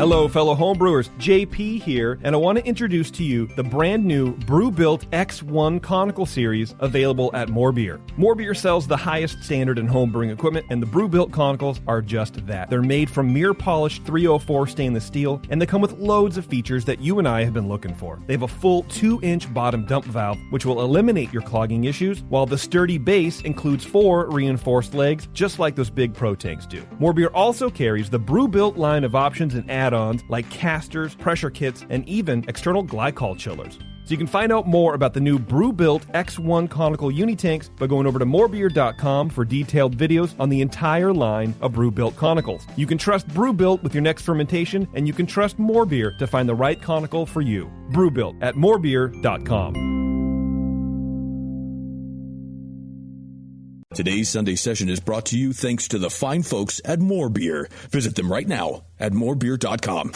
Hello, fellow homebrewers. JP here, and I want to introduce to you the brand new Brew-Built X1 Conical Series available at More Beer. More Beer sells the highest standard in homebrewing equipment, and the Brew-Built Conicals are just that. They're made from mirror-polished 304 stainless steel, and they come with loads of features that you and I have been looking for. They have a full 2-inch bottom dump valve, which will eliminate your clogging issues, while the sturdy base includes 4 reinforced legs, just like those big Pro tanks do. More Beer also carries the Brew-Built line of options and add-ons like casters, pressure kits, and even external glycol chillers. So you can find out more about the new Brew-Built X1 Conical Unitanks by going over to morebeer.com for detailed videos on the entire line of Brew-Built Conicals. You can trust Brew-Built with your next fermentation, and you can trust More Beer to find the right conical for you. Brew-Built at morebeer.com. Today's Sunday session is brought to you thanks to the fine folks at More Beer. Visit them right now at morebeer.com.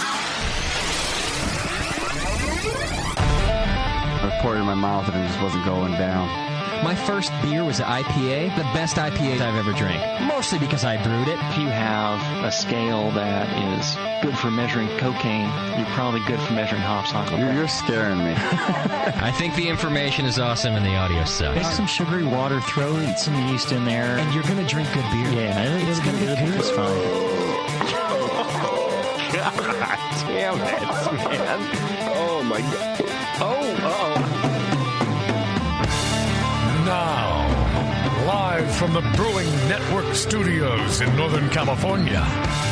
I poured it in my mouth and it just wasn't going down. My first beer was an IPA, the best IPA I've ever drank, mostly because I brewed it. If you have a scale that is good for measuring cocaine, you're probably good for measuring hops on cocaine. You're scaring me. I think the information is awesome and the audio sucks. Make some sugary water, throw some yeast in there, and you're going to drink good beer. Yeah, it's going to be good. It's fine. God damn it, man. Oh, my God. Oh. Now, live from the Brewing Network studios in Northern California,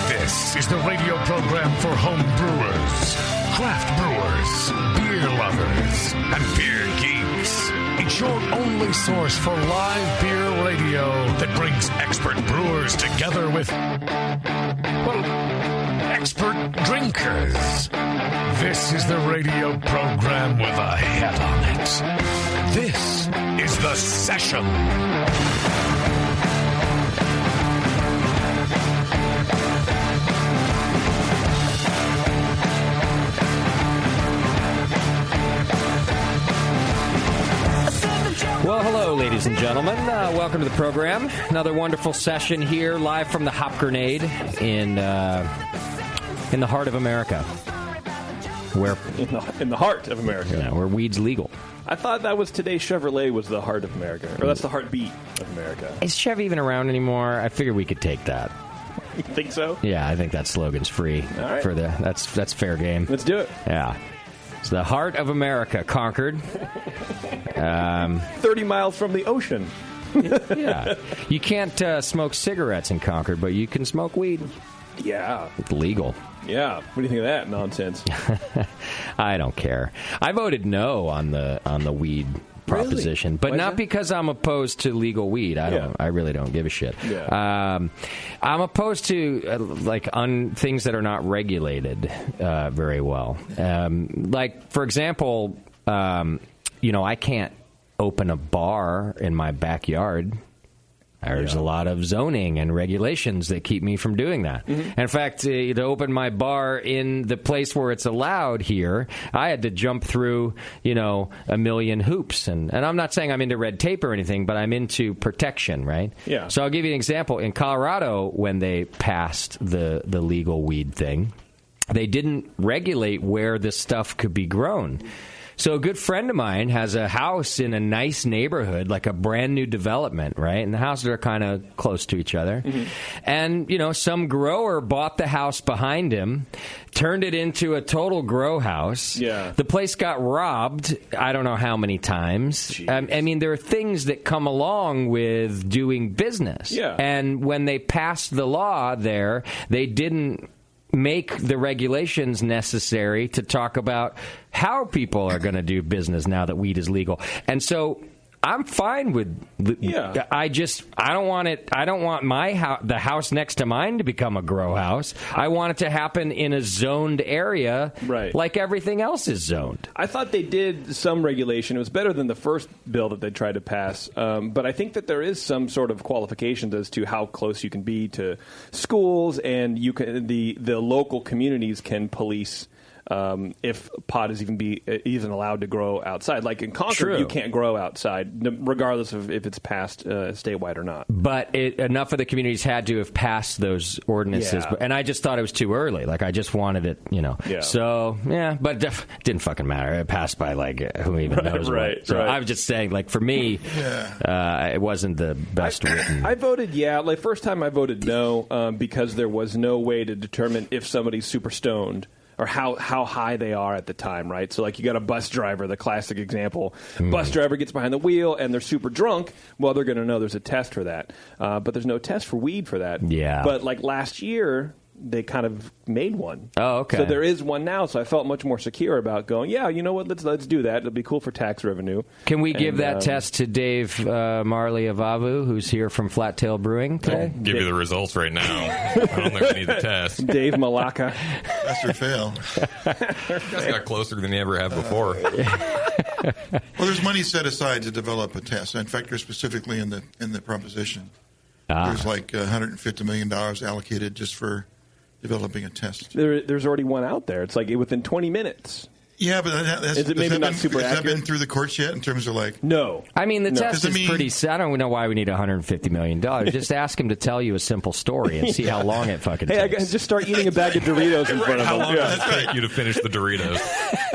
this is the radio program for home brewers, craft brewers, beer lovers, and beer geeks. It's your only source for live beer radio that brings expert brewers together with, well, expert drinkers. This is the radio program with a head on it. This is The Session. Well, hello, ladies and gentlemen. Welcome to the program. Another wonderful session here, live from the Hop Grenade in the heart of America. Where in the heart of America. Yeah, where weed's legal. I thought that was today Chevrolet was the heart of America. Or that's the heartbeat of America. Is Chevy even around anymore? I figured we could take that. You think so? Yeah, I think that slogan's free. All right. That's fair game. Let's do it. Yeah. It's the heart of America, Concord. 30 miles from the ocean. Yeah. You can't smoke cigarettes in Concord, but you can smoke weed. Yeah. It's legal. Yeah. What do you think of that nonsense? I don't care. I voted no on the weed proposition, really? but not because I'm opposed to legal weed. I really don't give a shit. Yeah. I'm opposed to things that are not regulated very well. Like, for example, I can't open a bar in my backyard. There's a lot of zoning and regulations that keep me from doing that. Mm-hmm. In fact, to open my bar in the place where it's allowed here, I had to jump through, a million hoops. And I'm not saying I'm into red tape or anything, but I'm into protection, right? Yeah. So I'll give you an example. In Colorado, when they passed the legal weed thing, they didn't regulate where this stuff could be grown. So a good friend of mine has a house in a nice neighborhood, like a brand new development, right? And the houses are kind of close to each other. Mm-hmm. And, some grower bought the house behind him, turned it into a total grow house. Yeah. The place got robbed, I don't know how many times. There are things that come along with doing business. Yeah. And when they passed the law there, they didn't make the regulations necessary to talk about how people are going to do business now that weed is legal. And so I'm fine with I don't want the house next to mine to become a grow house. I want it to happen in a zoned area, right, like everything else is zoned. I thought they did some regulation. It was better than the first bill that they tried to pass. But I think that there is some sort of qualifications as to how close you can be to schools, and the local communities can police if pot is even allowed to grow outside. Like in Concord, True. you can't grow outside, regardless of if it's passed statewide or not. But enough of the communities had to have passed those ordinances. Yeah. And I just thought it was too early. Like, I just wanted it, Yeah. So, yeah, but it didn't fucking matter. It passed by, like, who even knows what. So I was just saying, like, for me, it wasn't the best written. I voted like first time I voted no because there was no way to determine if somebody's super stoned or how high they are at the time, right? So like you got a bus driver, the classic example. Bus driver gets behind the wheel and they're super drunk. Well, they're going to know there's a test for that. But there's no test for weed for that. Yeah. But like last year, they kind of made one. Oh, okay. So there is one now, so I felt much more secure about going, yeah, you know what, let's do that. It'll be cool for tax revenue. Can we give that test to Dave Marley of Avu, who's here from Flat Tail Brewing today? I'll give you the results right now. I don't think we need the test. Dave Malacca. Pass or fail. You guys got closer than you ever have before. Well, there's money set aside to develop a test. In fact, there's specifically in the proposition. There's like $150 million allocated just for developing a test. There's already one out there. It's like within 20 minutes. Yeah, but has it been through the courts yet in terms of like... No. I mean, the test is pretty... I don't know why we need $150 million. Just ask him to tell you a simple story and see how long it fucking takes. Hey, I can just start eating a bag of Doritos in front of him. How long does it take you to finish the Doritos?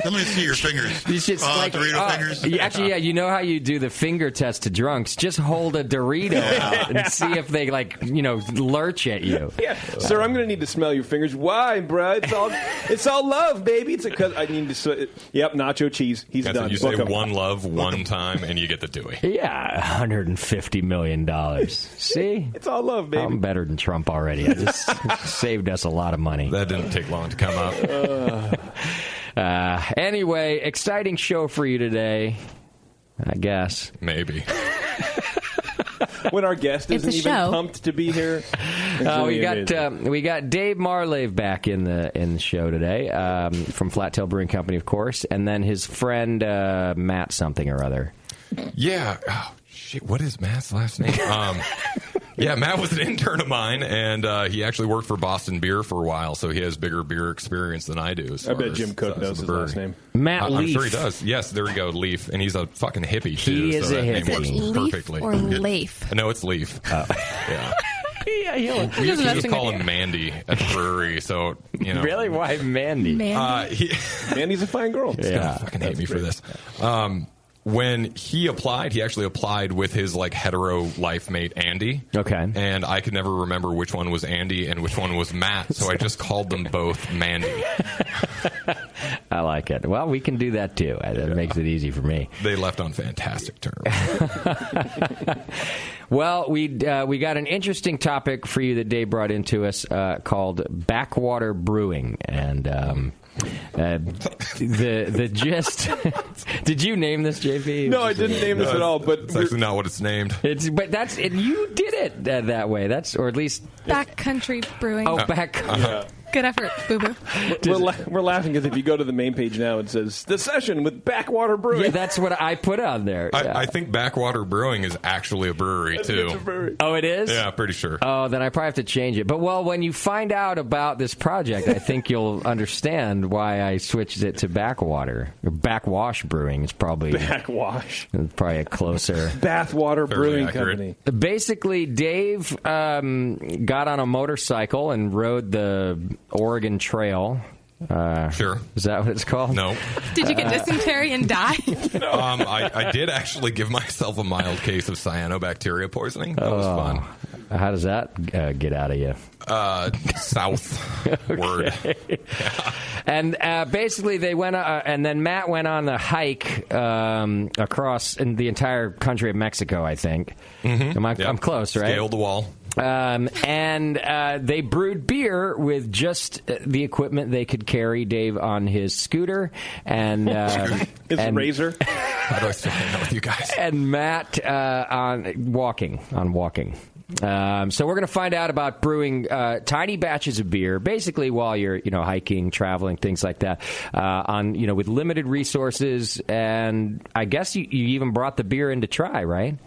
Let me see your fingers. You should, Dorito fingers? Actually, yeah, you know how you do the finger test to drunks? Just hold a Dorito out and see if they, lurch at you. Yeah. Sir, I'm going to need to smell your fingers. Why, bro? It's all love, baby. It's because I need to... Yep, nacho cheese. He's That's done. You say one love one time, and you get the Dewey. Yeah, $150 million. See? It's all love, baby. I'm better than Trump already. I just saved us a lot of money. That didn't take long to come up. Anyway, exciting show for you today, I guess. Maybe. When our guest isn't even pumped to be here. We got Dave Marley back in the show today from Flat Tail Brewing Company, of course, and then his friend Matt something or other. Yeah. Oh, shit. What is Matt's last name? Yeah, Matt was an intern of mine, and he actually worked for Boston Beer for a while, so he has bigger beer experience than I do. I bet Jim Cook knows his last name. Matt Leaf. I'm sure he does. Yes, there we go, Leaf. And he's a fucking hippie, too. He is so a that hippie. name works Leaf perfectly. or Leaf? No, it's Leaf. Yeah. Yeah, we used to just call him Mandy at the brewery, so, you know. Really? Why Mandy? Mandy's a fine girl. He's going to fucking hate me for this. When he applied, he actually applied with his hetero life mate Andy. Okay. And I could never remember which one was Andy and which one was Matt, so I just called them both Mandy. I like it. Well, we can do that too. That makes it easy for me. They left on fantastic terms. Well, we got an interesting topic for you that Dave brought into us called backwater brewing, and the gist. Did you name this, JP? No, I didn't name this at all. But it's actually not what it's named. But you did it that way. Or at least backcountry brewing. Oh, back. Good effort, Boo Boo. We're laughing because if you go to the main page now, it says the session with Backwater Brewing. Yeah, that's what I put on there. I think Backwater Brewing is actually a brewery too. It's a brewery. Oh, it is? Yeah, pretty sure. Oh, then I probably have to change it. But when you find out about this project, I think you'll understand why I switched it to Backwater. Or Backwash Brewing is probably Backwash. Probably a closer Bathwater Brewing Company. Basically, Dave got on a motorcycle and rode the Oregon Trail. Sure. Is that what it's called? No. Did you get dysentery and die? I did actually give myself a mild case of cyanobacteria poisoning. That was fun. How does that get out of you? Southward. Yeah. And basically they went, and then Matt went on the hike across in the entire country of Mexico, I think. Mm-hmm. I'm close, right? Scaled the wall. And they brewed beer with just the equipment they could carry. Dave on his scooter and his razor. How do I still hang out with you guys? And Matt on walking. So we're going to find out about brewing tiny batches of beer, basically while you're hiking, traveling, things like that, with limited resources. And I guess you even brought the beer in to try, right?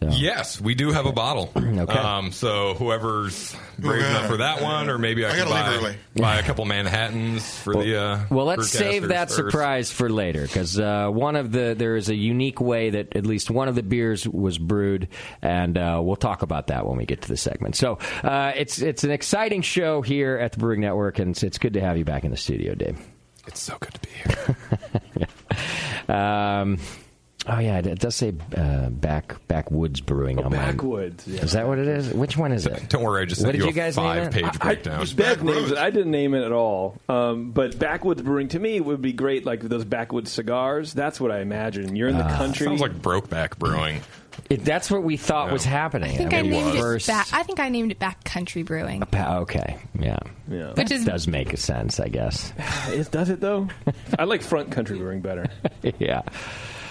So. Yes, we do have a bottle. Okay. So whoever's brave enough for that one, or maybe I can buy a couple Manhattans for the. Well, let's save that first. surprise for later, because there is a unique way that at least one of the beers was brewed, and we'll talk about that when we get to the segment. So it's an exciting show here at the Brewing Network, and it's good to have you back in the studio, Dave. It's so good to be here. Oh, yeah, it does say Backwoods Brewing. on Backwoods. Yeah. Is that what it is? Which one is it? Don't worry, I just sent you a 5-page breakdown. Bev names it. I didn't name it at all. But Backwoods Brewing, to me, would be great, like those Backwoods cigars. That's what I imagine. You're in the country. Sounds like Brokeback Brewing. That's what we thought was happening. I think I named it Backcountry Brewing. Okay, yeah. Which does make sense, I guess. Does it, though? I like Front Country Brewing better. Yeah.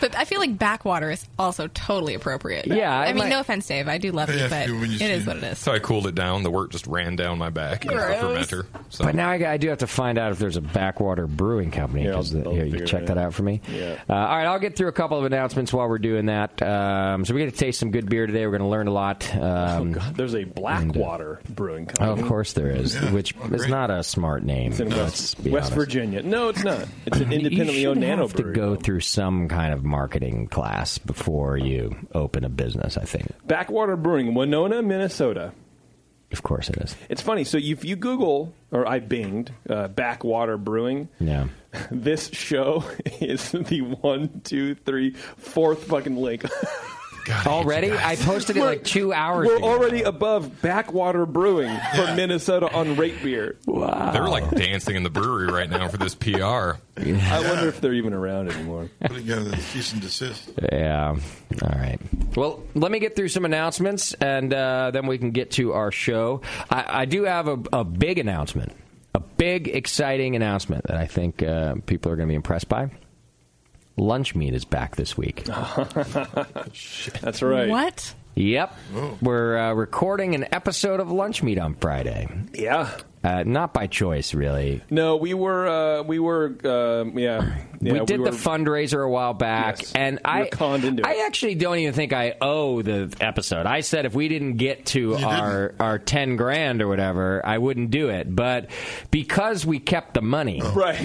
But I feel like backwater is also totally appropriate. Yeah, I mean, no offense, Dave. I do love you, but it is what it is. So I cooled it down. The wort just ran down my back in the fermenter. So. But now I do have to find out if there's a Backwater Brewing Company. Yeah, Here, you check that out for me. Yeah. All right, I'll get through a couple of announcements while we're doing that. So we get to taste some good beer today. We're going to learn a lot. God, there's a Blackwater Brewing Company. Of course there is, which is not a smart name. It's in West Virginia. No, it's not. It's an independently owned nano have to go through some kind of marketing class before you open a business, I think. Backwater Brewing, Winona, Minnesota. Of course it is. It's funny. So if you Google, or I binged, Backwater Brewing, this show is the 1, 2, 3, 4th fucking link. God, already? I posted it like 2 hours ago. We're already above Backwater Brewing from Minnesota on Rate Beer. Wow. They're like dancing in the brewery right now for this PR. I wonder if they're even around anymore. Putting together the cease and desist. Yeah. All right. Well, let me get through some announcements, and then we can get to our show. I do have a big announcement, a big, exciting announcement that I think people are going to be impressed by. Lunch Meat is back this week. That's right. What? Yep. We're recording an episode of Lunch Meat on Friday. Yeah. Not by choice, really. No, we were. We did the fundraiser a while back, and I actually don't even think I owe the episode. I said if we didn't get to our 10 grand or whatever, I wouldn't do it. But because we kept the money, right?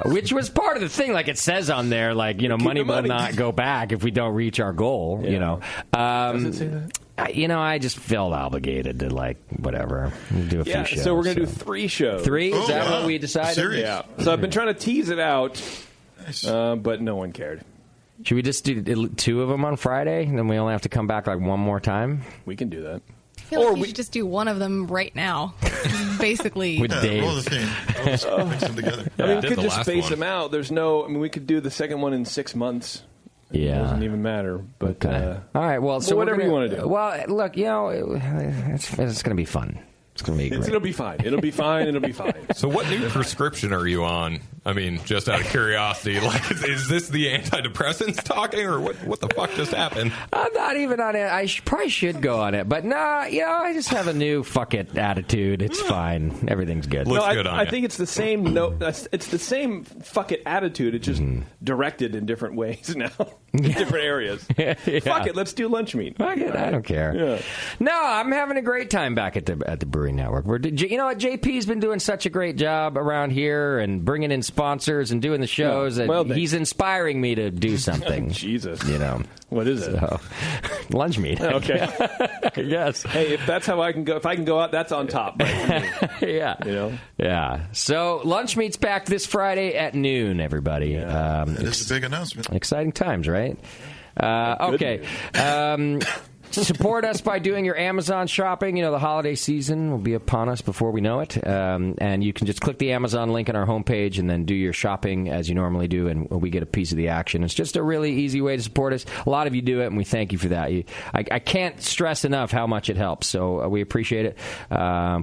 Which was part of the thing, like it says on there, like money will not go back if we don't reach our goal. Does it say that? I just felt obligated to whatever do a few shows. So we're going to do 3 shows. 3? Is that what we decided? Yeah. So I've been trying to tease it out, but no one cared. Should we just do 2 of them on Friday, and then we only have to come back one more time? We can do that. I feel like we should just do one of them right now. Basically. With Dave. Roll the theme. Mix them together. I mean, we could just space them out. There's no... I mean, we could do the second one in 6 months. Yeah. It doesn't even matter. But all right, well, so whatever you want to do. Well, look, it's going to be fun. It's going to be great. It'll be fine. It'll be fine. It'll be fine. So what new prescription are you on? I mean, just out of curiosity, is this the antidepressants talking, or what the fuck just happened? I'm not even on it. I probably should go on it, but I just have a new fuck it attitude. It's fine. Everything's good. Looks good on I you. think it's the same. It's the same fuck it attitude. It's just directed in different ways now, in different areas. Yeah. Fuck it. Let's do lunch meat. Fuck it. I don't care. Yeah. No, I'm having a great time back at the Brewing Network. You know what? JP's been doing such a great job around here and bringing in sponsors and doing the shows. Yeah. And Well, he's inspiring me to do something. Jesus. What is it? Lunch meat. Okay. Yes. Hey, if that's how I can go, if I can go out, that's on top. Right? Yeah. Yeah. So lunch meat's back this Friday at noon, everybody. That is a big announcement. Exciting times, right? Okay. Support us by doing your Amazon shopping. The holiday season will be upon us before we know it. And you can just click the Amazon link on our homepage and then do your shopping as you normally do, and we get a piece of the action. It's just a really easy way to support us. A lot of you do it, and we thank you for that. I can't stress enough how much it helps, so we appreciate it.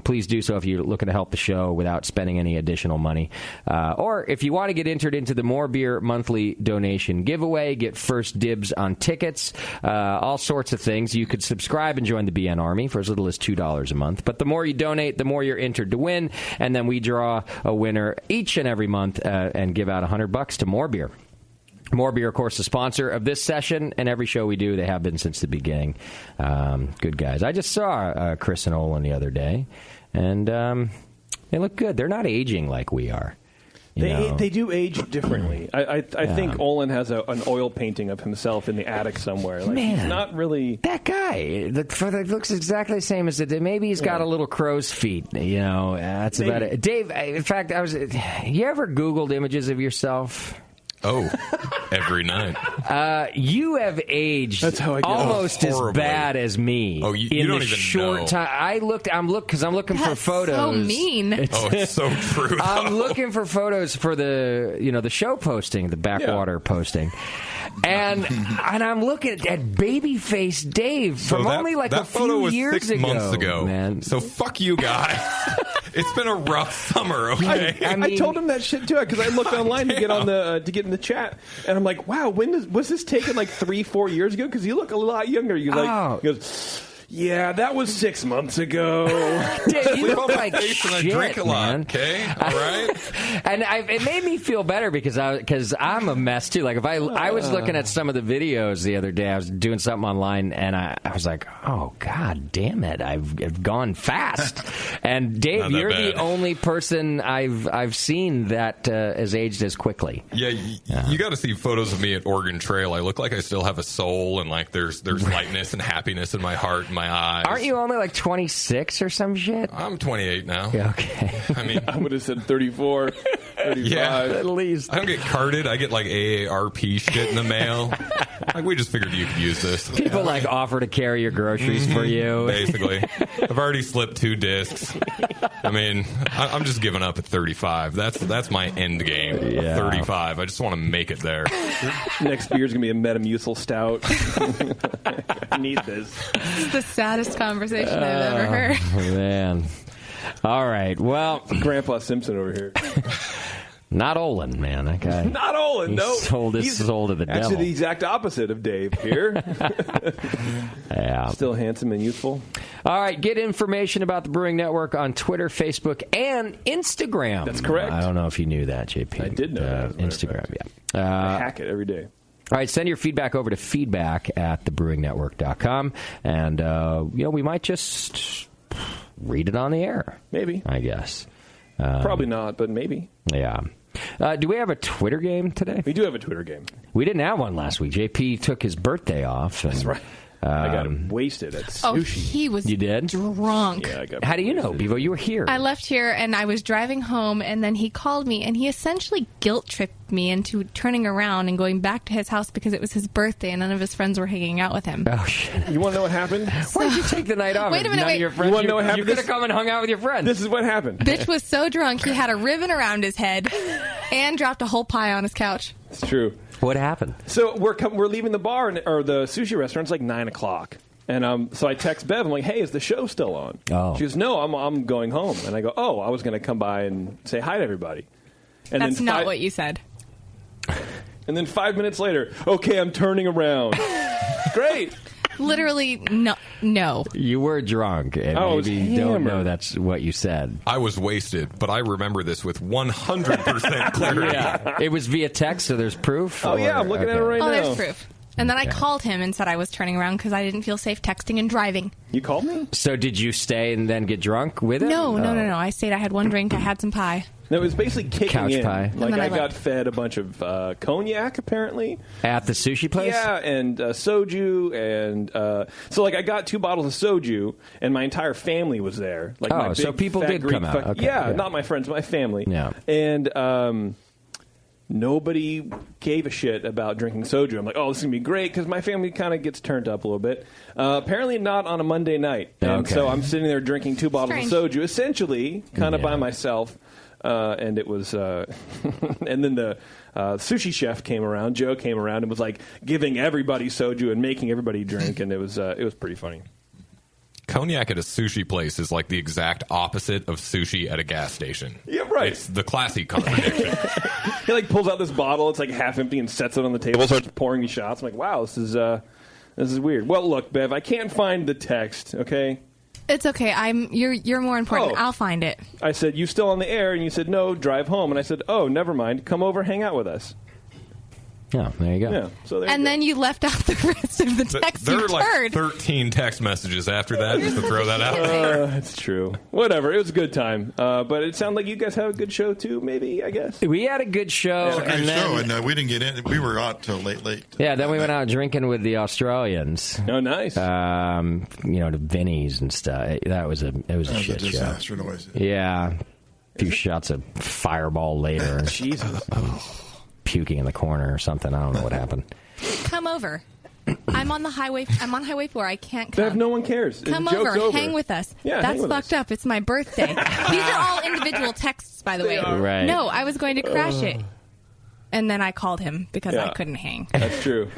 Please do so if you're looking to help the show without spending any additional money. Or if you want to get entered into the More Beer monthly donation giveaway, get first dibs on tickets, all sorts of things. You could subscribe and join the BN Army for as little as $2 a month. But the more you donate, the more you're entered to win. And then we draw a winner each and every month and give out $100 to More Beer. More Beer, of course, the sponsor of this session and every show we do. They have been since the beginning. Good guys. I just saw Chris and Olin the other day, and they look good. They're not aging like we are. They do age differently. I think Olin has an oil painting of himself in the attic somewhere. Like, Man, he's not really that guy. That looks exactly the same as it. Maybe he's got a little crow's feet. That's about it. Dave, in fact, you ever Googled images of yourself? Oh, every night. You have aged almost as bad as me. Oh, you don't even short know. time. I'm looking for photos. So mean. It's so true. I'm looking for photos for the show posting, the backwater posting. And I'm looking at babyface Dave from only like that a photo few was years 6 months ago, man. So fuck you guys. It's been a rough summer. Okay, I told him that shit too because I looked online to get on to get in the chat, and I'm like, wow, was this taken like 3-4 years ago? Because you look a lot younger. He goes, yeah, that was 6 months ago. Dude, you look like shit, I drink a lot, man. okay? All right? And it made me feel better because I'm a mess, too. Like, if I was looking at some of the videos the other day, I was doing something online, and I was like, oh, God damn it, I've gone fast. And, Dave, you're the only person I've seen that has aged as quickly. Yeah, you got to see photos of me at Oregon Trail. I look like I still have a soul, and like there's lightness and happiness in my heart. My eyes. Aren't you only like 26 or some shit? I'm 28 now. Yeah, okay. I mean, I would have said 34, 35. Yeah, at least. I don't get carded. I get like AARP shit in the mail. Like, we just figured you could use this. People like offer to carry your groceries for you. Basically. I've already slipped 2 discs. I mean, I'm just giving up at 35. That's my end game. Yeah. 35. I just want to make it there. Next beer's going to be a Metamucil Stout. I need this. This is the saddest conversation I've ever heard. Man. All right. Well, Grandpa Simpson over here. Not Olin, man. That guy. Not Olin. No. Sold his soul to the devil. Actually, the exact opposite of Dave here. Yeah. Still handsome and youthful. All right. Get information about the Brewing Network on Twitter, Facebook, and Instagram. That's correct. I don't know if you knew that, JP. I did know that. Instagram, yeah. I hack it every day. All right, send your feedback over to feedback@thebrewingnetwork.com, and we might just read it on the air. Maybe. I guess. Probably not, but maybe. Yeah. Do we have a Twitter game today? We do have a Twitter game. We didn't have one last week. JP took his birthday off. And, that's right. I got wasted at sushi. Oh, he was You did? drunk. Yeah, I got How do you know, Bevo? You were here. I left here, and I was driving home, and then he called me, and he essentially guilt-tripped me into turning around and going back to his house because it was his birthday, and none of his friends were hanging out with him. Oh, shit. You want to know what happened? Why did you take the night off? Wait a minute, None of wait. your friends, You wanna know what happened? You could have come and hung out with your friends. This is what happened. Bitch was so drunk, he had a ribbon around his head and dropped a whole pie on his couch. It's true. What happened? So we're leaving the bar, or the sushi restaurant. It's like 9 o'clock. And so I text Bev. I'm like, "Hey, is the show still on?" Oh. She goes, "No, I'm going home." And I go, "Oh, I was going to come by and say hi to everybody." And That's then not what you said. And then 5 minutes later, okay, I'm turning around. Great. Literally, no. You were drunk, and I was maybe don't know hammered. that's what you said. I was wasted, but I remember this with 100% clarity. Yeah. It was via text, so there's proof? Oh, yeah, I'm looking at it right now. Oh, there's proof. And then I called him and said I was turning around because I didn't feel safe texting and driving. You called me? So did you stay and then get drunk with him? No. I stayed. I had one drink. I had some pie. No, it was basically kicking Couch in. pie. Like, then I I got left. fed a bunch of cognac, apparently. At the sushi place? Yeah, and soju, and so like I got 2 bottles of soju, and my entire family was there. Like, Oh, my so big, people fat did Greek come out. Okay, yeah, yeah. not my friends, my family. Yeah. And nobody gave a shit about drinking soju. I'm like, oh, this is going to be great, because my family kind of gets turned up a little bit. Apparently not on a Monday night. And Okay. so I'm sitting there drinking 2 bottles Strange. of soju, essentially, kind of Yeah. by myself. And it was, and then the sushi chef came around. Joe came around and was like giving everybody soju and making everybody drink, and it was pretty funny. Cognac at a sushi place is like the exact opposite of sushi at a gas station. Yeah, right. It's the classy contradiction. He like pulls out this bottle. It's like half empty and sets it on the table. Starts pouring me shots. I'm like, wow, this is weird. Well, look, Bev, I can't find the text. Okay. It's okay. You're more important. Oh. I'll find it. I said, you still on the air? And you said, no, drive home. And I said, oh, never mind. Come over, hang out with us. Yeah, there you go. Yeah, so there And then you left out the rest of the text There you are like heard. 13 text messages after that, just to throw that out. It's true. Whatever. It was a good time. But it sounded like you guys have a good show, too, maybe, I guess. We had a good show. It was a great and then, show, and we didn't get in. We were out till late. Yeah, then we went out drinking with the Australians. Oh, nice. To Vinny's and stuff. It was a shit show. Disaster noise. Yeah. A few shots of Fireball later. Jesus. Puking in the corner or something. I don't know what happened. Come over. I'm on Highway 4. I can't come. No one cares. Come The joke's over. Hang with us. Yeah, That's fucked up. It's my birthday. These are all individual texts, by the way. Right. No, I was going to crash it. And then I called him because I couldn't hang. That's true.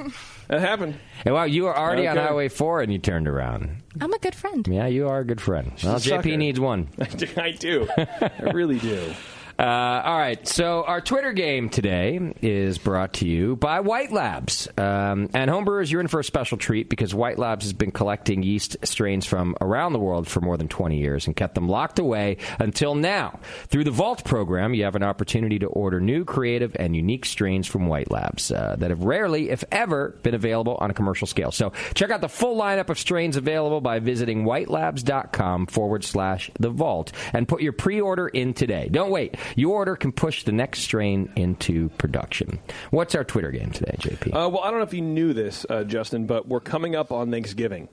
That happened. Hey, wow, you were already on Highway 4 and you turned around. I'm a good friend. Yeah, you are a good friend. Well, JP needs one. I do. I really do. All right, so our Twitter game today is brought to you by White Labs. And homebrewers, you're in for a special treat because White Labs has been collecting yeast strains from around the world for more than 20 years and kept them locked away until now. Through the Vault program, you have an opportunity to order new, creative, and unique strains from White Labs that have rarely, if ever, been available on a commercial scale. So check out the full lineup of strains available by visiting whitelabs.com/the vault and put your pre-order in today. Don't wait. Your order can push the next strain into production. What's our Twitter game today, JP? Well, I don't know if you knew this, Justin, but we're coming up on Thanksgiving.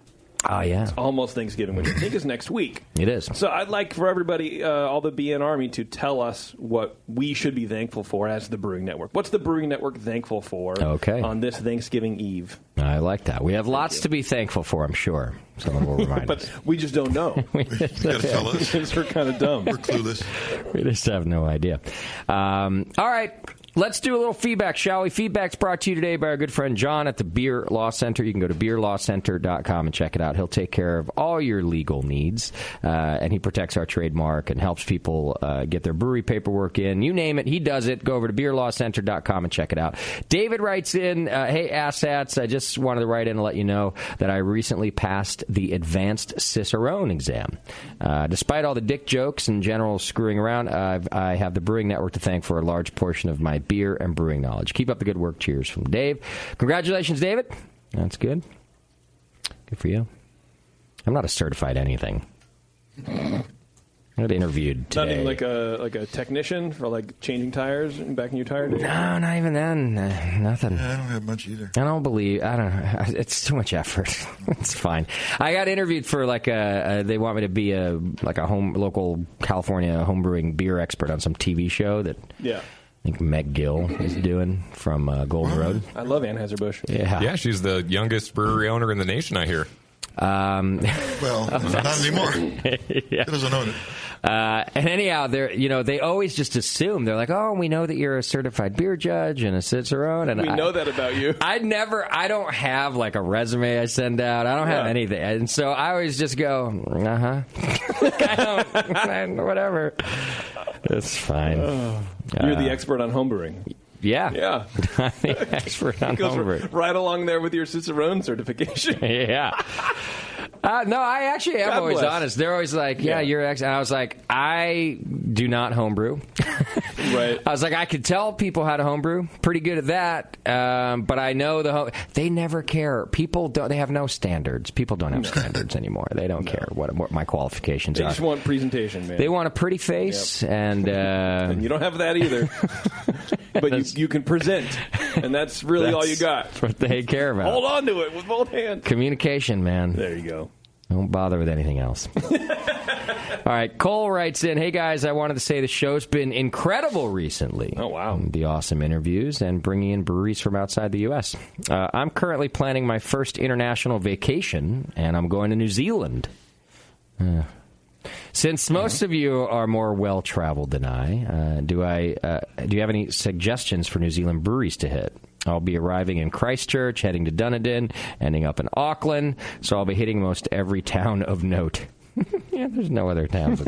Oh, yeah. It's almost Thanksgiving, which I think is next week. It is. So I'd like for everybody, all the BN Army, to tell us what we should be thankful for as the Brewing Network. What's the Brewing Network thankful for on this Thanksgiving Eve? I like that. We have lots to be thankful for, I'm sure. Someone will remind us. But we just don't know. You got to tell us. Because we're kind of dumb. We're clueless. We just have no idea. All right. Let's do a little feedback, shall we? Feedback's brought to you today by our good friend John at the Beer Law Center. You can go to beerlawcenter.com and check it out. He'll take care of all your legal needs, and he protects our trademark and helps people get their brewery paperwork in. You name it, he does it. Go over to beerlawcenter.com and check it out. David writes in, hey, asshats, I just wanted to write in and let you know that I recently passed the Advanced Cicerone exam. Despite all the dick jokes and general screwing around, I have the Brewing Network to thank for a large portion of my beer and brewing knowledge. Keep up the good work. Cheers from Dave. Congratulations, David. That's good. Good for you. I'm not a certified anything. I got interviewed today. Not even like a technician for like changing tires and backing your tire? No, not even then. Nothing. Yeah, I don't have much either. I don't know. It's too much effort. It's fine. I got interviewed for like they want me to be a local California homebrewing beer expert on some TV show that. Yeah. I think Meg Gill is doing from Golden Road. I love Anheuser-Busch. Yeah, she's the youngest brewery owner in the nation, I hear. Well, not anymore. Yeah. He doesn't own it. And anyhow, they always just assume. They're like, oh, we know that you're a certified beer judge and a Cicerone. And we know that about you. I don't have like a resume I send out. I don't have anything. And so I always just go, whatever. It's fine. You're the expert on homebrewing. Yeah. Yeah. I'm the expert on homebrewing. Right along there with your Cicerone certification. Yeah. No, I actually am always honest. They're always like, yeah, you're ex. And I was like, I do not homebrew. Right. I was like, I could tell people how to homebrew. Pretty good at that. But I know they never care. People don't. They have no standards. People don't have standards anymore. They don't care what my qualifications are. They just want presentation, man. They want a pretty face, and you don't have that either. But you can present, and that's really all you got. That's what they care about. Hold on to it with both hands. Communication, man. There you go. Don't bother with anything else. All right, Cole writes in, hey, guys, I wanted to say the show's been incredible recently. Oh, wow. The awesome interviews and bringing in breweries from outside the U.S. I'm currently planning my first international vacation, and I'm going to New Zealand. Since most of you are more well-traveled than I, do you have any suggestions for New Zealand breweries to hit? I'll be arriving in Christchurch, heading to Dunedin, ending up in Auckland, so I'll be hitting most every town of note. Yeah, there's no other towns.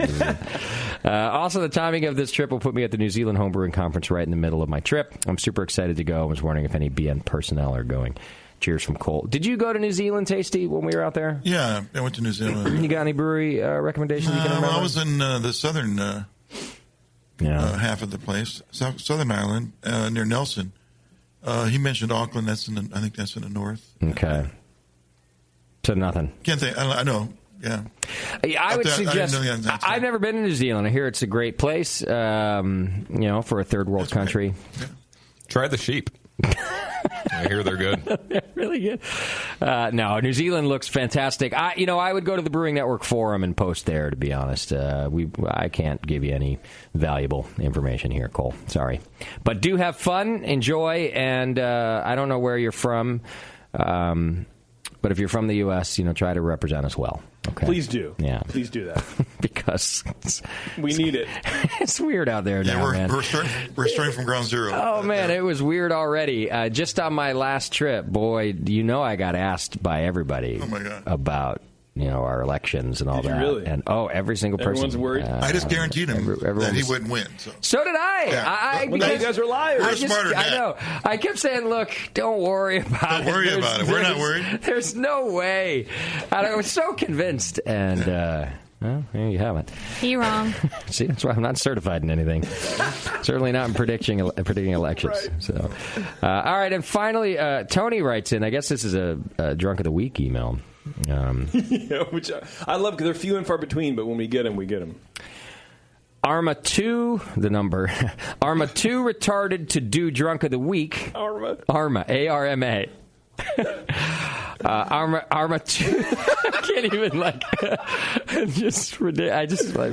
Also, the timing of this trip will put me at the New Zealand Homebrewing Conference right in the middle of my trip. I'm super excited to go. I was wondering if any BN personnel are going. Cheers from Cole. Did you go to New Zealand, Tasty, when we were out there? Yeah, I went to New Zealand. You got any brewery recommendations you can remember? Well, I was in the southern half of the place, Southern Island, near Nelson. He mentioned Auckland. I think that's in the north. Okay. So nothing. Can't think. I know. Yeah. I would suggest. I've never been to New Zealand. I hear it's a great place. For a third world country. Yeah. Try the sheep. I hear they're good. They're really good. No, New Zealand looks fantastic. I would go to the Brewing Network forum and post there, to be honest. I can't give you any valuable information here, Cole. Sorry. But do have fun, enjoy, and I don't know where you're from, but if you're from the U.S., try to represent us well. Okay. Please do. Yeah. Please do that. Because we need it. It's weird out there now, man. We're starting from ground zero. Oh, man, it was weird already. Just on my last trip, boy, I got asked by everybody about our elections and all that. Really? And every single person. Everyone's worried. I just guaranteed him that he wouldn't win. So did I. Yeah. Now you guys are liars. We're smarter than that. I know. I kept saying, look, don't worry about it. Don't worry about it. We're not worried. There's no way. I was so convinced. And, well, there you have it. You're wrong. See, that's why I'm not certified in anything. Certainly not in predicting elections. Right. So, all right, and finally, Tony writes in. I guess this is a Drunk of the Week email. Which I love because they're few and far between, but when we get them, we get them. Arma 2, the number. Arma 2 retarded to do Drunk of the Week. Arma, A-R-M-A. Arma 2. I can't even I just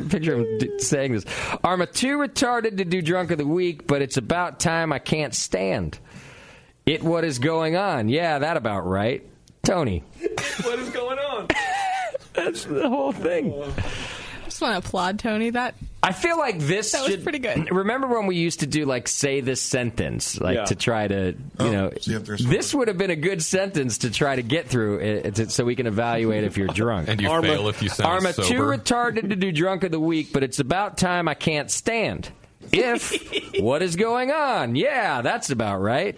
picture him saying this. Arma 2 retarded to do Drunk of the Week, but it's about time I can't stand. What is going on? Yeah, that about right. Tony. What is going on? That's the whole thing. I just want to applaud Tony. I feel like this was pretty good. Remember when we used to do say this sentence, to try to, this would have been a good sentence to try to get through so we can evaluate if you're drunk. And you fail if you sound Arma sober. Too retarded to do Drunk of the Week, but it's about time I can't stand. What is going on? Yeah, that's about right.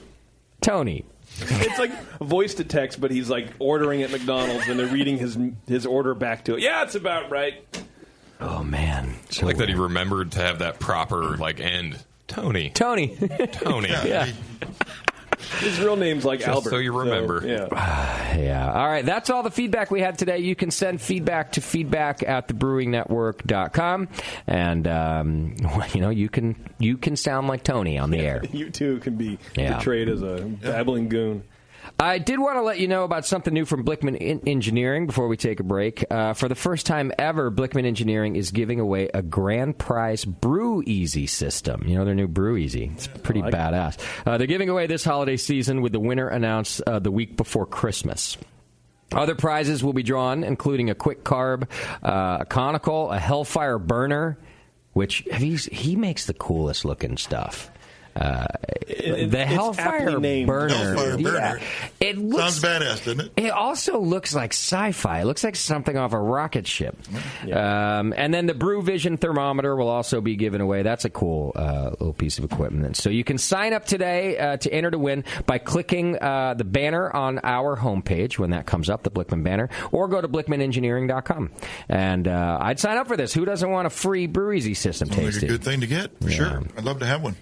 Tony. It's like voice to text, but he's ordering at McDonald's and they're reading his order back to it. Yeah, it's about right. Oh, man. So like that he remembered to have that proper end. Tony. Yeah. His real name's Albert. So you remember. So, yeah. All right. That's all the feedback we had today. You can send feedback to feedback@thebrewingnetwork.com. And, you can sound like Tony on the air. You, too, can be portrayed as a babbling goon. I did want to let you know about something new from Blickman Engineering before we take a break. For the first time ever, Blickman Engineering is giving away a grand prize Brew Easy system. Their new Brew Easy. It's pretty badass. They're giving away this holiday season with the winner announced the week before Christmas. Other prizes will be drawn, including a quick carb, a conical, a Hellfire burner, which he makes the coolest looking stuff. The Hellfire burner. Hellfire burner. Yeah. It looks, sounds badass, doesn't it? It also looks like sci-fi. It looks like something off a rocket ship. Yeah. And then the Brew Vision thermometer will also be given away. That's a cool little piece of equipment. So you can sign up today to enter to win by clicking the banner on our homepage when that comes up, the Blickman banner, or go to blickmanengineering.com. And I'd sign up for this. Who doesn't want a free Brew Easy system tasting? Like a good thing to get, for sure. I'd love to have one.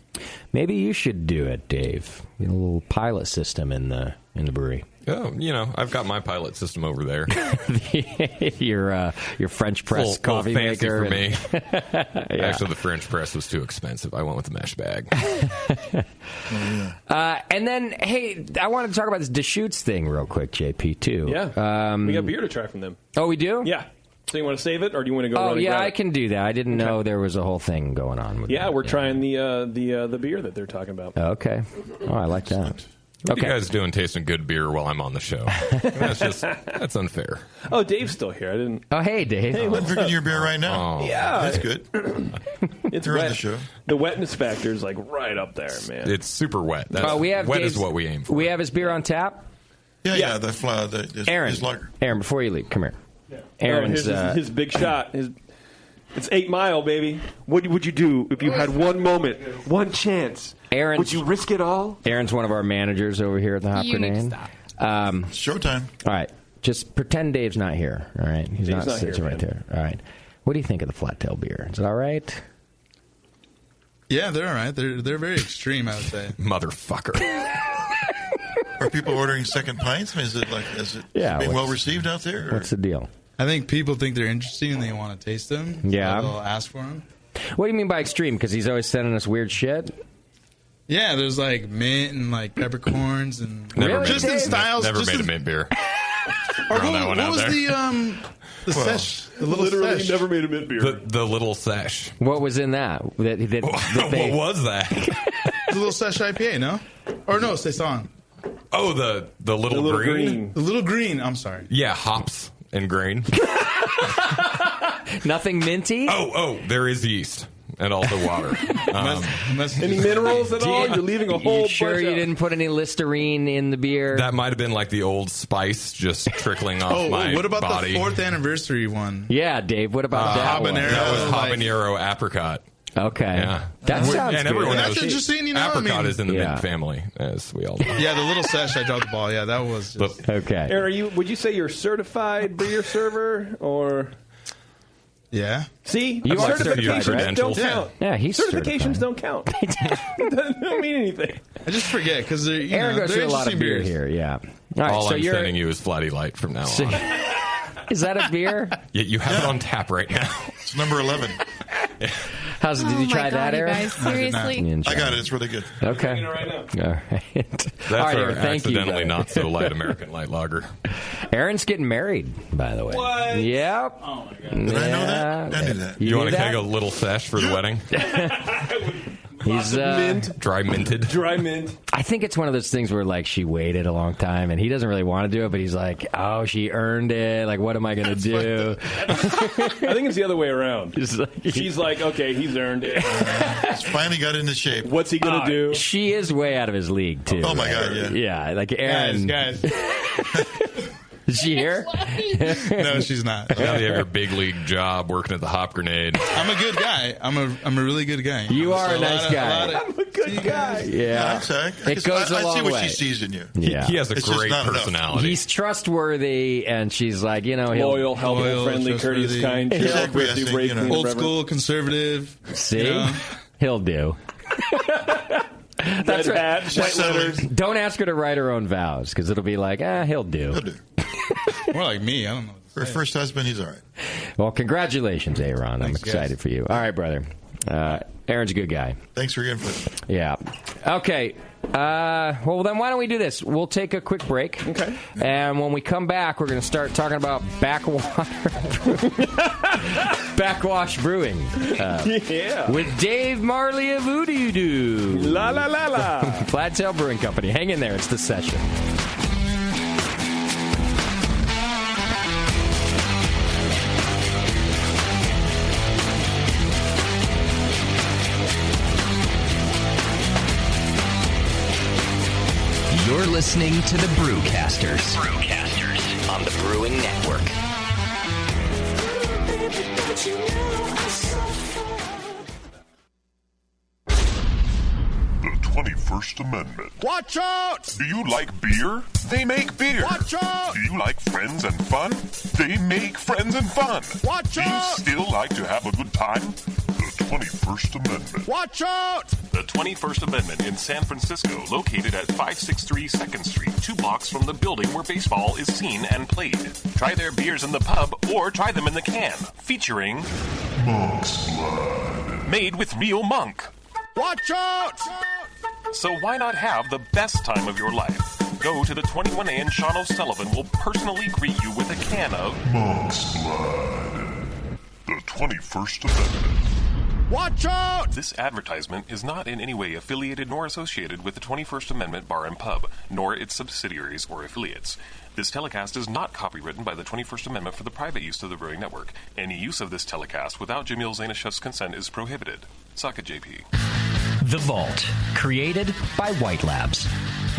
Maybe you should do it, Dave. Get a little pilot system in the brewery. Oh, I've got my pilot system over there. your French press coffee fancy maker for me. Yeah. Actually, the French press was too expensive. I went with the mesh bag. And then, hey, I want to talk about this Deschutes thing real quick, JP, too. Yeah. We got beer to try from them. Oh, we do? Yeah. So you want to save it, or do you want to go? Oh, yeah, I it? can do that. I didn't know there was a whole thing going on with that. We're trying the beer that they're talking about. Okay. Oh, I like that. What are you guys doing tasting good beer while I'm on the show? That's unfair. Oh, Dave's still here. I didn't. Oh, hey, Dave. Hey, I'm drinking your beer right now. Oh. Yeah. That's good. It's You're wet. on the show. The wetness factor is right up there, man. It's super wet. We have wet Dave's, is what we aim for. We have his beer on tap? Yeah. Aaron, Aaron, before you leave, come here. Aaron's his big shot. It's 8 Mile, baby. What would you do if you had one moment, one chance? Would you risk it all? Aaron's one of our managers over here at the Hop Grenade. Showtime. All right. Just pretend Dave's not here. All right. He's not sitting right there. All right. What do you think of the flat tail beer? Is it all right? Yeah, they're all right. They're very extreme, I would say. Motherfucker. Are people ordering second pints? I mean, is it being well received out there? Or? What's the deal? I think people think they're interesting and they want to taste them. Yeah. So they'll ask for them. What do you mean by extreme? Because he's always sending us weird shit? Yeah, there's like mint and like peppercorns and just in styles. Never made a mint beer. What was the sesh? The little Literally sesh. never made a mint beer. The little sesh. What was in that? What was that? The little sesh IPA, no? Or no, Saison. Oh, the little green. The little green. I'm sorry. Yeah, hops and grain. Nothing minty? Oh, there is yeast. And also water. Any minerals at all? You're leaving a whole You sure bunch you out. didn't put any Listerine in the beer? That might have been like the old spice just trickling off my what about body. the 4th anniversary one? Yeah, Dave, what about that one? That was habanero apricot. Okay. Yeah. That sounds and everyone good. knows That's interesting, you know, apricot is in the Yeah. mint family, as we all know. Yeah, the little sesh, I dropped the ball. Yeah, that was just... Okay. Aaron, would you say you're certified beer server or... Yeah. See, You are certifications certified, don't right? count. Yeah, he's certifications certified. don't count. They don't mean anything. I just forget because they're Aaron goes through a lot of beer here, yeah. All right, All so I'm you're... sending you is Flatty Light from now on. Is that a beer? Yeah, you have it on tap right now. It's number 11. Did Oh you try my that, God, you Aaron? guys, seriously? I got it. It's really good. Okay. All right. All right. That's All right, our Aaron, thank you, accidentally guys. not so light American light lager. Aaron's getting married, by the way. What? Yep. Oh my God. Did I know that? I knew that. You want knew to that? keg a little sesh for the wedding? He's mint. Dry minted. Dry mint. I think it's one of those things where like she waited a long time and he doesn't really want to do it, but he's like, oh, she earned it. Like, what am I going to do? I think it's the other way around. She's like, okay, he's earned it. It's finally got into shape. What's he going to do? She is way out of his league, too. Oh, my God, yeah. Yeah, like Aaron. Guys. Is she here? No, she's not. Now you have your big league job working at the Hop Grenade. I'm a good guy. I'm a really good guy. You are a nice guy. I'm a good guy. Yeah. It goes a I long see what way. she sees in you. Yeah. He has a It's just great not enough. personality. He's trustworthy, and she's like, he'll Loyal, helpful, friendly, courteous, kind, He's cheerful, acquiescing, thrifty, brave, you know. clean, Old reverent. school, conservative. See? You know? He'll do. That's Red right. hat, white letters. Don't ask her to write her own vows, because it'll be like, he'll do. He'll do. More like me. I don't know. For her first husband, he's all right. Well, congratulations, Aaron. I'm Thanks, excited guys. for you. All right, brother. Aaron's a good guy. Thanks for your input. Yeah. Okay. Well, then why don't we do this? We'll take a quick break. Okay. And when we come back, we're going to start talking about backwash brewing. Yeah. With Dave Marley of Voodoo Doo. La la la la. Flattail Brewing Company. Hang in there. It's the session. You're listening to the Brewcasters. On the Brewing Network. The 21st Amendment. Watch out! Do you like beer? They make beer. Watch out! Do you like friends and fun? They make friends and fun. Watch Do you out! still like to have a good time? The 21st Amendment. Watch out! The 21st Amendment in San Francisco, located at 563 2nd Street, 2 blocks from the building where baseball is seen and played. Try their beers in the pub or try them in the can, featuring Monk's Blood. Made with real monk. Watch out! So why not have the best time of your life? Go to the 21A and Sean O'Sullivan will personally greet you with a can of Monk's Blood. The 21st Amendment. Watch out! This advertisement is not in any way affiliated nor associated with the 21st Amendment Bar and Pub, nor its subsidiaries or affiliates. This telecast is not copywritten by the 21st Amendment for the private use of the Brewing Network. Any use of this telecast without Jamil Zainashev's consent is prohibited. Suck it, JP. The Vault, created by White Labs.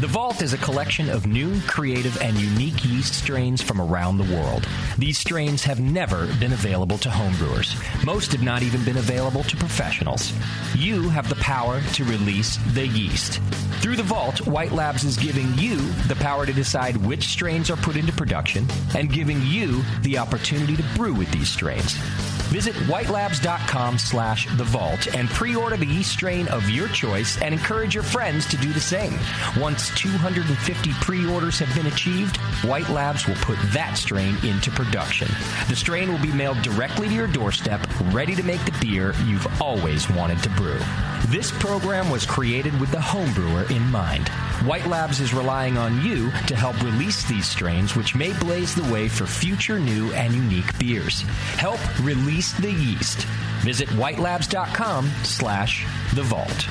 The Vault is a collection of new, creative, and unique yeast strains from around the world. These strains have never been available to homebrewers. Most have not even been available to professionals. You have the power to release the yeast. Through The Vault, White Labs is giving you the power to decide which strains are put into production and giving you the opportunity to brew with these strains. Visit whitelabs.com/thevault and pre-order the yeast strain of your choice and encourage your friends to do the same. Once 250 pre-orders have been achieved, White Labs will put that strain into production. The strain will be mailed directly to your doorstep, ready to make the beer you've always wanted to brew. This program was created with the homebrewer in mind. White Labs is relying on you to help release these strains, which may blaze the way for future new and unique beers. Help release the yeast. Visit whitelabs.com/thevault.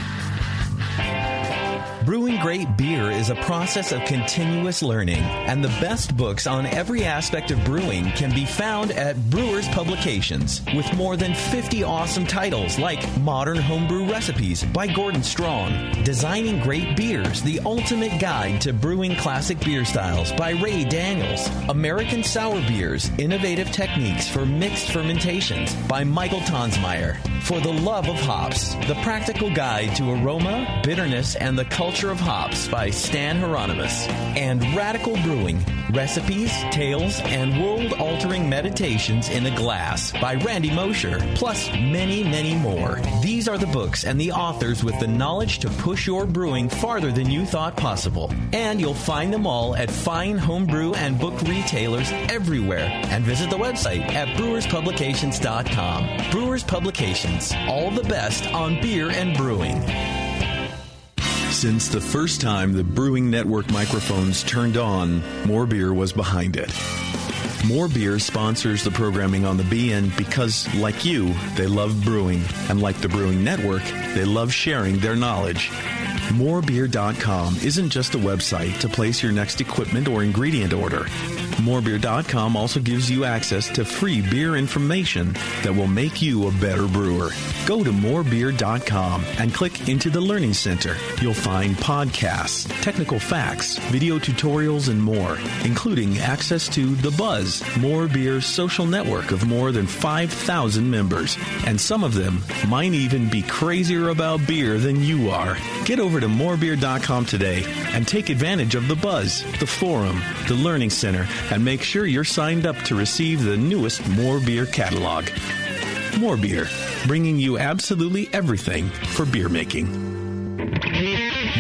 Brewing great beer is a process of continuous learning, and the best books on every aspect of brewing can be found at Brewers Publications, with more than 50 awesome titles like Modern Homebrew Recipes by Gordon Strong, Designing Great Beers, the Ultimate Guide to Brewing Classic Beer Styles by Ray Daniels, American Sour Beers, Innovative Techniques for Mixed Fermentations by Michael Tonsmeyer, For the Love of Hops, The Practical Guide to Aroma, Bitterness, and the Culture of Hops by Stan Hieronymus, and Radical Brewing, Recipes, Tales, and World-Altering Meditations in a Glass by Randy Mosher, plus many, many more. These are the books and the authors with the knowledge to push your brewing farther than you thought possible. And you'll find them all at fine homebrew and book retailers everywhere. And visit the website at brewerspublications.com. Brewers Publications, all the best on beer and brewing. Since the first time the Brewing Network microphones turned on, More Beer was behind it. More Beer sponsors the programming on the BN because, like you, they love brewing. And like the Brewing Network, they love sharing their knowledge. Morebeer.com isn't just a website to place your next equipment or ingredient order. Morebeer.com also gives you access to free beer information that will make you a better brewer. Go to morebeer.com and click into the Learning Center. You'll find podcasts, technical facts, video tutorials, and more, including access to The Buzz, More Beer's social network of more than 5,000 members. And some of them might even be crazier about beer than you are. Get over to morebeer.com today and take advantage of The Buzz, the forum, the Learning Center, and make sure you're signed up to receive the newest More Beer catalog. More Beer, bringing you absolutely everything for beer making.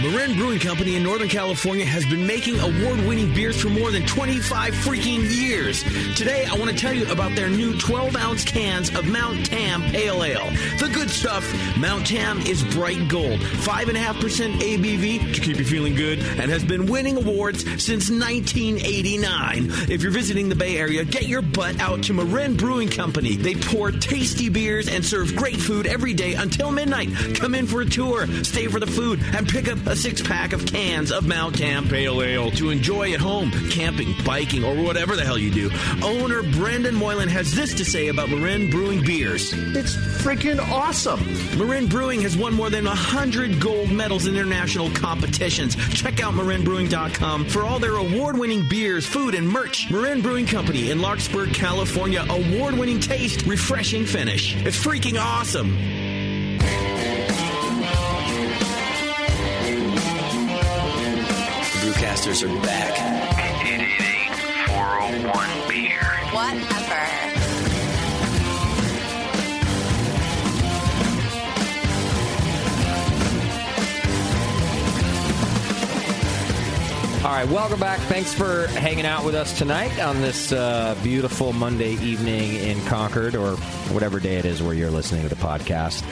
Marin Brewing Company in Northern California has been making award-winning beers for more than 25 freaking years. Today, I want to tell you about their new 12-ounce cans of Mount Tam Pale Ale. The good stuff. Mount Tam is bright gold, 5.5% ABV to keep you feeling good, and has been winning awards since 1989. If you're visiting the Bay Area, get your butt out to Marin Brewing Company. They pour tasty beers and serve great food every day until midnight. Come in for a tour, stay for the food, and pick up a 6-pack of cans of Mount Tam Pale Ale to enjoy at home, camping, biking, or whatever the hell you do. Owner Brendan Moylan has this to say about Marin Brewing beers. It's freaking awesome. Marin Brewing has won more than 100 gold medals in international competitions. Check out marinbrewing.com for all their award-winning beers, food, and merch. Marin Brewing Company in Larkspur, California. Award-winning taste, refreshing finish. It's freaking awesome. Brewcasters are back. 888-401 beer. Whatever. All right, welcome back. Thanks for hanging out with us tonight on this beautiful Monday evening in Concord, or whatever day it is where you're listening to the podcast.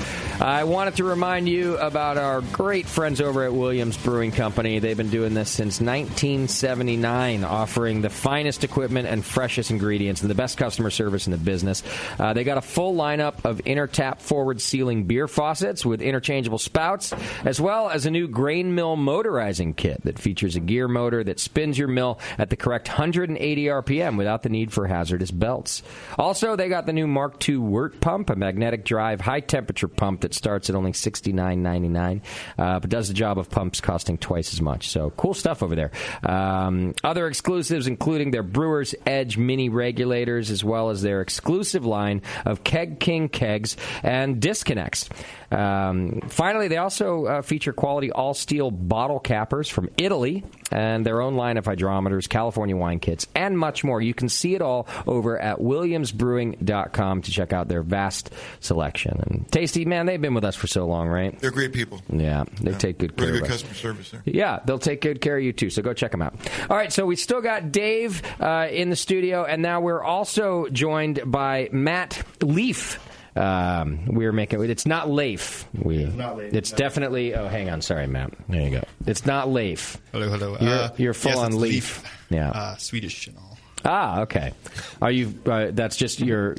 I wanted to remind you about our great friends over at Williams Brewing Company. They've been doing this since 1979, offering the finest equipment and freshest ingredients and the best customer service in the business. They got a full lineup of inner-tap forward-sealing beer faucets with interchangeable spouts, as well as a new grain mill motorizing kit that features a gear motor that spins your mill at the correct 180 RPM without the need for hazardous belts. Also, they got the new Mark II Wort pump, a magnetic drive, high-temperature pump that starts at only $69.99, but does the job of pumps costing twice as much. So cool stuff over there. Other exclusives including their Brewer's Edge mini regulators, as well as their exclusive line of Keg King kegs and disconnects. Finally, they also feature quality all-steel bottle cappers from Italy and their own line of hydrometers, California wine kits, and much more. You can see it all over at williamsbrewing.com to check out their vast selection. And Tasty, man, they've been with us for so long, right? They're great people. Yeah, they take good care Really of good us. customer service there. Yeah, they'll take good care of you, too, so go check them out. All right, so we still got Dave in the studio, and now we're also joined by Matt Leaf. We're making it's not Leif. It's not Leif. It's definitely. Oh, hang on. Sorry, Matt. There you go. It's not Leif. Hello. You're full yes, on it's Leaf. Yeah. Swedish and all. Ah, okay. Are you? That's just your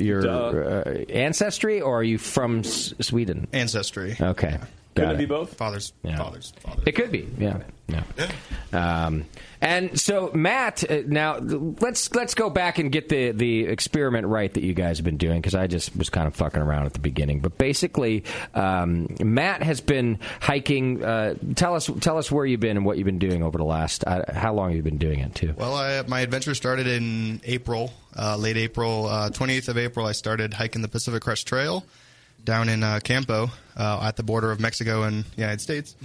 ancestry, or are you from Sweden? Ancestry. Okay. Could it be both? Fathers. It could be. Yeah. And so, Matt, now let's go back and get the experiment right that you guys have been doing, because I just was kind of fucking around at the beginning. But basically, Matt has been hiking. Tell us where you've been and what you've been doing over the last. How long have you been doing it too? Well, my adventure started in April, late April, 28th of April. I started hiking the Pacific Crest Trail down in Campo at the border of Mexico and the United States,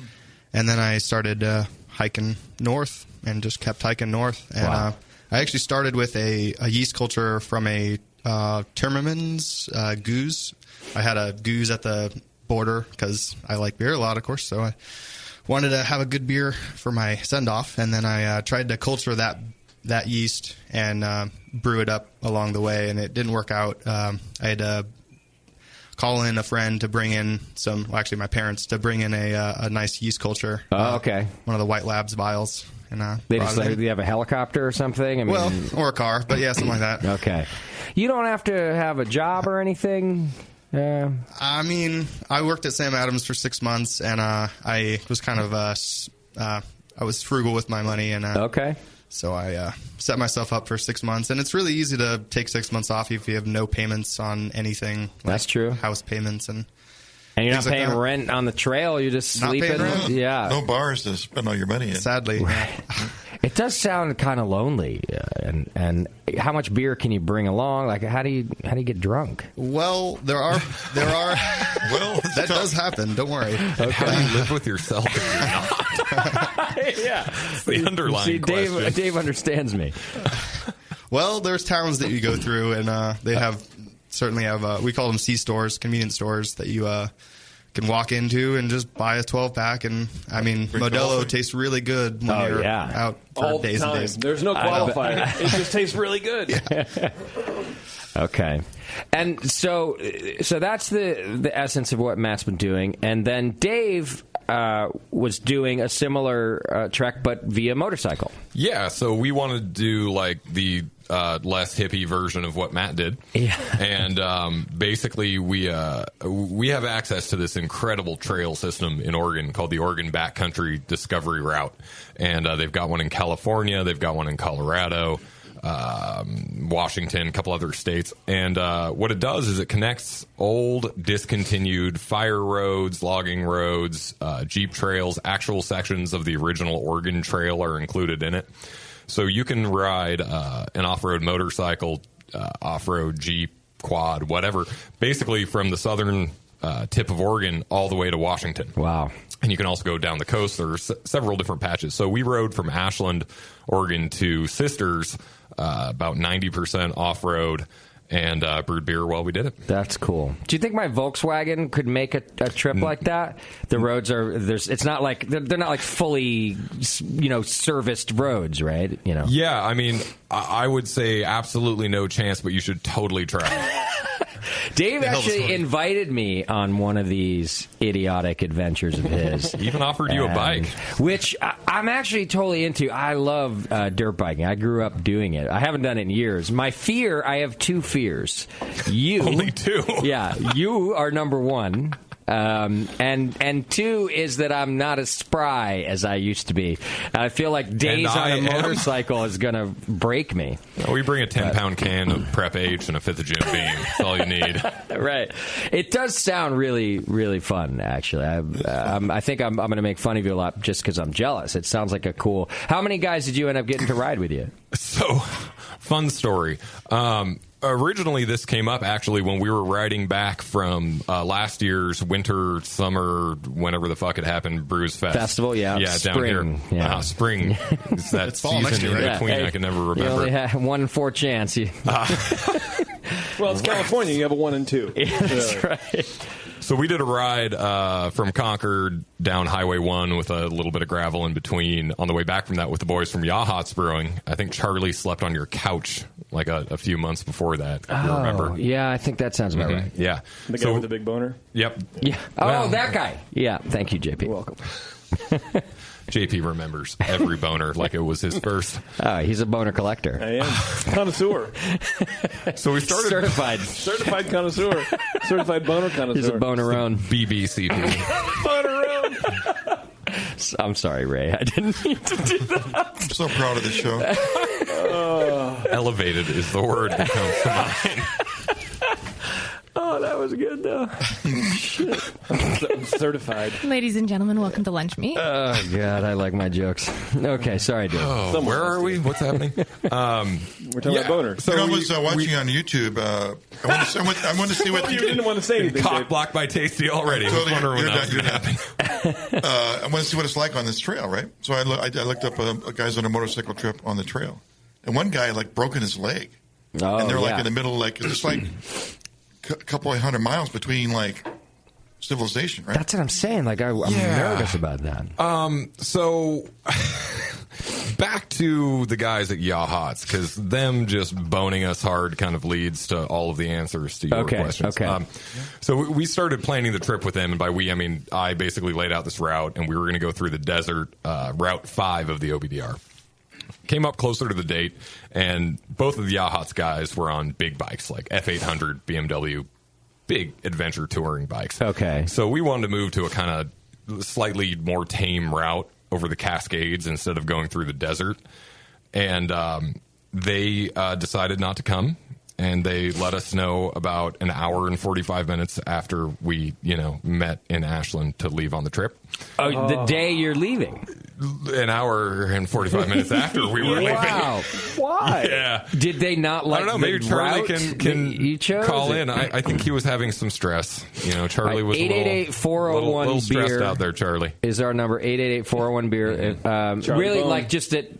and then I started hiking north and just kept hiking north. And I actually started with a yeast culture from a Timmermans goose. I had a goose at the border because I like beer a lot, of course, so I wanted to have a good beer for my send-off, and then I tried to culture that yeast and brew it up along the way, and it didn't work out. I had to call in a friend to bring in my parents to bring in a nice yeast culture. Oh, okay. One of the White Labs vials. And they just do you have a helicopter or something? I mean, or a car, but yeah, something like that. Okay. You don't have to have a job or anything? I mean, I worked at Sam Adams for 6 months, and I was kind of I was frugal with my money, and okay. So I set myself up for 6 months, and it's really easy to take 6 months off if you have no payments on anything. Like that's true. House payments and you're not paying rent on the trail. You're just sleeping. Yeah. No bars to spend all your money in. Sadly, right. It does sound kind of lonely. And how much beer can you bring along? Like, how do you get drunk? Well, there are. Well, that does happen. Don't worry. Okay. How do you live with yourself if you're not? Yeah, it's the underlying question. Dave understands me. Well, there's towns that you go through, and they certainly have. We call them C-stores, convenience stores that you can walk into and just buy a 12-pack. And, I mean, Modelo tastes really good when you're out for all days the time. and days. There's no qualifier. It just tastes really good. Yeah. Okay. And so that's the essence of what Matt's been doing. And then Dave was doing a similar trek, but via motorcycle. Yeah, so we wanted to do like the less hippie version of what Matt did. Yeah. And basically we have access to this incredible trail system in Oregon called the Oregon Backcountry Discovery Route. And they've got one in California, they've got one in Colorado, Washington, a couple other states. And what it does is it connects old, discontinued fire roads, logging roads, Jeep trails. Actual sections of the original Oregon Trail are included in it. So you can ride an off-road motorcycle, off-road Jeep, quad, whatever, basically from the southern tip of Oregon all the way to Washington. Wow. And you can also go down the coast. There are several different patches. So we rode from Ashland, Oregon to Sisters, about 90% off-road, and brewed beer while we did it. That's cool. Do you think my Volkswagen could make a trip like that? The roads it's not like they're not like fully serviced roads, right? Yeah, I mean, I would say absolutely no chance, but you should totally try. Dave actually invited me on one of these idiotic adventures of his. He even offered you a bike. Which I'm actually totally into. I love dirt biking. I grew up doing it. I haven't done it in years. I have two fears. Only two? Yeah. You are number one. And two is that I'm not as spry as I used to be. I feel like days on a motorcycle is going to break me. Well, we bring a 10-pound can of Prep H and a fifth of Jim Beam. That's all you need. Right. It does sound really, really fun, actually. I think I'm going to make fun of you a lot just because I'm jealous. It sounds like a cool... How many guys did you end up getting to ride with you? So, fun story. Originally, this came up actually when we were riding back from last year's winter, summer, whenever the fuck it happened, Brews Festival, down spring, here. yeah. Spring. It's that It's fall season next year, in right? between. Hey, I can never You remember. only have 1 in 4 chance. Well, it's California. You have a 1 and 2. Yeah, that's right. So we did a ride from Concord down Highway 1 with a little bit of gravel in between. On the way back from that with the boys from Yachats Brewing. I think Charlie slept on your couch like a few months before that. If you remember? Yeah, I think that sounds about right. Yeah. The guy with the big boner? Yep. Yeah. Oh, that guy. Yeah. Thank you, JP. You're welcome. JP remembers every boner like it was his first. He's a boner collector. I am. Connoisseur. So we started... Certified connoisseur. Certified boner connoisseur. He's a boner-own. BBCP. Boner-own. I'm sorry, Ray. I didn't mean to do that. I'm so proud of this show. Elevated is the word that comes to mind. Oh, that was good, though. Shit. I'm certified. Ladies and gentlemen, welcome to Lunch Meat. Oh, God, I like my jokes. Okay, sorry, dude. Oh, where are we? What's happening? We're talking about boners. So I was watching on YouTube. I want to see what you didn't want to say anything. Cock blocked by Tasty already. I was wondering when that was going to happen. I want to see what it's like on this trail, right? So I looked up guys on a motorcycle trip on the trail, and one guy broken his leg, and they're in the middle, just a couple of 100 miles between civilization, right? That's what I'm saying. I'm nervous about that. So back to the guys at Yachats, because them just boning us hard kind of leads to all of the answers to your questions. Okay. So we started planning the trip with them, and by we, I mean I basically laid out this route, and we were going to go through the desert, Route 5 of the OBDR. Came up closer to the date, and both of the Yachats guys were on big bikes, like F800 BMW, big adventure touring bikes. Okay. So we wanted to move to a kind of slightly more tame route over the Cascades instead of going through the desert. And they decided not to come, and they let us know about an hour and 45 minutes after we, met in Ashland to leave on the trip. Oh, the day you're leaving? An hour and 45 minutes after we were leaving. Wow. Why? Yeah. Did they not like I don't know. Maybe Charlie can you chose? Call in. I think he was having some stress. Charlie was 888-401 little stressed beer out there, Charlie. Is our number 888-401 beer. Really, Bone. just that.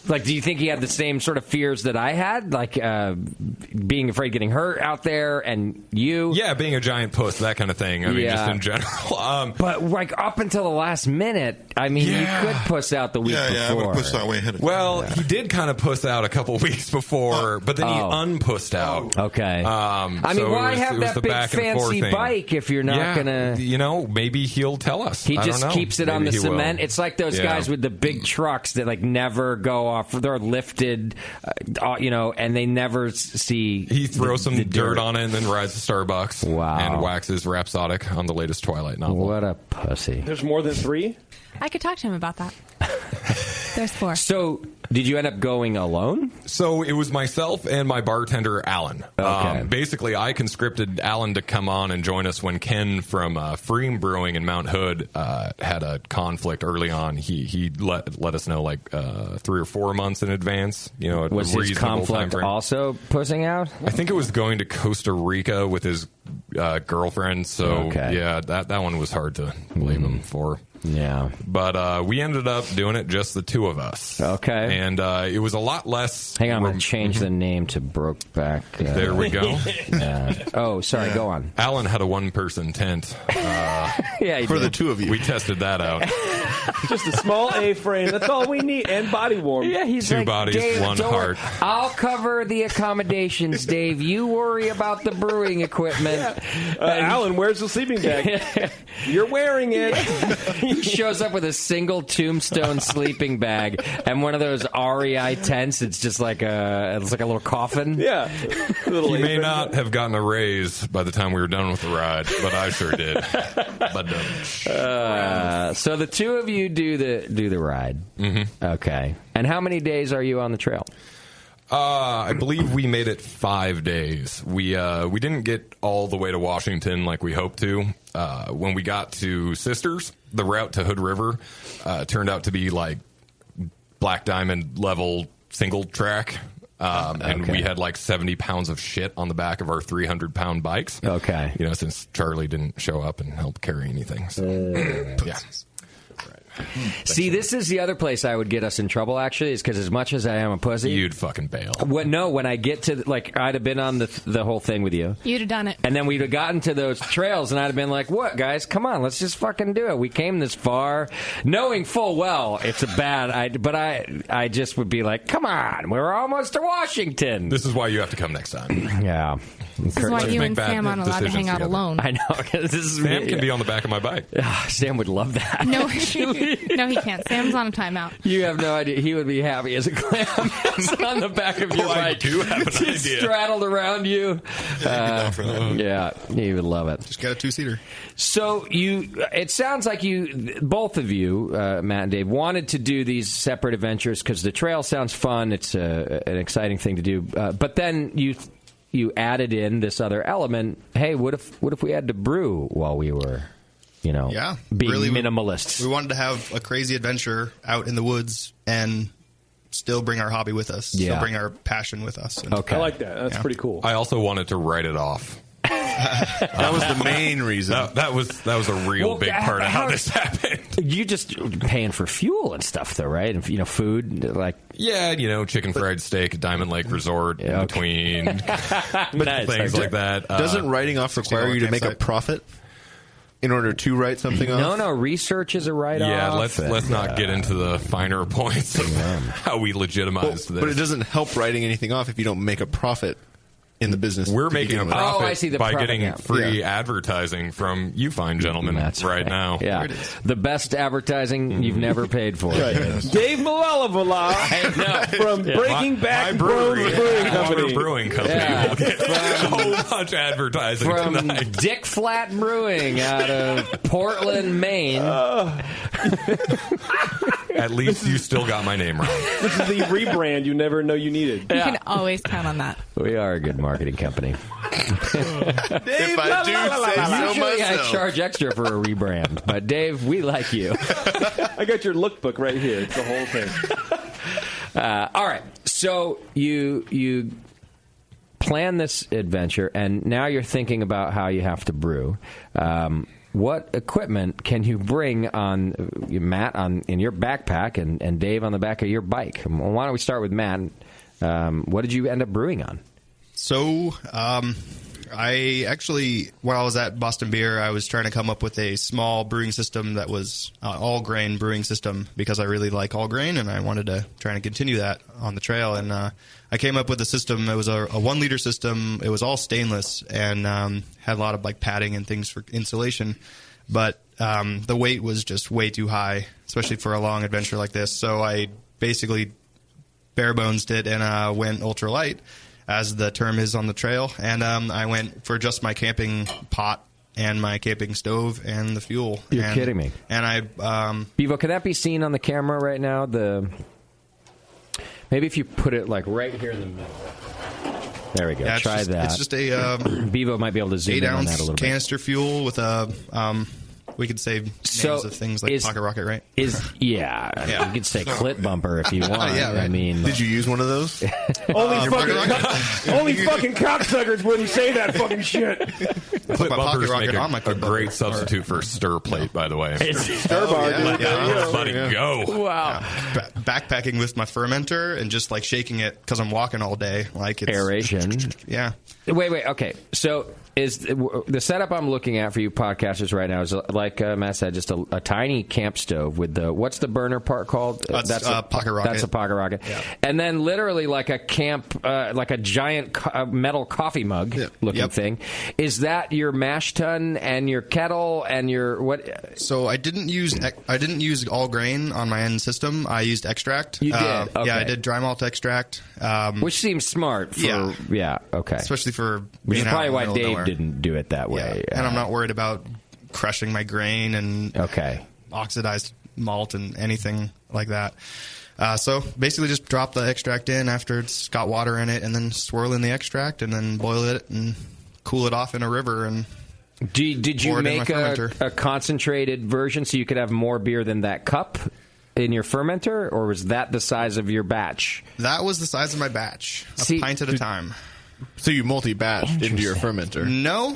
Do you think he had the same sort of fears that I had? Being afraid of getting hurt out there, and you? Yeah, being a giant puss, that kind of thing. I mean, just in general. But, up until the last minute, you could puss out the week before. Yeah, I would puss out way ahead of time. Well, he did kind of puss out a couple weeks before, but then he unpussed out. Okay. Why have that big fancy bike if you're not going to... maybe he'll tell us. He just keeps it on the cement. Will. It's like those guys with the big trucks that, never go off. They're lifted, and they never see... He throws some dirt on it and then rides to Starbucks. Wow. And waxes Rhapsodic on the latest Twilight novel. What a pussy. There's more than 3? I could talk to him about that. There's 4. So, did you end up going alone? So, it was myself and my bartender, Alan. Okay. Basically, I conscripted Alan to come on and join us when Ken from Freem Brewing in Mount Hood had a conflict early on. He let us know 3 or 4 months in advance. Was his conflict also pussing out? I think it was going to Costa Rica with his girlfriend. So, yeah, that one was hard to blame him for. Yeah. But we ended up doing it just the two of us. Okay. And it was a lot less... Hang on, I'm going to change the name to Brokeback. There we go. Oh, sorry, go on. Alan had a one-person tent. For the two of you. We tested that out. Just a small A-frame. That's all we need. And body warm. Yeah, he's 2 bodies, Dave, 1 heart. I'll cover the accommodations, Dave. You worry about the brewing equipment. Alan, where's the sleeping bag? You're wearing it. He shows up with a single Tombstone sleeping bag and one of those REI tents. It's just like a little coffin. Yeah. He may not have gotten a raise by the time we were done with the ride, but I sure did. So the two of you do the ride. Mm-hmm. Okay. And how many days are you on the trail? I believe we made it 5 days. We didn't get all the way to Washington like we hoped to. When we got to Sisters, the route to Hood River turned out to be like Black Diamond level single track. And we had like 70 pounds of shit on the back of our 300-pound bikes. Okay. Since Charlie didn't show up and help carry anything. So, yeah. See, this is the other place I would get us in trouble, actually, is because as much as I am a pussy... You'd fucking bail. When I get to, I'd have been on the whole thing with you. You'd have done it. And then we'd have gotten to those trails, and I'd have been like, what, guys? Come on, let's just fucking do it. We came this far, knowing full well it's a bad... But I just would be like, come on, we're almost to Washington. This is why you have to come next time. Yeah. This is why you and Sam aren't allowed to hang out alone. I know. Sam can be on the back of my bike. Sam would love that. No, no, he can't. Sam's on a timeout. You have no idea. He would be happy as a clam on the back of your bike. I do have an idea. Straddled around you. Yeah, he would love it. Just got a 2-seater. So it sounds like both of you, Matt and Dave, wanted to do these separate adventures because the trail sounds fun. It's an exciting thing to do. But then you added in this other element. Hey, what if we had to brew while we were, being really minimalists? We wanted to have a crazy adventure out in the woods and still bring our hobby with us. Yeah. Still bring our passion with us. And, I like that. That's pretty cool. I also wanted to write it off. That was the main reason. That was a real big part of how this happened. You just paying for fuel and stuff, though, right? And food, like chicken fried steak at Diamond Lake Resort in between things like that. Doesn't writing off require you to make a profit in order to write something off? No. Research is a write-off. Yeah, let's not get into the finer points of how we legitimize this. But it doesn't help writing anything off if you don't make a profit in the business. We're making a profit I see the by profit, getting free advertising from you fine gentlemen right now. Yeah, the best advertising you've never paid for. Dave Malalavala from Breaking Back Brewing Company. Brewing Company. Yeah. We'll get so much advertising from tonight. Dick Flat Brewing out of Portland, Maine. At least you still got my name right. This is the rebrand you never know you needed. You can always count on that. We are a good marketing company. If I do say so Usually myself. I charge extra for a rebrand, but Dave, we like you. I got your lookbook right here. It's the whole thing. All right, so you plan this adventure, and now you're thinking about how you have to brew. What equipment can you bring on, Matt, in your backpack, and Dave on the back of your bike? Why don't we start with Matt? What did you end up brewing on? So, I actually, while I was at Boston Beer, I was trying to come up with a small brewing system that was all-grain brewing system because I really like all-grain, and I wanted to try and continue that on the trail. And I came up with a system. It was a 1-liter system. It was all stainless and had a lot of padding and things for insulation. But the weight was just way too high, especially for a long adventure like this. So I basically bare-bonesed it and went ultralight, as the term is on the trail. And I went for just my camping pot and my camping stove and the fuel. You're kidding me. And I... Bevo, can that be seen on the camera right now? Maybe if you put it right here in the middle. There we go. Yeah, Try that. It's just a... Bevo might be able to zoom in on that a little bit. 8-ounce canister fuel with a... we could say names of things like Pocket Rocket, right? You could say Clit Bumper if you want. Yeah, right. I mean... Did you use one of those? Only fucking cocksuckers wouldn't say that fucking shit. Clit bumpers make a great substitute for stir plate, by the way. Stir bar, dude. Buddy, go. Wow. Backpacking with my fermenter and just shaking it because I'm walking all day. It's aeration. Yeah. Wait. Okay. So is the setup I'm looking at for you podcasters right now is like Matt said, just a tiny camp stove with what's the burner part called? That's a Pocket Rocket. That's a Pocket Rocket. Yeah. And then literally like a camp, like a giant metal coffee mug looking thing. Is that your mash tun and your kettle and your what? So I didn't use all grain on my end system. I used extract. You did? Okay. Yeah, I did dry malt extract. Which seems smart. Okay. Especially for which is probably why Dave nowhere. Didn't do it that way. And I'm not worried about crushing my grain and oxidized malt and anything like that. So basically just drop the extract in after it's got water in it and then swirl in the extract and then boil it and cool it off in a river. And did you make a concentrated version so you could have more beer than that cup? in your fermenter, or was that the size of your batch? That was the size of my batch, a pint at a time. So you multi-batched into your fermenter? No,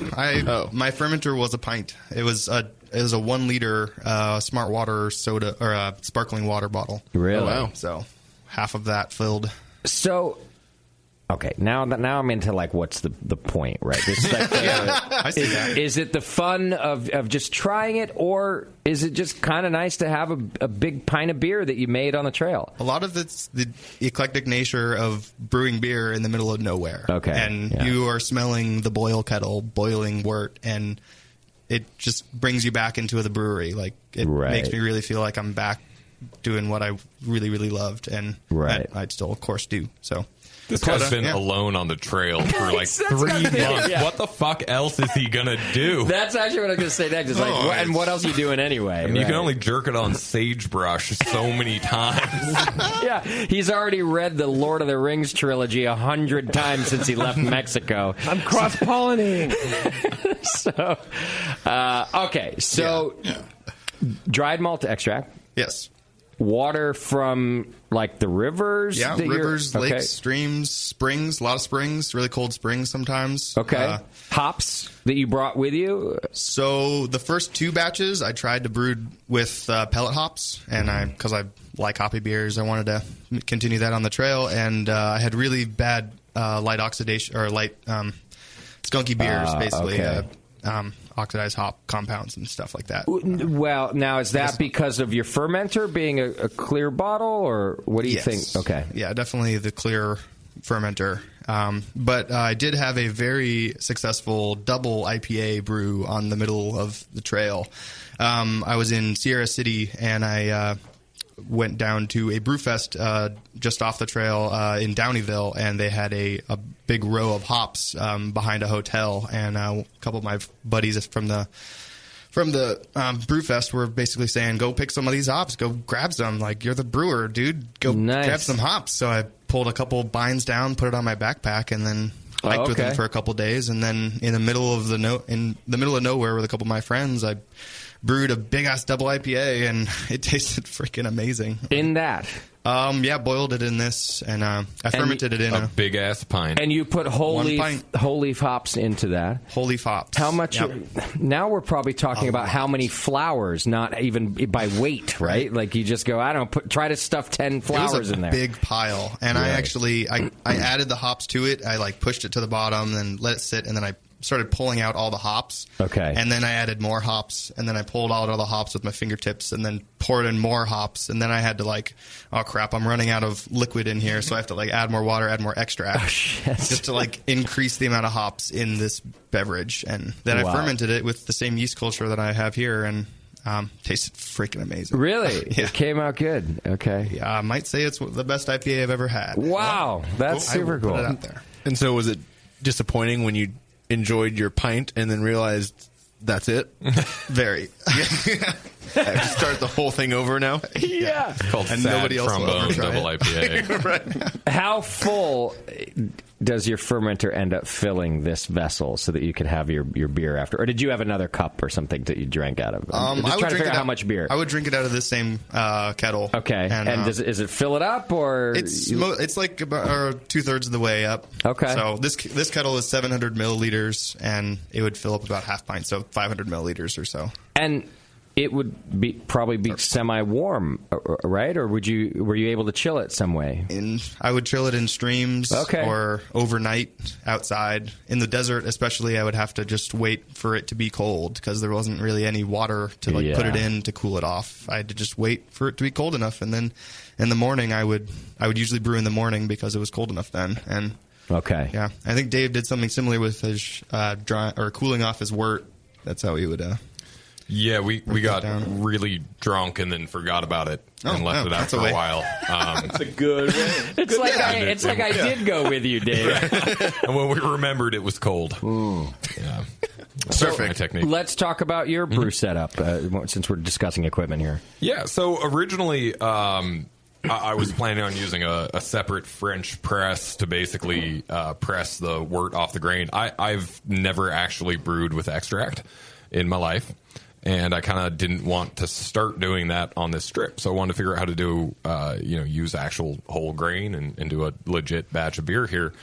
my fermenter was a pint. It was a 1 liter Smart Water soda or sparkling water bottle. Really? Oh, wow. So half of that filled. So. Okay, now I'm into like what's the point, right? It's like I see that. Is it the fun of just trying it, or is it just kind of nice to have a big pint of beer that you made on the trail? A lot of it's the eclectic nature of brewing beer in the middle of nowhere. Okay, and you are smelling the boil kettle, boiling wort, and it just brings you back into the brewery. Like it makes me really feel like I'm back doing what I really, really loved, and I still, of course, do. So. This guy's been alone on the trail for like 3 months. Yeah. What the fuck else is he going to do? That's actually what I was going to say next. Is like, and what else are you doing anyway? I mean, you can only jerk it on sagebrush so many times. Yeah, he's already read the Lord of the Rings trilogy 100 times since he left Mexico. I'm cross-pollinating. Dried malt extract. Yes. Water from like the rivers? Yeah, rivers, lakes, streams, springs, a lot of springs, really cold springs sometimes. Okay. Hops that you brought with you? So the first 2 batches I tried to brew with pellet hops, and because I like hoppy beers, I wanted to continue that on the trail, and I had really bad light oxidation, or light skunky beers, basically. Oxidized hop compounds and stuff like that. Well, now, is that because of your fermenter being a clear bottle, or what do you think? Okay. Yeah, definitely the clear fermenter. But I did have a very successful double IPA brew on the middle of the trail. I was in Sierra City, and I went down to a brew fest just off the trail in Downeyville, and they had a big row of hops behind a hotel, and a couple of my buddies from the brew fest were basically saying, go pick some of these hops, go grab some, like, you're the brewer, dude, go grab some hops. So I pulled a couple binds down, put it on my backpack, and then hiked with them for a couple of days, and then in the middle of nowhere with a couple of my friends, I brewed a big-ass double IPA, and it tasted freaking amazing. In that? Boiled it in this, and I fermented it in a big-ass pint. And you put whole leaf hops into that. Whole leaf hops. How much? Yep. Now we're probably talking about how many flowers, not even by weight, right? Like you just go, I don't know, try to stuff 10 flowers in there. Big pile. And I actually, I added the hops to it. I pushed it to the bottom, then let it sit, and then I started pulling out all the hops. Okay. And then I added more hops, and then I pulled out all the hops with my fingertips, and then poured in more hops, and then I had to oh crap, I'm running out of liquid in here, so I have to add more water, add more extract, just to increase the amount of hops in this beverage, and then I fermented it with the same yeast culture that I have here, and tasted freaking amazing. Really? Yeah. It came out good. Okay. Yeah, I might say it's the best IPA I've ever had. Wow, that's super cool. Put it out there. And so was it disappointing when you enjoyed your pint and then realized that's it? Very. I have to start the whole thing over now? Yeah. It's called and Sad nobody else will Trombone ever try Double it. IPA. Right. How full does your fermenter end up filling this vessel so that you could have your beer after? Or did you have another cup or something that you drank out of? I would trying to figure out out, how much beer. I would drink it out of this same kettle. Okay. And is it fill it up, or it's like about 2/3 of the way up. Okay. So this kettle is 700 milliliters, and it would fill up about half pint, so 500 milliliters or so. And it would probably be semi-warm, right? Or were you able to chill it some way? I would chill it in streams, or overnight outside. In the desert, especially, I would have to just wait for it to be cold because there wasn't really any water to put it in to cool it off. I had to just wait for it to be cold enough, and then in the morning, I would usually brew in the morning because it was cold enough then. And yeah, I think Dave did something similar with his cooling off his wort. That's how he would. Yeah, we got really drunk and then forgot about it and left it out for a while. That's a good way. It's like I did go with you, Dave. And when we remembered, it was cold. Ooh. Yeah. Perfect technique. Let's talk about your brew setup since we're discussing equipment here. Yeah, so originally I was planning on using a separate French press to basically press the wort off the grain. I've never actually brewed with extract in my life. and I kind of didn't want to start doing that on this strip. So I wanted to figure out how to do, use actual whole grain and do a legit batch of beer here.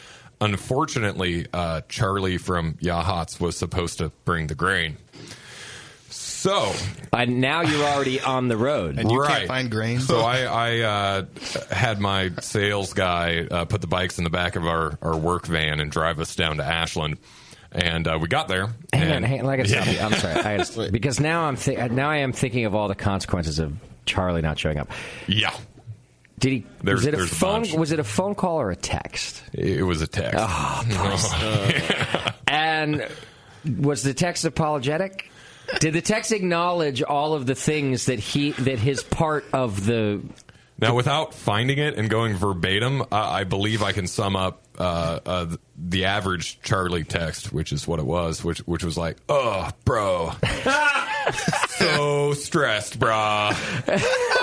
Unfortunately, Charlie from Yachats was supposed to bring the grain. So now you're already on the road, and you can't find grain. So I had my sales guy put the bikes in the back of our work van and drive us down to Ashland, and we got there. Hang on, I gotta stop you. I'm sorry, because now I am thinking of all the consequences of Charlie not showing up. Yeah. Did he? Was it a phone call or a text? It was a text. Oh, and was the text apologetic? Did the text acknowledge all of the things that his part of the... Now, without finding it and going verbatim, I believe I can sum up the average Charlie text, which is what it was, which was like, "Oh, bro, so stressed, brah.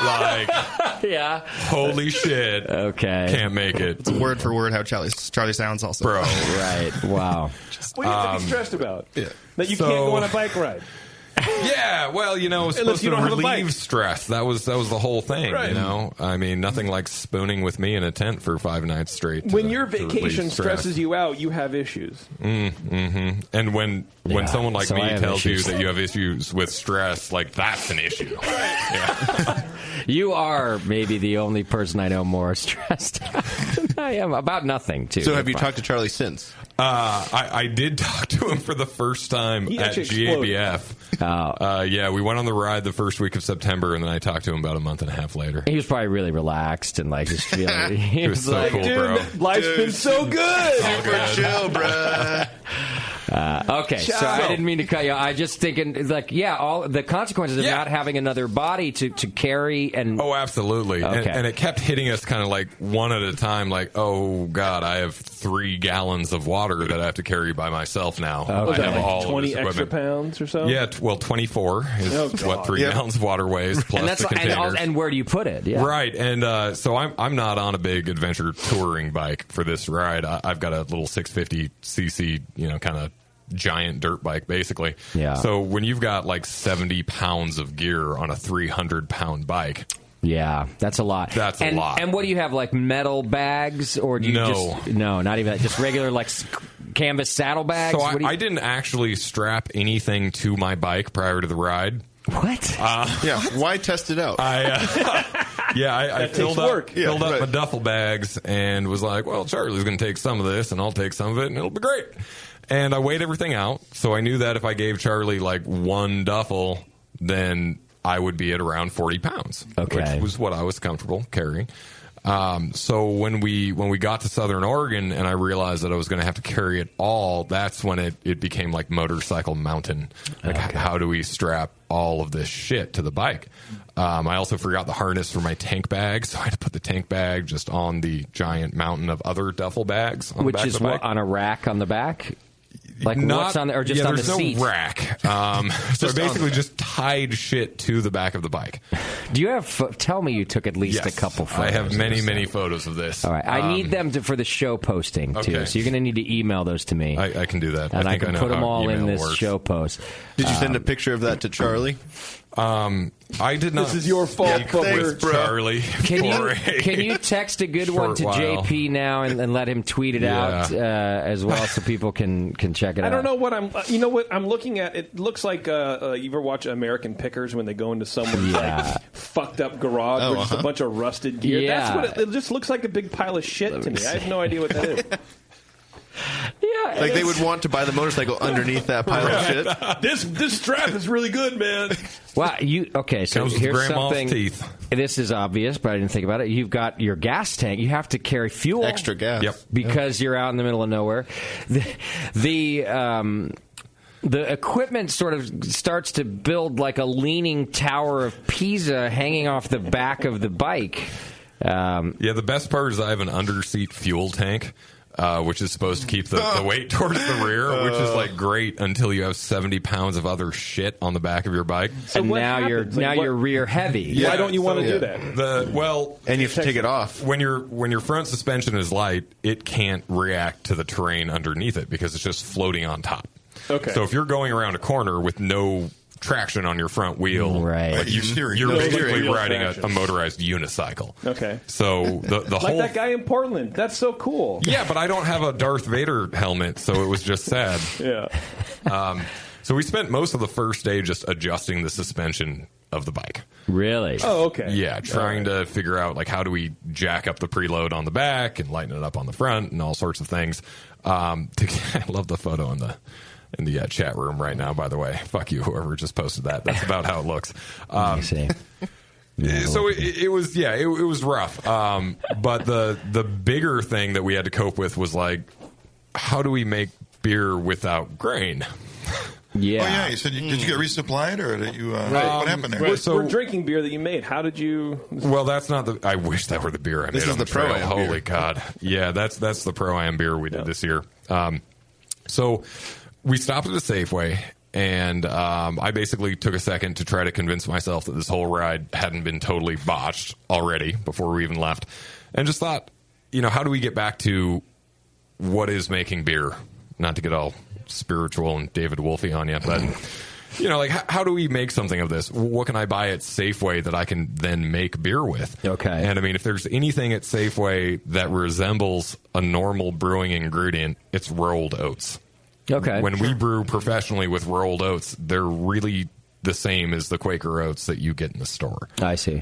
Like, yeah, holy shit. Okay, can't make it." It's word for word how Charlie sounds, also, bro. Right? Wow. What do you have to be stressed about? That you can't go on a bike ride. Yeah, well, it was supposed to relieve stress. That was the whole thing, right. I mean, nothing like spooning with me in a tent for 5 nights straight. When your vacation stresses you out, you have issues. Mm-hmm. And when someone like me tells you that you have issues with stress, like, that's an issue. Yeah. You are maybe the only person I know more stressed out than I am about nothing, too. So have you talked to Charlie since? I did talk to him for the first time at GABF. Yeah, we went on the ride the first week of September, and then I talked to him about a month and a half later. He was probably really relaxed and just feeling... He was so like, cool, dude, bro. Life's been so good. Super chill, bruh. Okay, so I didn't mean to cut you. I just thinking, all the consequences of not having another body to carry and... Oh, absolutely. Okay. And it kept hitting us kind of like one at a time, like, oh, God, I have 3 gallons of water that I have to carry by myself now. Okay. I have all 20 of this extra equipment. pounds or so? Yeah, 24 is what 3 gallons of water weighs, plus the containers. And where do you put it? Yeah. Right, and so I'm not on a big adventure touring bike for this ride. I've got a little 650cc, kind of giant dirt bike, basically. Yeah. So when you've got like 70 pounds of gear on a 300-pound bike... Yeah, that's a lot. That's a lot. And what do you have, like metal bags, or do you No, not even that. Just regular, canvas saddlebags? So I didn't actually strap anything to my bike prior to the ride. What? Why test it out? I filled up my duffel bags and was like, well, Charlie's going to take some of this, and I'll take some of it, and it'll be great. And I weighed everything out, so I knew that if I gave Charlie like one duffel, then I would be at around 40 pounds, which was what I was comfortable carrying. So when we got to Southern Oregon and I realized that I was going to have to carry it all, that's when it became like motorcycle mountain. Like, how do we strap all of this shit to the bike? I also forgot the harness for my tank bag, so I had to put the tank bag just on the giant mountain of other duffel bags on the back of the bike. On a rack on the back? Like what's on the, or just on the seat? There's no rack. So I basically just tied shit to the back of the bike. Do you have? Tell me you took at least a couple photos. I have many photos of this. All right, I need them for the show posting too. So you're going to need to email those to me. I can do that, and I can put them all in this show post. Did you send a picture of that to Charlie? I did not. This is your fault, thanks, Charlie. Can you text a good one to JP now and let him tweet it out as well, so people can check it out? I don't know what I'm. You know what I'm looking at? It looks like you ever watch American Pickers when they go into someone's fucked up garage with just a bunch of rusted gear. Yeah. That's what it just looks like. A big pile of shit to me. I have no idea what that is. Yeah, like they would want to buy the motorcycle underneath that pile of shit. This strap is really good, man. Wow, so comes here's with grandma's something. Teeth. This is obvious, but I didn't think about it. You've got your gas tank. You have to carry fuel, extra gas, because you're out in the middle of nowhere. The equipment sort of starts to build like a leaning tower of Pisa hanging off the back of the bike. The best part is I have an underseat fuel tank. Which is supposed to keep the weight towards the rear, which is like great until you have 70 pounds of other shit on the back of your bike. So and now you're rear heavy. Yeah. Why don't you want to do that? And you have to take it off. When your front suspension is light, it can't react to the terrain underneath it because it's just floating on top. Okay. So if you're going around a corner with no traction on your front wheel. Right. Like you're steering. You're No basically steering. riding traction. a motorized unicycle. Okay. So the Like whole that guy in Portland. That's so cool. Yeah, but I don't have a Darth Vader helmet, so it was just sad. Yeah. So we spent most of the first day just adjusting the suspension of the bike. Really? Oh, okay. Yeah, trying to figure out like how do we jack up the preload on the back and lighten it up on the front and all sorts of things. I love the photo in the chat room right now. By the way, fuck you, whoever just posted that. That's about how it looks. See. So it was rough. But the bigger thing that we had to cope with was like, how do we make beer without grain? Yeah. Oh, yeah. You said, did you get resupplied or did you, what happened there? We're drinking beer that you made. How did you? Well, that's not the. I wish that were the beer I made. This is on the trail. Pro-Am beer. Holy God! Yeah, that's the Pro-Am beer we did this year. So we stopped at a Safeway, and I basically took a second to try to convince myself that this whole ride hadn't been totally botched already before we even left, and just thought, how do we get back to what is making beer? Not to get all spiritual and David Wolfie on you, but like how do we make something of this? What can I buy at Safeway that I can then make beer with? Okay. And I mean, if there's anything at Safeway that resembles a normal brewing ingredient, it's rolled oats. Okay. When we brew professionally with rolled oats, they're really the same as the Quaker oats that you get in the store. I see.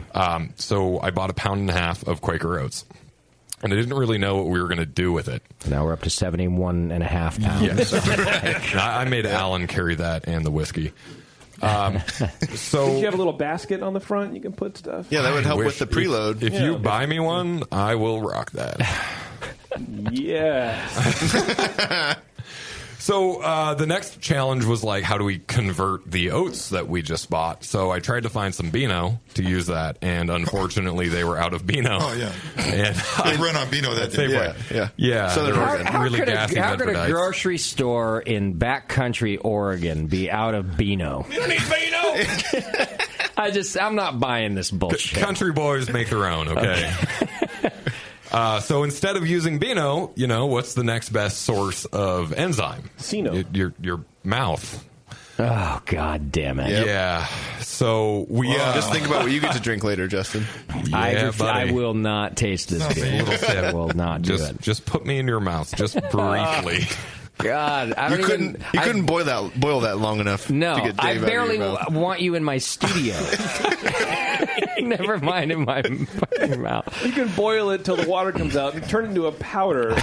So I bought 1.5 pounds of Quaker oats. And I didn't really know what we were going to do with it. Now we're up to 71.5 pounds. Yes. I made Alan carry that and the whiskey. So Did you have a little basket on the front you can put stuff? Yeah, that would help with the preload. If you buy me one, I will rock that. Yes. So the next challenge was like, how do we convert the oats that we just bought? So I tried to find some Beano to use that, and unfortunately they were out of Beano. Oh, yeah. And They ran on Beano that day. Yeah. Southern Oregon. How could a grocery store in backcountry Oregon be out of Beano? You don't need Beano! I'm not buying this bullshit. Country boys make their own, okay? So instead of using Beano, what's the next best source of enzyme? Sino. Your mouth. Oh, God damn it. Yep. Yeah. So we just think about what you get to drink later, Justin. I will not taste this beer. I will not do it. Just put me in your mouth, just briefly. God, You couldn't boil that long enough. No, to get Dave I barely out of your mouth. want you in my studio. Never mind in my fucking mouth. You can boil it till the water comes out and turn it into a powder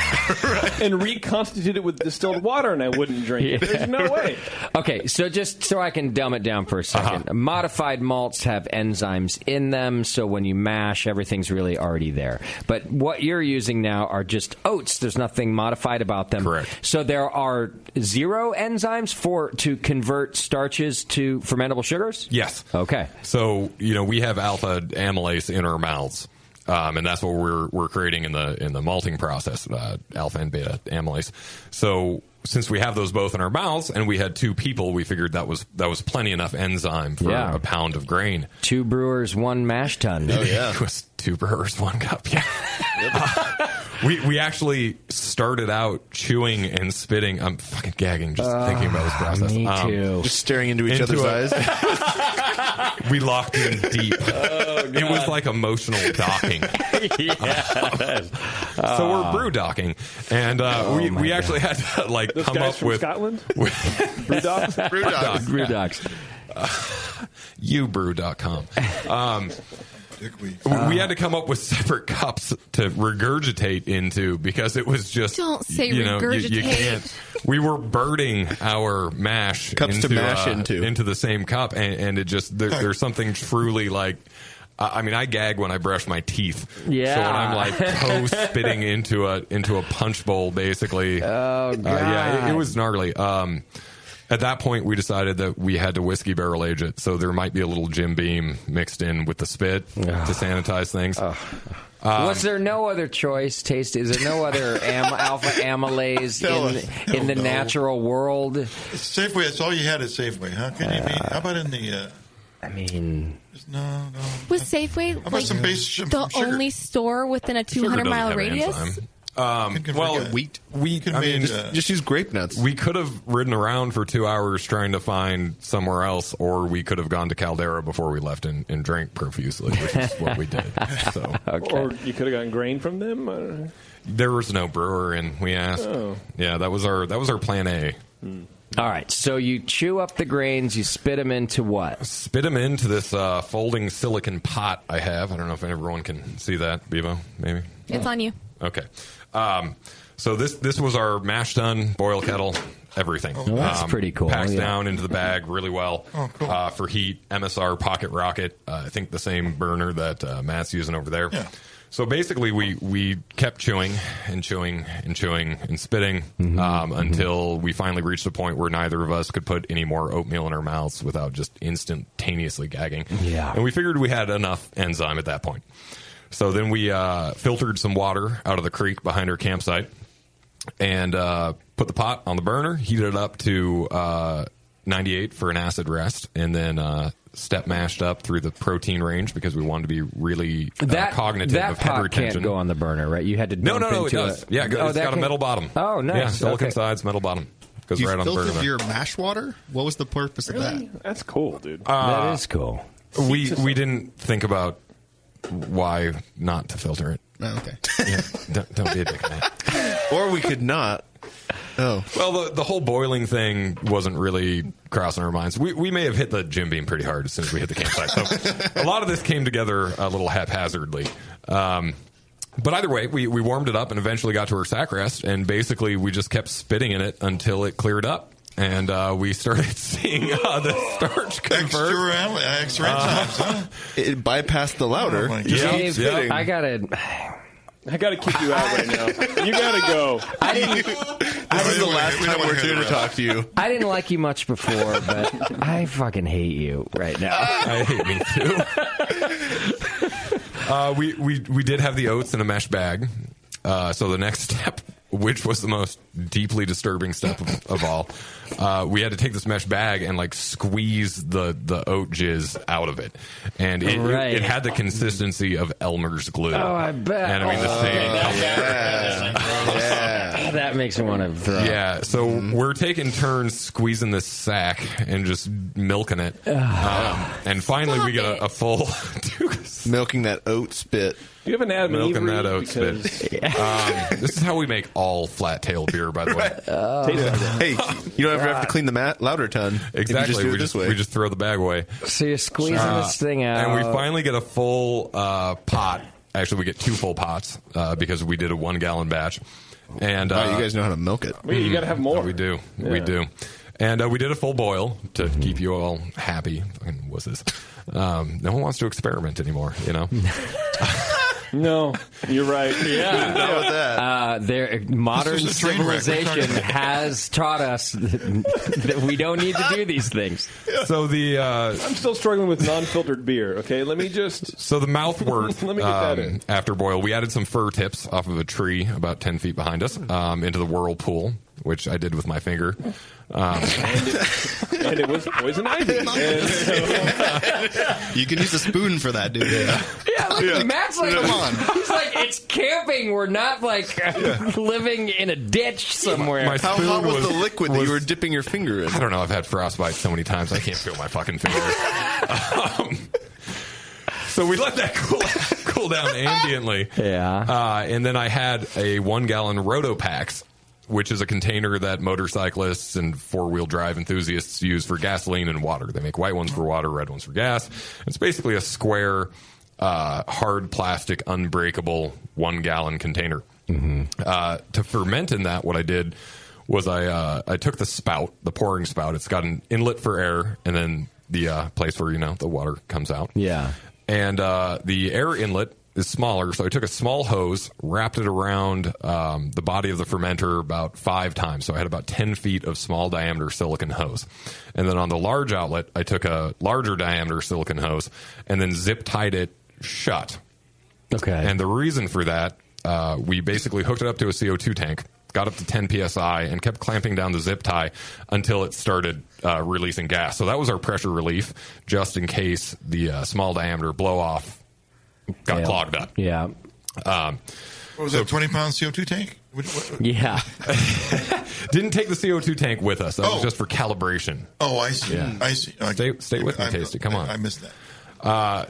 and reconstitute it with distilled water, and I wouldn't drink it. There's no way. Okay, so just so I can dumb it down for a second. Modified malts have enzymes in them, so when you mash, everything's really already there. But what you're using now are just oats. There's nothing modified about them. Correct. So there are 0 enzymes to convert starches to fermentable sugars? Yes. Okay. So, we have alpha amylase in our mouths. And that's what we're creating in the malting process, alpha and beta amylase. So since we have those both in our mouths, and we had 2 people, we figured that was plenty enough enzyme for a pound of grain. 2 brewers, 1 mash tun. Oh yeah, it was 2 brewers, 1 cup. Yeah. We actually started out chewing and spitting. I'm fucking gagging just thinking about this process. Me too. Just staring into each other's eyes. We locked in deep. It was like emotional docking. So we're brew docking, and we actually had to Those come guys up from with Scotland? Brew dogs? Brew dogs. Ubrew.com. We had to come up with separate cups to regurgitate into because it was just Don't say you regurgitate. can't. We were birding our mash Cups to mash into the same cup, and it just there's something truly like. I gag when I brush my teeth. Yeah. So when I'm like co-spitting into a punch bowl, basically. Oh God. Yeah, it was gnarly. At that point, we decided that we had to whiskey barrel age it, so there might be a little Jim Beam mixed in with the spit to sanitize things. Was there no other choice? Is there no other alpha amylase in the natural world? Safeway. That's all you had at Safeway, huh? How about in the? No. Was Safeway How about some base the only store within a 200-mile radius? wheat. Just use grape nuts. We could have ridden around for 2 hours trying to find somewhere else, or we could have gone to Caldera before we left and drank profusely, which is what we did. So. Or you could have gotten grain from them. There was no brewer, and we asked. Oh. Yeah, that was our plan A. All right, so you chew up the grains, you spit them into what? Spit them into this folding silicon pot I have. I don't know if everyone can see that, Bevo, maybe? It's on you. Okay. So this was our mash tun, boil kettle, everything. Oh, that's pretty cool. Packs Yeah. down into the bag really well. Oh, cool. For heat, MSR Pocket Rocket. I think the same burner that Matt's using over there. Yeah. So basically, we kept chewing and chewing and chewing and spitting until we finally reached a point where neither of us could put any more oatmeal in our mouths without just instantaneously gagging. Yeah. And we figured we had enough enzyme at that point. So then we filtered some water out of the creek behind our campsite and put the pot on the burner, heated it up to 98 for an acid rest, and then step mashed up through the protein range because we wanted to be really cognitive of head pot retention. Can't go on the burner, right? You had to No, dump it into does. it. Yeah, it's got a metal bottom. Oh, nice. Yeah, silicon Okay. sides, metal bottom. Goes You right on the burner. filtered your mash water? What was the purpose of that? That's cool, dude. That is cool. We didn't think about why not to filter it. Oh, okay. Yeah, don't be a dick, Matt. Or we could not. Oh. Well, the whole boiling thing wasn't really crossing our minds. We may have hit the Jim Beam pretty hard as soon as we hit the campsite. So a lot of this came together a little haphazardly. But either way, we warmed it up and eventually got to our sack rest, and basically we just kept spitting in it until it cleared up. And we started seeing the starch convert. Extra enzymes, huh? It bypassed the lauter. Oh, just Dave, keep spitting. I gotta kick you out right now. You gotta go. This is the last time we're here to talk to you. I didn't like you much before, but I fucking hate you right now. I hate me too. We did have the oats in a mesh bag. So the next step, which was the most deeply disturbing step of all, we had to take this mesh bag and like squeeze the oat jizz out of it, and it had the consistency of Elmer's glue. Oh, I bet. And I mean the same. That makes me want to throw up. Yeah, so we're taking turns squeezing this sack and just milking it. And finally we get a full... Milking that oat spit. Do you have an Adam and Eve Milking that oat because- spit. This is how we make all flat tail beer, by the way. Hey, you don't ever have to clean the lauter ton. If Exactly. you just do it this way. We just throw the bag away. So you're squeezing this thing out. And we finally get a full pot. Actually, we get 2 full pots because we did a 1 gallon batch. And wow, you guys know how to milk it. You got to have more. We do. Yeah. We do. And we did a full boil to keep you all happy. Fucking wusses. No one wants to experiment anymore, you know? No, you're right. Yeah. Their modern This is a train wreck. civilization has taught us that we don't need to do these things. So I'm still struggling with non-filtered beer. Okay, let me just. So the mouth worth Let me get that in. after boil, we added some fir tips off of a tree about 10 feet behind us into the whirlpool, which I did with my finger. And it was poison ivy. You can use a spoon for that, dude. Matt's like, come on. He's like, it's camping. We're not like living in a ditch somewhere. My How spoon hot was the liquid that you were dipping your finger in? I don't know. I've had frostbite so many times I can't feel my fucking finger. So we let that cool down ambiently. Yeah. And then I had a 1 gallon Rotopax, which is a container that motorcyclists and 4-wheel drive enthusiasts use for gasoline and water. They make white ones for water, red ones for gas. It's basically a square, hard plastic, unbreakable 1 gallon container. To ferment in that, what I did was I took the spout, the pouring spout. It's got an inlet for air and then the place where, the water comes out. Yeah. And the air inlet is smaller, so I took a small hose, wrapped it around the body of the fermenter about 5 times. So I had about 10 feet of small diameter silicone hose. And then on the large outlet, I took a larger diameter silicone hose and then zip tied it shut. Okay. And the reason for that, we basically hooked it up to a CO2 tank, got up to 10 psi, and kept clamping down the zip tie until it started releasing gas. So that was our pressure relief, just in case the small diameter blow off got clogged up. Yeah. What was that, 20-pound CO2 tank? Yeah. Didn't take the CO2 tank with us. That was just for calibration. Oh, I see. Yeah. I see. Stay with me, Tasty. Come on. I missed that.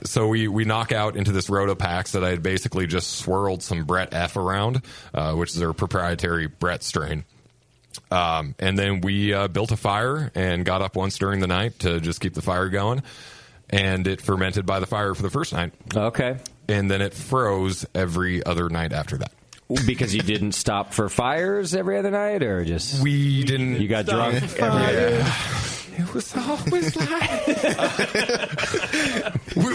So we knock out into this Rotopax that I had basically just swirled some Brett F around, which is our proprietary Brett strain. And then we built a fire and got up once during the night to just keep the fire going. And it fermented by the fire for the first night. Okay. And then it froze every other night after that. Because you didn't stop for fires every other night, or just we didn't. You got drunk every day. It was always like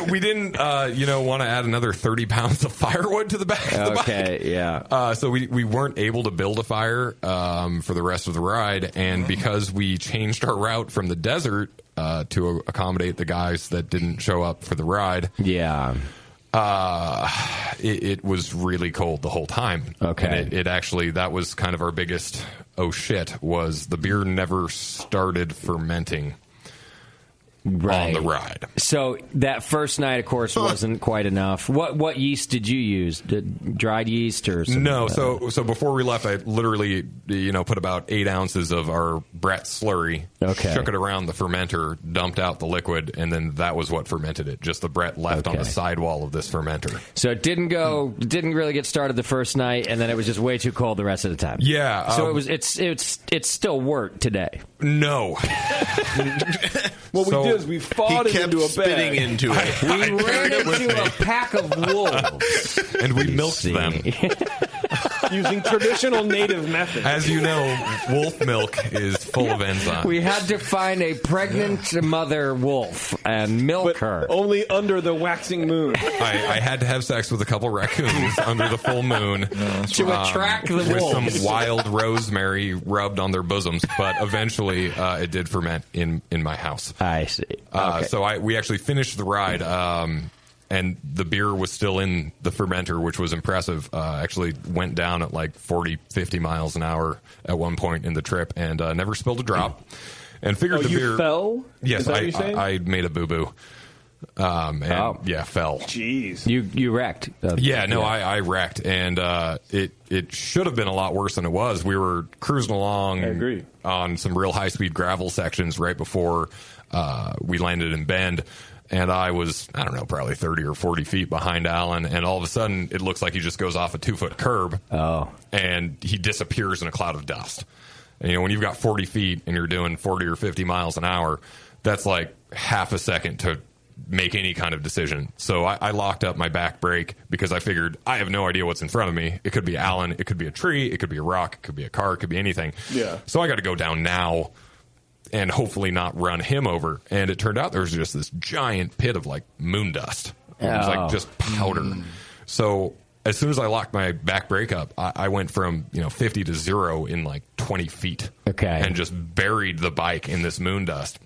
we didn't, want to add another 30 pounds of firewood to the back of the bike. Okay, yeah. So we weren't able to build a fire for the rest of the ride, and because we changed our route from the desert to accommodate the guys that didn't show up for the ride. Yeah. It was really cold the whole time. Okay. And it actually, that was kind of our biggest oh shit, was the beer never started fermenting on the ride. So that first night, of course, wasn't quite enough. What yeast did you use? Dried yeast or something? No. So before we left, I literally put about 8 ounces of our Brett slurry, shook it around the fermenter, dumped out the liquid, and then that was what fermented it. Just the Brett left on the sidewall of this fermenter. So it didn't really get started the first night, and then it was just way too cold the rest of the time. Yeah. So it still worked today. No. What we did is we fought it into a bag. Spitting into it. We ran into a pack of wolves. And we milked them. Using traditional native methods. As you know, wolf milk is full of enzymes. We had to find a pregnant mother wolf and milk her. Only under the waxing moon. I had to have sex with a couple raccoons under the full moon. To attract the with wolves. some wild rosemary rubbed on their bosoms. But eventually it did ferment in my house. I see. Okay. So we actually finished the ride, and the beer was still in the fermenter, which was impressive. Actually went down at like 40, 50 miles an hour at one point in the trip, and never spilled a drop. And figured the beer fell? Yes, Is that what you're saying? I made a boo-boo. Fell. Jeez. You wrecked. I wrecked, and it should have been a lot worse than it was. We were cruising along I agree. on some real high-speed gravel sections right before we landed in Bend, and I was, probably 30 or 40 feet behind Alan, and all of a sudden it looks like he just goes off a 2-foot curb, and he disappears in a cloud of dust. And, when you've got 40 feet and you're doing 40 or 50 miles an hour, that's like half a second to make any kind of decision. So I locked up my back brake because I figured I have no idea what's in front of me. It could be Alan, it could be a tree, it could be a rock, it could be a car, it could be anything. Yeah. So I got to go down now and hopefully not run him over. And it turned out there was just this giant pit of like moon dust. It was like just powder. So as soon as I locked my back brake up, I went from 50 to 0 in like 20 feet. Okay. And just buried the bike in this moon dust.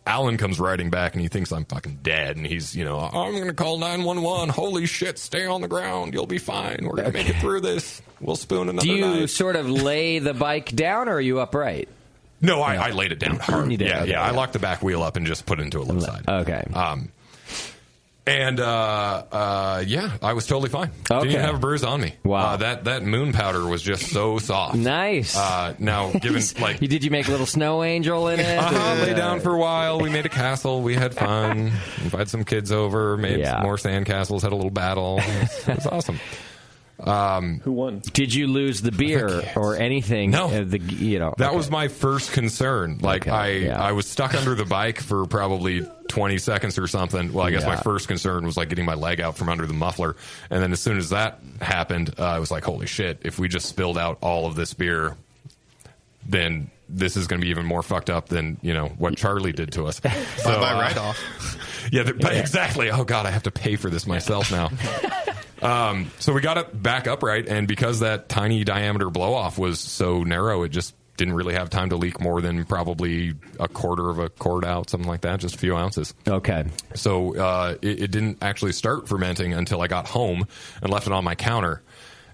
Alan comes riding back and he thinks I'm fucking dead, and he's, I'm going to call 911. Holy shit, stay on the ground. You'll be fine. We're going to make it through this. We'll spoon another Do you night. sort of lay the bike down, or are you upright? No, I laid it down hard. You did? Yeah, Okay, I locked the back wheel up and just put it into a left side. Okay. I was totally fine. Okay. Didn't even have a bruise on me. Wow. That moon powder was just so soft. Nice. Now, given like, did you make a little snow angel in it? Lay down for a while. We made a castle. We had fun. Invited some kids over. Made some more sand castles. Had a little battle. It was awesome. Who won? Did you lose the beer or anything? No. That was my first concern. Like I was stuck under the bike for probably 20 seconds or something. Well, I guess my first concern was like getting my leg out from under the muffler. And then as soon as that happened, I was like, holy shit, if we just spilled out all of this beer, then this is going to be even more fucked up than, what Charlie did to us. So, Bye-bye write-off. Exactly. Oh, God, I have to pay for this myself now. So we got it back upright, and because that tiny diameter blow-off was so narrow, it just didn't really have time to leak more than probably a quarter of a quart out, something like that, just a few ounces. Okay. So it didn't actually start fermenting until I got home and left it on my counter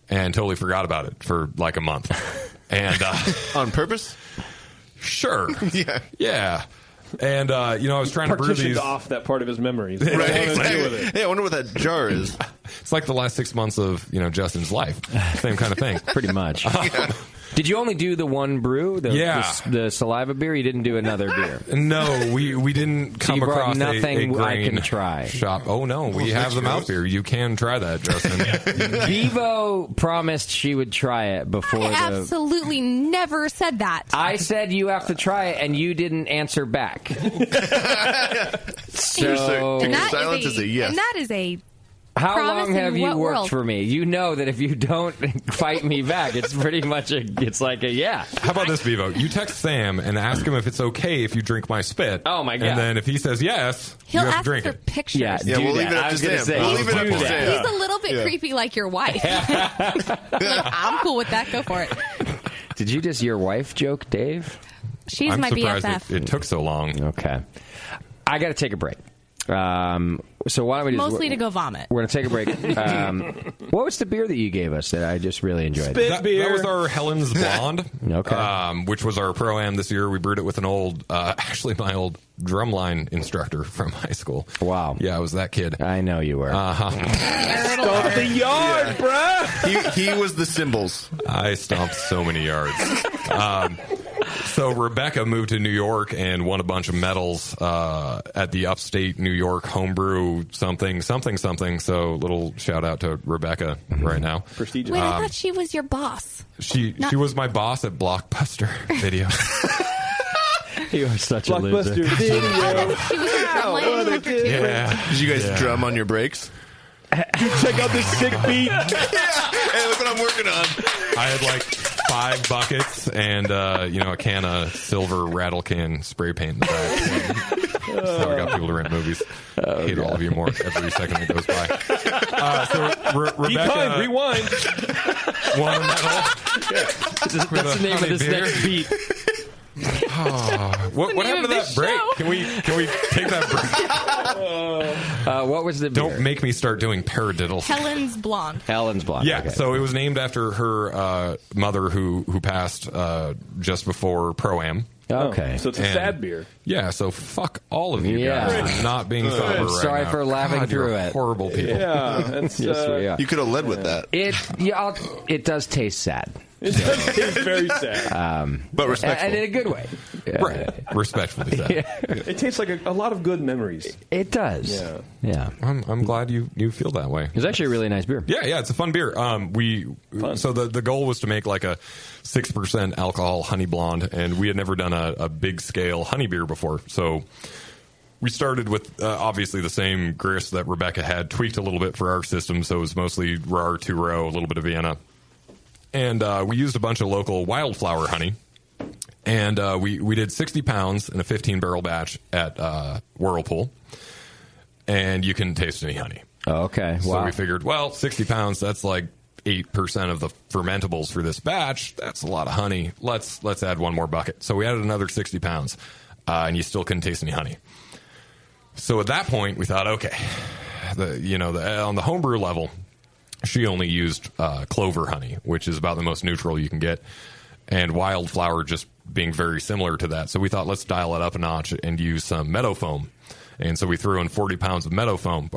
and totally forgot about it for like a month. And on purpose? Sure. Yeah. Yeah. And I was trying to brew Partitioned these off that part of his memories. Right, exactly. Hey, I wonder what that jar is. It's like the last 6 months of Justin's life. Same kind of thing. Pretty much. Did you only do the one brew? The saliva beer? You didn't do another beer? No, we didn't come you brought across nothing a grain I can try. shop. Oh, no, we have the mouth beer. You can try that, Justin. Bevo promised she would try it before I absolutely never said that. I said you have to try it, and you didn't answer back. So And that is a How promise long have in you what worked world? for me? You know that if you don't fight me back, it's pretty much it's like a yeah. How about this, Bevo? You text Sam and ask him if it's okay if you drink my spit. Oh, my God. And then if he says yes, He'll you have ask to drink for it. pictures. Yeah, we'll leave it up to Sam. We'll leave it up to Sam. He's a little bit creepy like your wife. I'm cool with that. Go for it. Did you just your wife joke, Dave? She's I'm my surprised BFF. it took so long. Okay. I got to take a break. So why don't we just... Mostly to go vomit. We're going to take a break. What was the beer that you gave us that I just really enjoyed? That was our Helen's Blonde, okay. Which was our Pro-Am this year. We brewed it with an old, actually my old drumline instructor from high school. Wow. Yeah, I was that kid. I know you were. Stomp the yard, bruh! He was the cymbals. I stomped so many yards. So Rebecca moved to New York and won a bunch of medals at the upstate New York homebrew something. So little shout out to Rebecca right now. Prestigious. Wait, I thought she was your boss. She was my boss at Blockbuster Video. You are such a Blockbuster loser. Video. She was your drumline instructor too. Yeah. Did you guys drum on your breaks? Check out this sick beat. Hey, look what I'm working on. I had like 5 buckets and a can of silver rattle can spray paint in the back. That's how I got people to rent movies. I hate all of you more every second that goes by. So Rebecca, Be kind, rewind. won a medal. That's the name of this next beat. What happened to that break? Can we take that break? What was the beer? Don't make me start doing paradiddles. Helen's Blonde. Helen's Blonde. Yeah, okay. so it was named after her mother who passed just before Pro-Am. Okay. So it's a sad beer. Yeah, so fuck all of you Yeah. guys for not being sober right Sorry now. for laughing God, through you're it. horrible people. Yeah, that's, Yes, we are. You could have led with that. It does taste sad. It's very sad. But respectful. And in a good way. Right. Respectfully said. It tastes like a lot of good memories. It does. Yeah. I'm glad you feel that way. It's actually a really nice beer. Yeah, it's a fun beer. So the goal was to make like a 6% alcohol honey blonde, and we had never done a big scale honey beer before. So we started with obviously the same grist that Rebecca had, tweaked a little bit for our system, so it was mostly raw 2-row, a little bit of Vienna. And we used a bunch of local wildflower honey. And we did 60 pounds in a 15-barrel batch at Whirlpool. And you can taste any honey. Oh, okay. So Wow. we figured, 60 pounds, that's like 8% of the fermentables for this batch. That's a lot of honey. Let's add one more bucket. So we added another 60 pounds. And you still couldn't taste any honey. So at that point, we thought, okay, on the homebrew level, she only used clover honey, which is about the most neutral you can get, and wildflower just being very similar to that. So we thought, let's dial it up a notch and use some meadow foam. And so we threw in 40 pounds of meadow foam.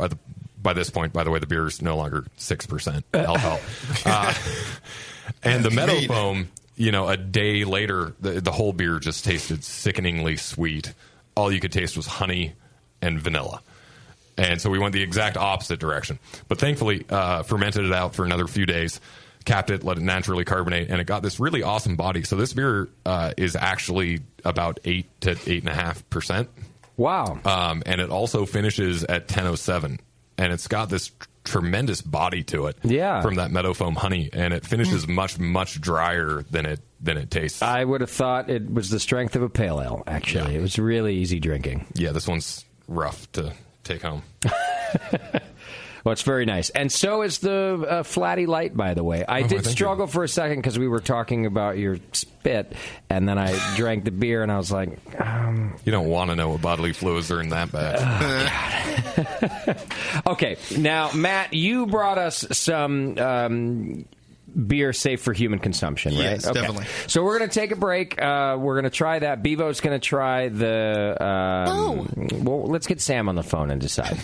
By this point, by the way, the beer is no longer 6% alcohol. And the meadow foam, a day later, the whole beer just tasted sickeningly sweet. All you could taste was honey and vanilla. And so we went the exact opposite direction. But thankfully, fermented it out for another few days, capped it, let it naturally carbonate, and it got this really awesome body. So this beer is actually about 8 to 8.5%. Wow. And it also finishes at 10.07. And it's got this tremendous body to it from that meadow foam honey. And it finishes much, much drier than it tastes. I would have thought it was the strength of a pale ale, actually. Yeah. It was really easy drinking. Yeah, this one's rough to take home. Well, it's very nice. And so is the Flatty Light, by the way. I did struggle for a second because we were talking about your spit, and then I drank the beer, and I was like... You don't want to know what bodily fluids are in that bad. Okay, now, Matt, you brought us some beer safe for human consumption, right? Yes, definitely. So we're going to take a break. We're going to try that. Bevo's going to try the... Well, let's get Sam on the phone and decide.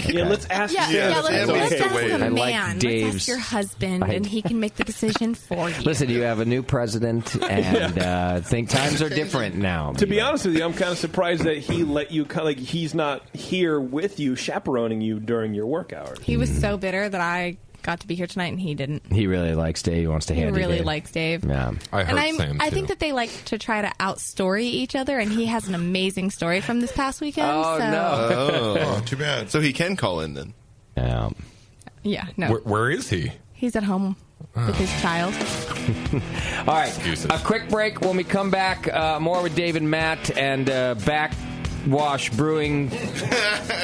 Yeah, let's ask Let's ask a I man. like Dave's... Let's ask your husband, and he can make the decision for you. Listen, you have a new president, and think times are different now. To be honest with you, I'm kind of surprised that he let you, he's not here with you, chaperoning you during your work hours. He was so bitter that I got to be here tonight, and he didn't. He really likes Dave. He wants to hand He really Dave. likes Dave. Yeah. I think that they like to try to outstory each other, and he has an amazing story from this past weekend. Oh, too bad. So he can call in then. Yeah. Yeah, no. Where is he? He's at home with his child. All right, a quick break. When we come back, more with Dave and Matt and Backwash Brewing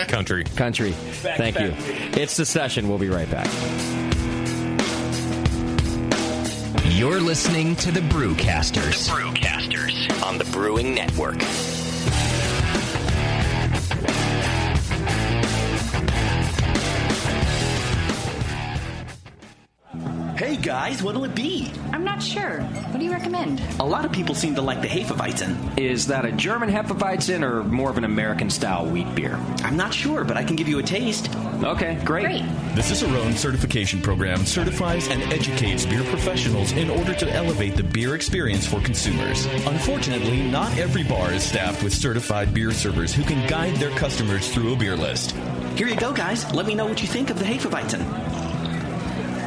Country. Thank you. It's The Session. We'll be right back. You're listening to the Brewcasters. On the Brewing Network. Hey guys, what'll it be? I'm not sure. What do you recommend? A lot of people seem to like the Hefeweizen. Is that a German Hefeweizen or more of an American-style wheat beer? I'm not sure, but I can give you a taste. Okay, great. The Cicerone Certification Program certifies and educates beer professionals in order to elevate the beer experience for consumers. Unfortunately, not every bar is staffed with certified beer servers who can guide their customers through a beer list. Here you go, guys. Let me know what you think of the Hefeweizen.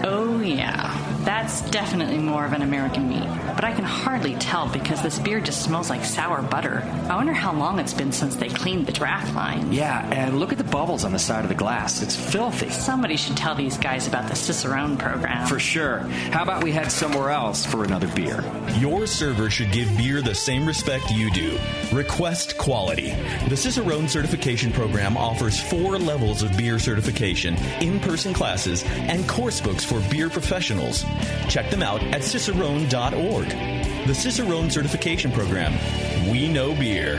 Oh, yeah. That's definitely more of an American meat. But I can hardly tell because this beer just smells like sour butter. I wonder how long it's been since they cleaned the draft line. Yeah, and look at the bubbles on the side of the glass. It's filthy. Somebody should tell these guys about the Cicerone program. For sure. How about we head somewhere else for another beer? Your server should give beer the same respect you do. Request quality. The Cicerone Certification Program offers 4 levels of beer certification, in-person classes, and course books for beer professionals. Check them out at cicerone.org. The Cicerone Certification Program. We know beer.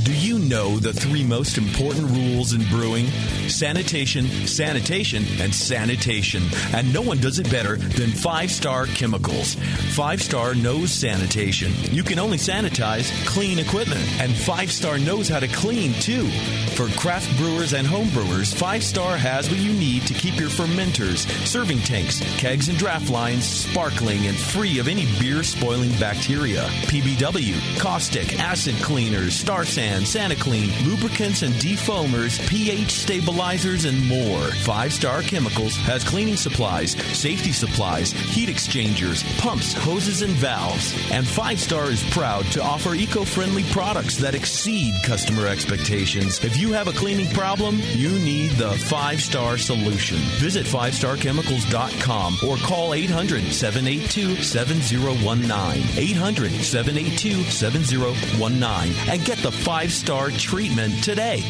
Do you know the 3 most important rules in brewing? Sanitation, sanitation, and sanitation. And no one does it better than 5-Star Chemicals. 5-Star knows sanitation. You can only sanitize clean equipment. And 5-Star knows how to clean, too. For craft brewers and home brewers, 5-Star has what you need to keep your fermenters, serving tanks, kegs, and draft lines sparkling and free of any beer-spoiling bacteria. PBW, caustic, acid cleaners, Star San, SanaClean, lubricants and defoamers, pH stabilizers, and more. 5-Star Chemicals has cleaning supplies, safety supplies, heat exchangers, pumps, hoses, and valves. And 5-Star is proud to offer eco-friendly products that exceed customer expectations. If you have a cleaning problem, you need the 5-Star solution. Visit 5starchemicals.com or call 800-782-7019. 800-782-7019 and get the 5-Star treatment today.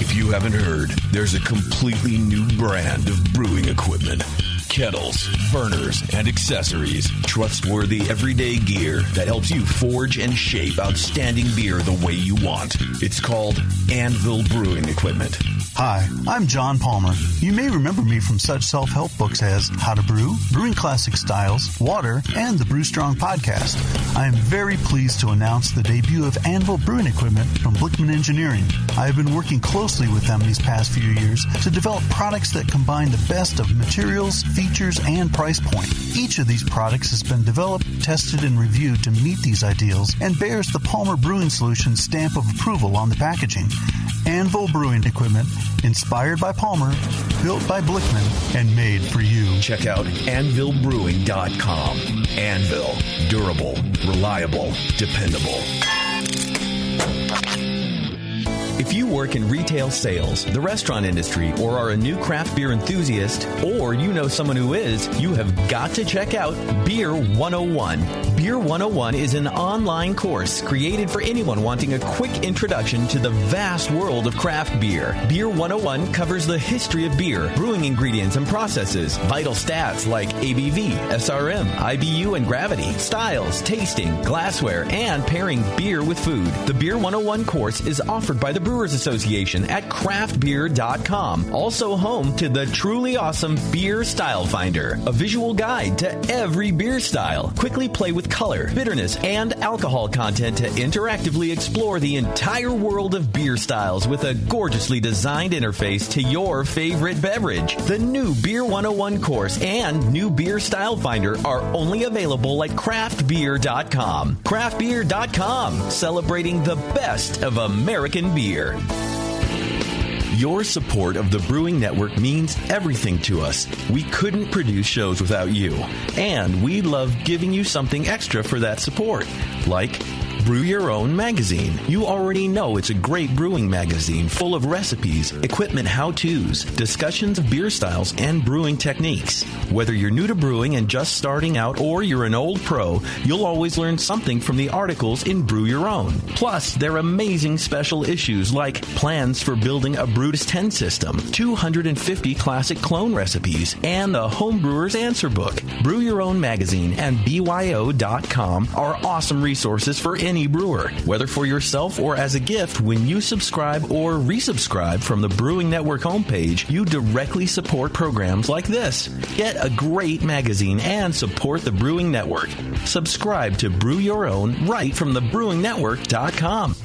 If you haven't heard, there's a completely new brand of brewing equipment. Kettles, burners, and accessories. Trustworthy everyday gear that helps you forge and shape outstanding beer the way you want. It's called Anvil Brewing Equipment. Hi, I'm John Palmer. You may remember me from such self-help books as How to Brew, Brewing Classic Styles, Water, and the Brew Strong podcast. I am very pleased to announce the debut of Anvil Brewing Equipment from Blickman Engineering. I have been working closely with them these past few years to develop products that combine the best of materials, features, and price point. Each of these products has been developed, tested, and reviewed to meet these ideals and bears the Palmer Brewing Solutions stamp of approval on the packaging. Anvil Brewing Equipment, inspired by Palmer, built by Blickman, and made for you. Check out AnvilBrewing.com. Anvil. Durable, reliable, dependable. If you work in retail sales, the restaurant industry, or are a new craft beer enthusiast, or you know someone who is, you have got to check out Beer 101. Beer 101 is an online course created for anyone wanting a quick introduction to the vast world of craft beer. Beer 101 covers the history of beer, brewing ingredients and processes, vital stats like ABV, SRM, IBU, and gravity, styles, tasting, glassware, and pairing beer with food. The Beer 101 course is offered by the Brewing Brewers Association at craftbeer.com. Also home to the truly awesome Beer Style Finder, a visual guide to every beer style. Quickly play with color, bitterness, and alcohol content to interactively explore the entire world of beer styles with a gorgeously designed interface to your favorite beverage. The new Beer 101 course and new Beer Style Finder are only available at craftbeer.com. Craftbeer.com, celebrating the best of American beer. Your support of the Brewing Network means everything to us. We couldn't produce shows without you. And we love giving you something extra for that support, like Brew Your Own magazine. You already know it's a great brewing magazine full of recipes, equipment how-tos, discussions of beer styles, and brewing techniques. Whether you're new to brewing and just starting out or you're an old pro, you'll always learn something from the articles in Brew Your Own. Plus, there are amazing special issues like plans for building a Brutus 10 system, 250 classic clone recipes, and the Homebrewer's Answer Book. Brew Your Own magazine and BYO.com are awesome resources for any brewer, whether for yourself or as a gift. When you subscribe or resubscribe from the Brewing Network homepage, you directly support programs like this. Get a great magazine and support the Brewing Network. Subscribe to Brew Your Own right from thebrewingnetwork.com.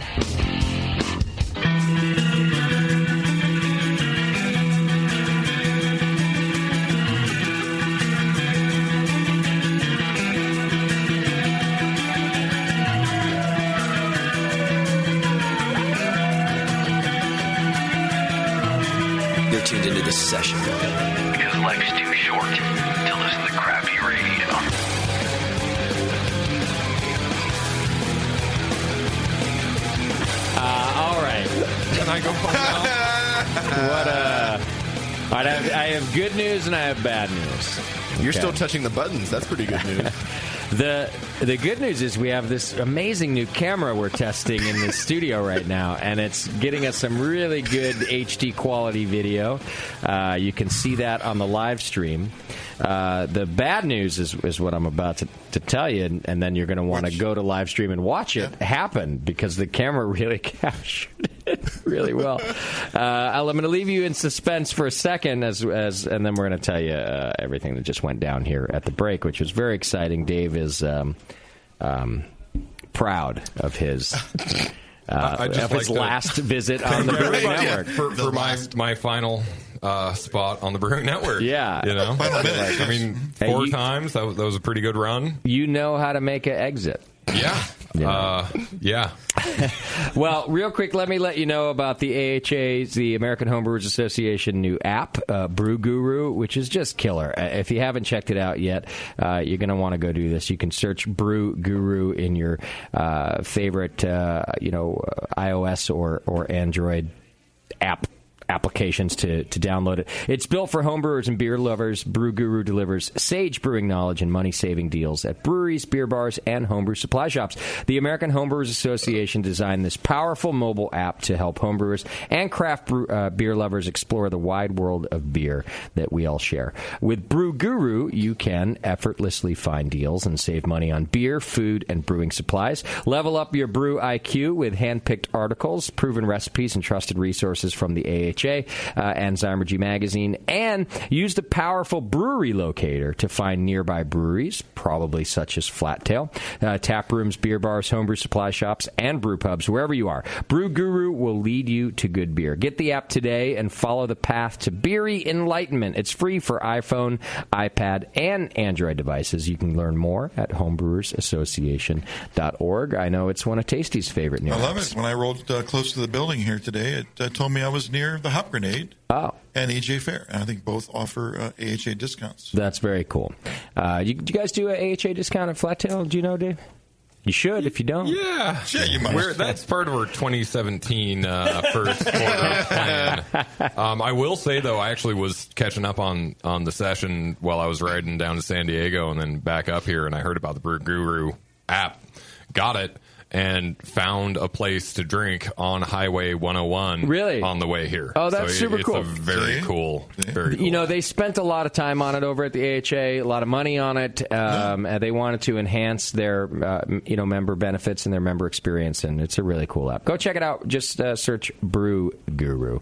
Tuned into this session because life's too short to listen to crappy radio. All right. Can I go home now? I have good news and I have bad news. You're still touching the buttons. That's pretty good news. The good news is we have this amazing new camera we're testing in the studio right now, and it's getting us some really good HD quality video. You can see that on the live stream. The bad news is what I'm about to tell you, and then you're going to want to go to live stream and watch it happen because the camera really captured it really well. I'm going to leave you in suspense for a second, and then we're going to tell you everything that just went down here at the break, which was very exciting. Dave is proud of his. His last visit on the Brewing Network. For my final spot on the Brewing Network. Yeah. You know? I mean, 4 times. That was a pretty good run. You know how to make an exit. Yeah. Yeah. Well, real quick, let me let you know about the AHA's, the American Homebrewers Association, new app, Brew Guru, which is just killer. If you haven't checked it out yet, you're going to want to go do this. You can search Brew Guru in your favorite, iOS or Android applications to download it. It's built for homebrewers and beer lovers. Brew Guru delivers sage brewing knowledge and money-saving deals at breweries, beer bars, and homebrew supply shops. The American Homebrewers Association designed this powerful mobile app to help homebrewers and craft beer lovers explore the wide world of beer that we all share. With Brew Guru, you can effortlessly find deals and save money on beer, food, and brewing supplies. Level up your brew IQ with hand-picked articles, proven recipes, and trusted resources from the AHA and Zymergy Magazine, and use the powerful brewery locator to find nearby breweries, probably such as Flattail, tap rooms, beer bars, homebrew supply shops, and brew pubs, wherever you are. Brew Guru will lead you to good beer. Get the app today and follow the path to beery enlightenment. It's free for iPhone, iPad, and Android devices. You can learn more at homebrewersassociation.org. I know it's one of Tasty's favorite new apps. I love it. When I rolled close to the building here today, it told me I was near the Hop Grenade and AJ Fair. And I think both offer AHA discounts. That's very cool. You guys do an AHA discount at Flattail? Do you know, Dave? You should if you don't. Yeah. You must. That's part of our 2017 first quarter plan. I will say, though, I actually was catching up on the session while I was riding down to San Diego and then back up here, and I heard about the Brew Guru app. Got it. and found a place to drink on Highway 101. Really? On the way here. Oh, that's super cool. It's a very cool. Very cool. You know, they spent a lot of time on it over at the AHA, a lot of money on it. And they wanted to enhance their, member benefits and their member experience, and it's a really cool app. Go check it out. Just search Brew Guru.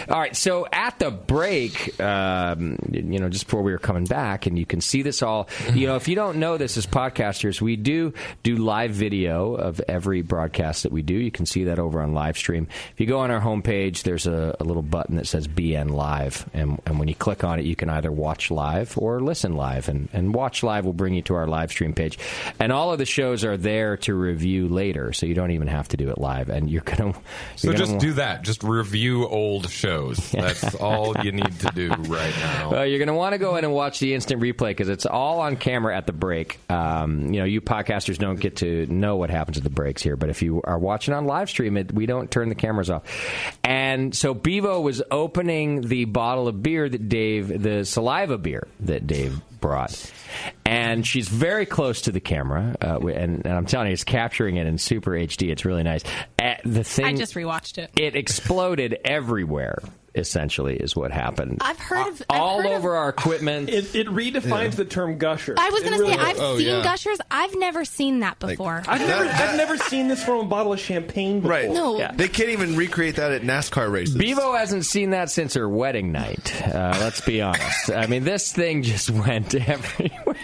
All right, so at the break, just before we were coming back, and you can see this all. If you don't know this as podcasters, we do live video of every broadcast that we do. You can see that over on live stream. If you go on our homepage, there's a little button that says BN Live, and when you click on it, you can either watch live or listen live, and watch live will bring you to our live stream page. And all of the shows are there to review later, so you don't even have to do it live. And you're going to... just do that. Just review old shows. That's all you need to do right now. Well, you're going to want to go in and watch the instant replay because it's all on camera at the break. You podcasters don't get to know what happens at the breaks here, but if you are watching on live stream, we don't turn the cameras off. And so Bevo was opening the bottle of beer the saliva beer that Dave brought. And she's very close to the camera, and I'm telling you, it's capturing it in super HD. It's really nice. I just rewatched it. It exploded everywhere. Essentially, is what happened. I've heard of over our equipment. It redefines the term gusher. I was going to say I've seen gushers. I've never seen that before. I've never seen this from a bottle of champagne before. Right? No, they can't even recreate that at NASCAR races. Bevo hasn't seen that since her wedding night. Let's be honest. I mean, this thing just went everywhere.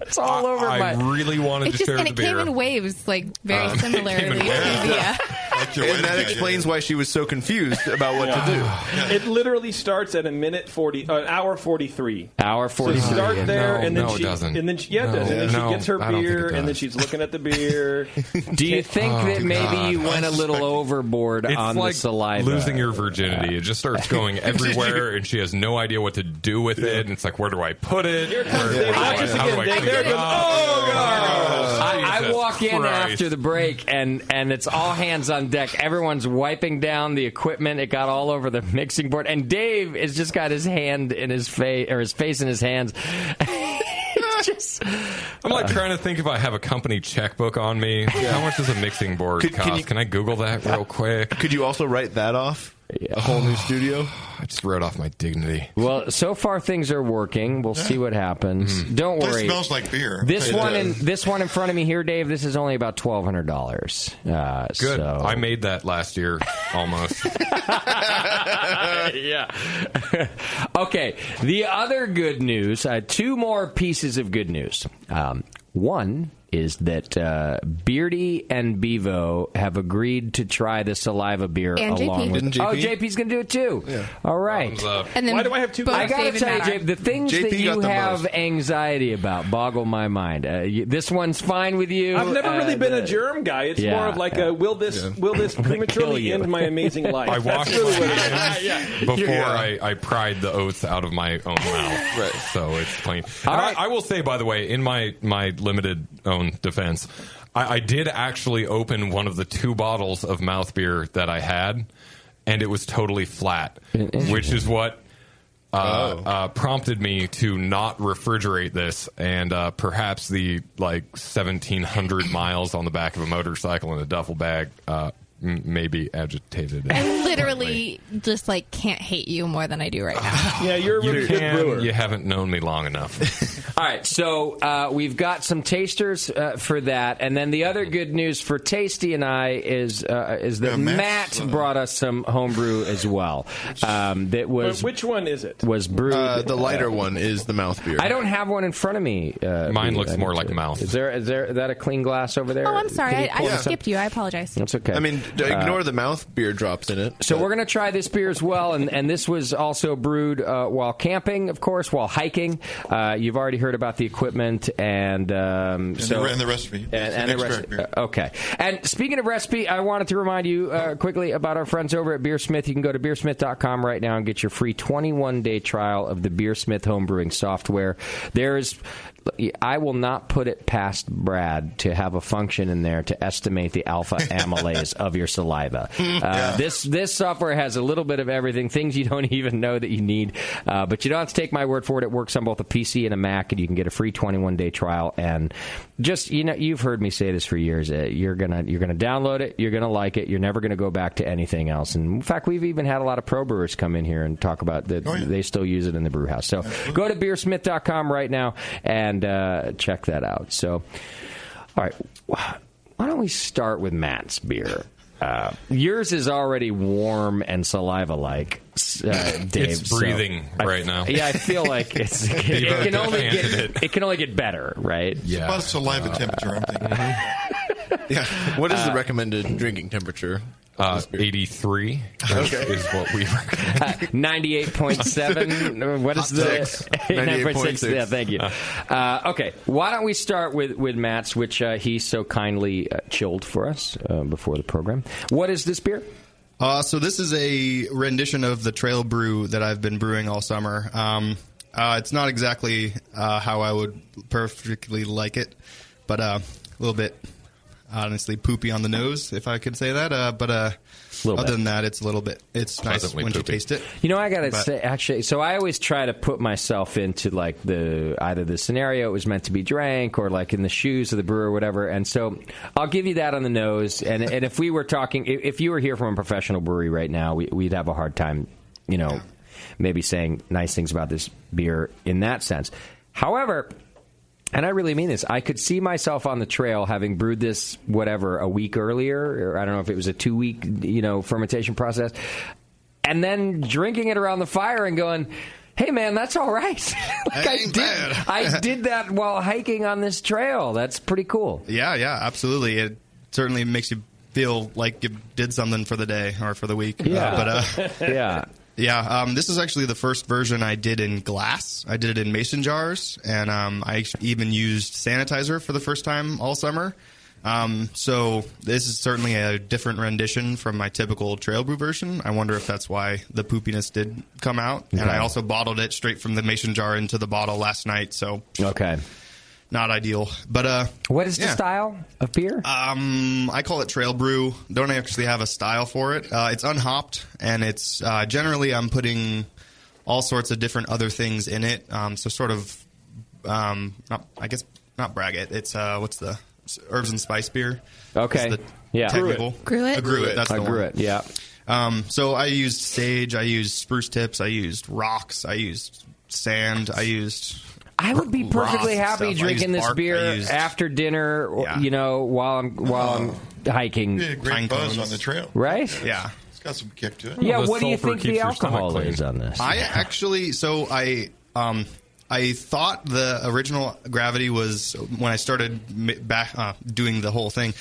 It's all over I really wanted to share the beer. And it came in waves, very similarly. Yeah. And that explains why she was so confused about what to do. It literally starts at hour 43. Hour 43. So start there, and then it doesn't. And then she gets her beer, and then she's looking at the beer. Do you think that maybe you went a little overboard on the saliva? Losing your virginity. It just starts going everywhere, and she has no idea what to do with it. And it's like, where do I put it? Here comes Dave. Watch us again. There it goes. Oh, God. I walk in after the break, and it's all hands on deck. Everyone's wiping down the equipment. It got all over the mixing board, and Dave has just got his hand in his face, or his face in his hands. I'm trying to think if I have a company checkbook on me. How much does a mixing board cost? Can I Google that real quick? Could you also write that off? A whole new studio? I just wrote off my dignity. Well, so far things are working. We'll see what happens. Don't worry. It smells like beer. This one in front of me here, Dave, this is only about $1,200. Good. So. I made that last year, almost. Yeah. Okay. The other good news, two more pieces of good news. One is that Beardy and Bevo have agreed to try the saliva beer and along JP. with. JP? Oh, JP's going to do it too. Yeah. All right. And then why do I have two? I got to tell you, JP, the things JP that you got the have most. anxiety about boggle my mind. This one's fine with you. I've never really been a germ guy. It's more of like will this prematurely end my amazing life? I washed really my what it is. hands before I pried the oats out of my own mouth. Right. So it's clean. And I will say, by the way, in my limited own defense, I did actually open one of the 2 bottles of mouth beer that I had, and it was totally flat, which is what prompted me to not refrigerate this, and perhaps the 1,700 miles on the back of a motorcycle in a duffel bag maybe agitated. I literally just can't hate you more than I do right now. Yeah, you're a really good brewer. You haven't known me long enough. All right, so we've got some tasters for that, and then the other good news for Tasty and I is that Matt brought us some homebrew as well. That was which one is it? Was brewed. The lighter one is the mouth beer. I don't have one in front of me. Mine looks more like mouth. Is that a clean glass over there? Oh, I'm sorry. I skipped you. I apologize. That's okay. I mean, ignore the mouth beer drops in it. So we're going to try this beer as well, and this was also brewed while camping, of course, while hiking. You've already heard about the equipment and the recipe. And the recipe. Okay. And speaking of recipe, I wanted to remind you quickly about our friends over at Beersmith. You can go to beersmith.com right now and get your free 21-day trial of the Beersmith homebrewing software. I will not put it past Brad to have a function in there to estimate the alpha amylase of of your saliva. This software has a little bit of everything, things you don't even know that you need. But you don't have to take my word for it. It works on both a PC and a Mac, and you can get a free 21-day trial. And just, you've heard me say this for years. You're gonna download it. You're gonna like it. You're never gonna go back to anything else. And in fact, we've even had a lot of pro brewers come in here and talk about that. They still use it in the brew house. So go to beersmith.com right now and check that out. So, all right, why don't we start with Matt's beer? Yours is already warm and saliva-like, Dave. It's breathing right now. Yeah, I feel like it can only get better, right? It's about saliva temperature, I'm thinking. What is the recommended drinking temperature? 83 is what we recommend. 98.7. What is the 98.6? Yeah, thank you. Okay, why don't we start with Matt's, which he so kindly chilled for us before the program. What is this beer? So this is a rendition of the Trail Brew that I've been brewing all summer. It's not exactly how I would perfectly like it, but a little bit, honestly, poopy on the nose, if I could say that. But other than that, it's a little bit. It's nice when you taste it. I gotta say, actually, so I always try to put myself into like either the scenario it was meant to be drank or like in the shoes of the brewer or whatever. And so I'll give you that on the nose. And if we were talking, if you were here from a professional brewery right now, we'd have a hard time, maybe saying nice things about this beer in that sense. However, and I really mean this, I could see myself on the trail having brewed this, a week earlier, or I don't know if it was a 2-week, fermentation process, and then drinking it around the fire and going, hey, man, that's all right. I did that while hiking on this trail. That's pretty cool. Yeah, absolutely. It certainly makes you feel like you did something for the day or for the week. Yeah. Yeah. Yeah, this is actually the first version I did in glass. I did it in mason jars, and I even used sanitizer for the first time all summer. So this is certainly a different rendition from my typical Trail Brew version. I wonder if that's why the poopiness did come out. Okay. And I also bottled it straight from the mason jar into the bottle last night. So not ideal. But what is the style of beer? I call it Trail Brew. Don't actually have a style for it. It's unhopped, and it's generally I'm putting all sorts of different other things in it. So sort of, not braggot. It's what's the herbs and spice beer? Okay, technical Gruit. A gruit. That's the one. Gruit. Yeah. So I used sage. I used spruce tips. I used rocks. I used sand. I would be perfectly happy drinking this beer after dinner, while I'm hiking. Be a great buzz on the trail, right? Yeah, it's got some kick to it. Yeah, what do you think the alcohol is on this? I thought the original gravity was when I started back doing the whole thing.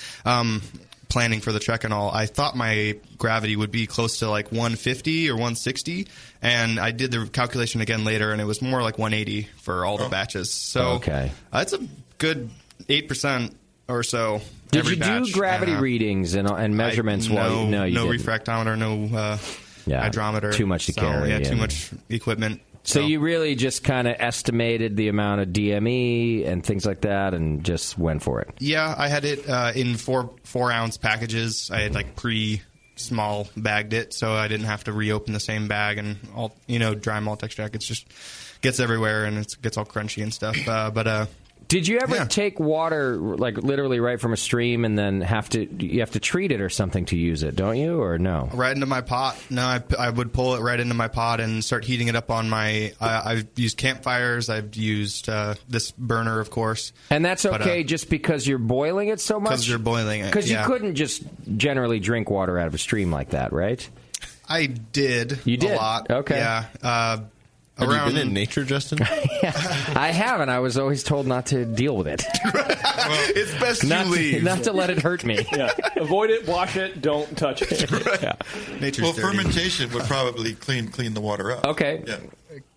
Planning for the trek and all, I thought my gravity would be close to like 150 or 160, and I did the calculation again later, and it was more like 180 for all the batches. So that's a good 8% or so. Did you do gravity readings and measurements? No didn't. refractometer, no hydrometer. Too much to carry. Yeah, too much equipment. So you really just kind of estimated the amount of DME and things like that and just went for it? Yeah, I had it in 4-ounce packages. I had like small bagged it, so I didn't have to reopen the same bag and all, dry malt extract. It just gets everywhere and it gets all crunchy and stuff. Did you ever take water, like literally right from a stream, and then you have to treat it or something to use it, don't you, or no? Right into my pot. No, I would pull it right into my pot and start heating it up on my. I've used campfires. I've used this burner, of course. And that's okay, just because you're boiling it so much. Because you're boiling it. Because you couldn't just generally drink water out of a stream like that, right? I did. You did a lot. Okay. Yeah. Have you been in nature, Justin? I haven't. I was always told not to deal with it. It's best you leave. Not to let it hurt me. Avoid it, wash it, don't touch it. Nature's dirty. Fermentation would probably clean the water up. Okay. Yeah.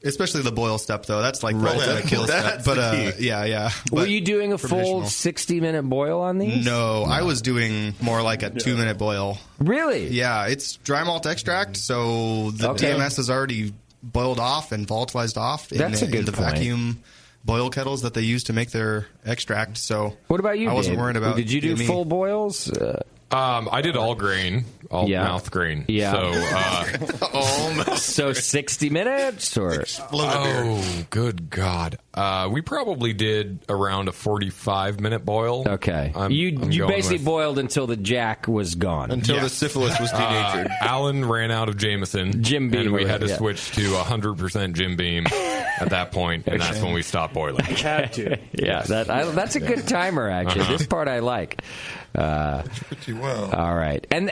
Especially the boil step, though. That's like the kill step. But yeah. Were you doing a full 60-minute boil on these? No, I was doing more like a 2-minute boil. Really? Yeah, it's dry malt extract, so the DMS is already boiled off and volatilized off in the vacuum boil kettles that they use to make their extract. So what about you, I wasn't Dave? worried about. Did you do full boils? I did all grain, all mouth grain. Yeah. So, so 60 minutes or? Oh, good God. We probably did around a 45-minute boil. Okay. You basically boiled until the jack was gone. Until the syphilis was denatured. Alan ran out of Jameson. Jim Beam. And we had to switch to 100% Jim Beam at that point, and that's when we stopped boiling. Had to. Yeah, that's a good timer, actually. This part I like. Pretty well. All right. And,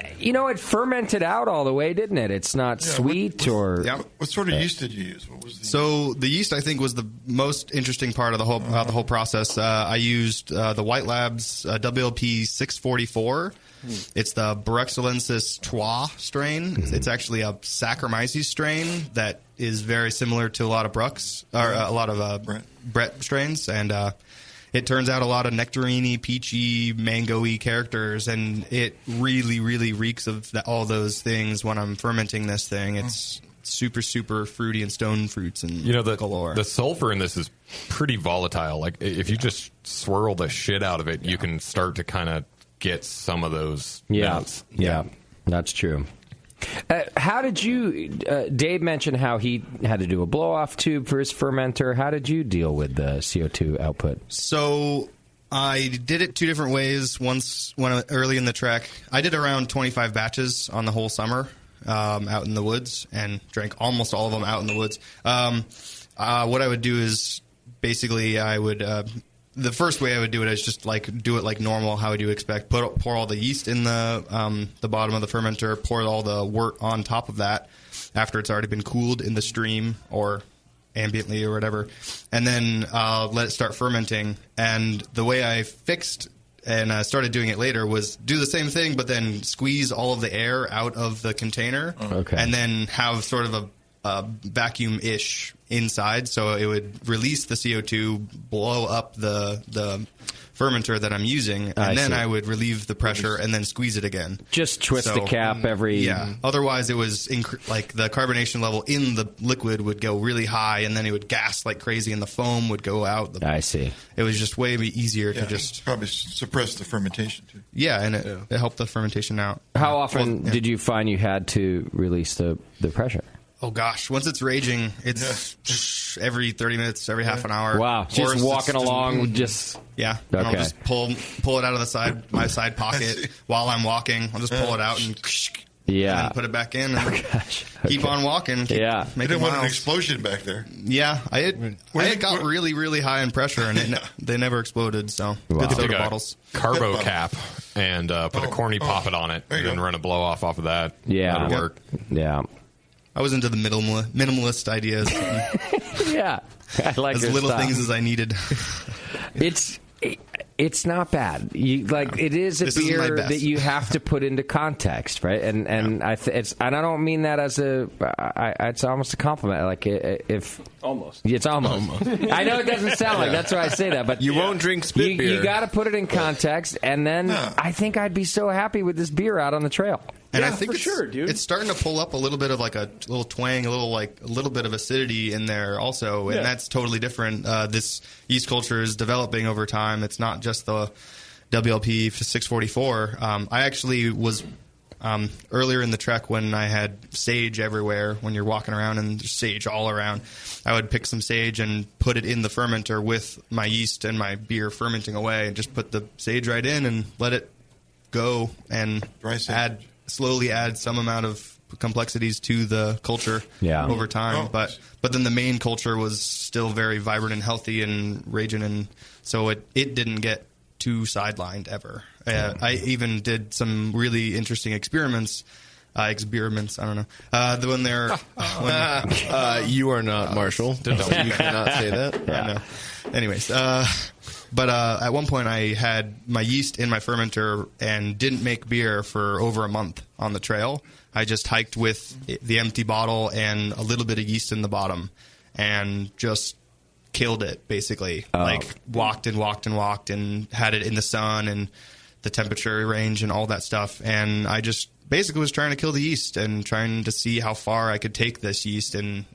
it fermented out all the way, didn't it? It's not sweet or... Yeah. What sort of yeast did you use? What was the So the yeast, I think, was the most interesting part of the whole process. I used the White Labs WLP 644. It's the Brexillensis Trois strain. It's actually a Saccharomyces strain that is very similar to a lot of Brett strains, and it turns out a lot of nectarine-y, peachy, mango-y characters, and it really, really reeks of all those things when I'm fermenting this thing. It's super, super fruity and stone fruits and galore. The sulfur in this is pretty volatile. Like, if you just swirl the shit out of it, you can start to kind of get some of those notes. Yeah, that's true. How did you... Dave mentioned how he had to do a blow-off tube for his fermenter. How did you deal with the CO2 output? So I did it two different ways. Once early in the trek, I did around 25 batches on the whole summer out in the woods and drank almost all of them out in the woods. What I would do is basically I would... the first way I would do it is just do it like normal. How would you expect? Pour all the yeast in the bottom of the fermenter. Pour all the wort on top of that after it's already been cooled in the stream or ambiently or whatever, and then let it start fermenting. And the way I fixed and started doing it later was do the same thing, but then squeeze all of the air out of the container, and then have sort of a vacuum-ish inside, so it would release the CO2, blow up the fermenter that I'm using, and then I would relieve the pressure and then squeeze it again. Just twist the cap every... Yeah. Otherwise, it was like the carbonation level in the liquid would go really high, and then it would gas like crazy, and the foam would go out. I see. It was just way easier to just... Probably suppress the fermentation, too. Yeah, and it helped the fermentation out. How often did you find you had to release the pressure? Oh, gosh. Once it's raging, it's every 30 minutes, every half an hour. Wow. Just walking along, just... Yeah. And I'll just pull it out of my side pocket while I'm walking. I'll just pull it out and then put it back in and keep on walking. You didn't want an explosion back there. Yeah. I got really, really high in pressure, and they never exploded, so good soda bottles. Carbo cap and put a corny poppet on it and then run a blow-off off of that. Yeah. That'll work. Yeah. I was into the minimalist ideas. Yeah, I like as little things as I needed. It's not bad. It is a beer that you have to put into context, right? And and I don't mean that as it's almost a compliment. Like if almost, it's almost. I know it doesn't sound like that's why I say that, but you won't drink spit beer. You got to put it in context, and then I think I'd be so happy with this beer out on the trail. And I think it's starting to pull up a little bit of like a little twang, a little bit of acidity in there also, and that's totally different. This yeast culture is developing over time. It's not just the WLP 644. I actually was earlier in the trek when I had sage everywhere. When you're walking around and there's sage all around, I would pick some sage and put it in the fermenter with my yeast and my beer fermenting away, and just put the sage right in and let it go and slowly add some amount of complexities to the culture over time. But then the main culture was still very vibrant and healthy and raging, and so it didn't get too sidelined ever. I even did some really interesting experiments. I don't know. The one there... you are not Marshall. You cannot say that. Yeah. Anyways, but at one point I had my yeast in my fermenter and didn't make beer for over a month on the trail. I just hiked with the empty bottle and a little bit of yeast in the bottom and just killed it, basically. Like walked and had it in the sun and the temperature range and all that stuff. And I just basically was trying to kill the yeast and trying to see how far I could take this yeast and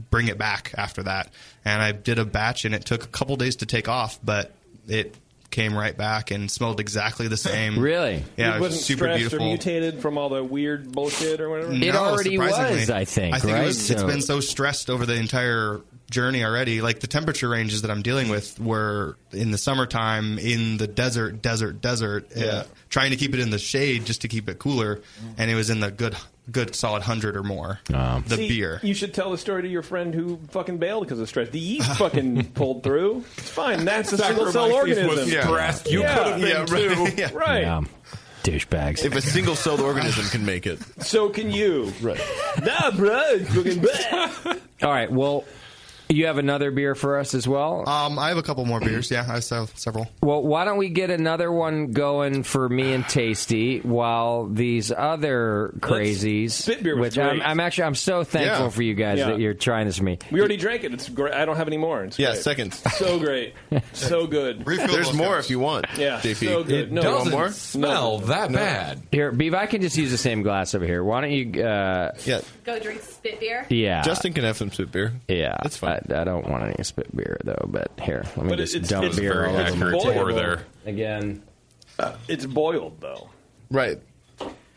bring it back after that. And I did a batch, and it took a couple days to take off, but it came right back and smelled exactly the same. Really? Yeah, It wasn't super stressed beautiful. or mutated from all the weird bullshit or whatever? It already surprisingly. was, I think, I think right? it's been so stressed over the entire journey already. Like the temperature ranges that I'm dealing with were in the summertime in the desert, trying to keep it in the shade just to keep it cooler, and it was in the good solid 100 or more. Beer. You should tell the story to your friend who fucking bailed because of stress. The yeast fucking pulled through. It's fine. That's a single cell organism. Was stressed. You could have been too. Right. Yeah. Douchebags. If a single-celled organism can make it. So can you. Right. Nah, bro. It's fucking bad. All right, well, you have another beer for us as well? I have a couple more beers. Yeah, I have several. Well, why don't we get another one going for me and Tasty while these other crazies, Spit beer was which great. I'm so thankful for you guys that you're trying this for me. We already drank it. It's great. I don't have any more. It's great. seconds. So great. So good. There's more if you want. Yeah, JP. so good. It No, doesn't more? smell that bad. Here, Beav, I can just use the same glass over here. Why don't you... Go drink spit beer? Yeah. Justin can have some spit beer. Yeah. That's fine. I don't want any spit beer, though, but here, let me But just it's dump beer very all over my accurate pour table. there. Again. It's boiled, though. Right.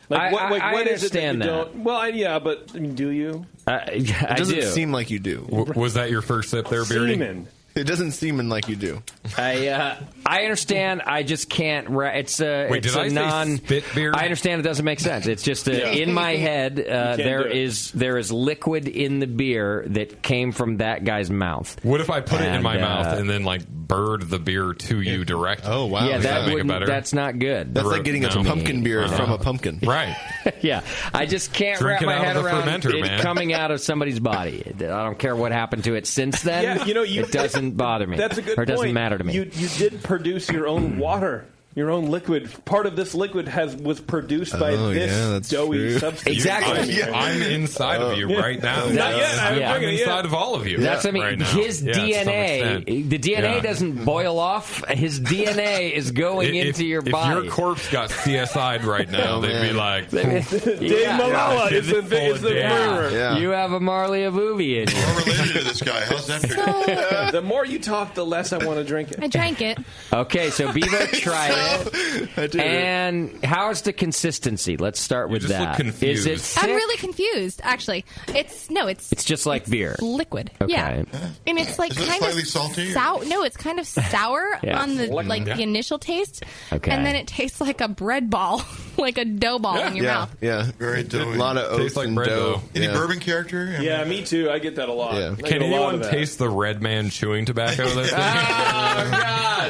Like, I what is it that you understand that. don't? Well, yeah, but I mean, do you? It doesn't seem like you do. Was that your first sip there, Beardy? Semen. It doesn't seem like you do. I understand. I just can't. It's a. Wait, it's did a I say non. spit beer? I understand it doesn't make sense. It's just in my head. There is liquid in the beer that came from that guy's mouth. What if I put it in my mouth and then like bird the beer to you directly? Oh wow! Yeah, Does that make it better? That's not good. That's like getting a pumpkin beer from a pumpkin. Right. Yeah, I just can't Drink it wrap my out head of the around fermenter, it man. coming out of somebody's body. I don't care what happened to it since then. Yeah, it doesn't bother me. That's a good or it doesn't point. matter to me. You did produce your own water. Your own liquid. Part of this liquid was produced by this doughy substance. Exactly. I'm inside of you right now. Not yet. I'm inside of all of you. That's what I mean. Right now. His Yeah, to some DNA, extent. the DNA doesn't boil off. His DNA is going into your body. If your corpse got CSI'd right now, they'd be like, Dave Malala is the murderer. Yeah. You have a Marley Avuvi in you. We're related to this guy. How's that figure? The more you talk, the less I want to drink it. I drank it. Okay, so Bevo tried it. I did And how's the consistency? Let's start with just look that. confused. Is it thick? I'm really confused, actually. It's just like beer. liquid. Okay. Yeah. And it's like Is it kind slightly of salty, or- sour. No, it's kind of sour Yeah. on the the initial taste. Okay. And then it tastes like a bread ball, like a dough ball in your mouth. Yeah. Very doughy. A lot of Tastes oats like and bread, dough. though. Any Yeah. bourbon character? Yeah, me too. I get that a lot. Yeah. I can get a lot anyone of that. taste the red man chewing tobacco? Oh, God.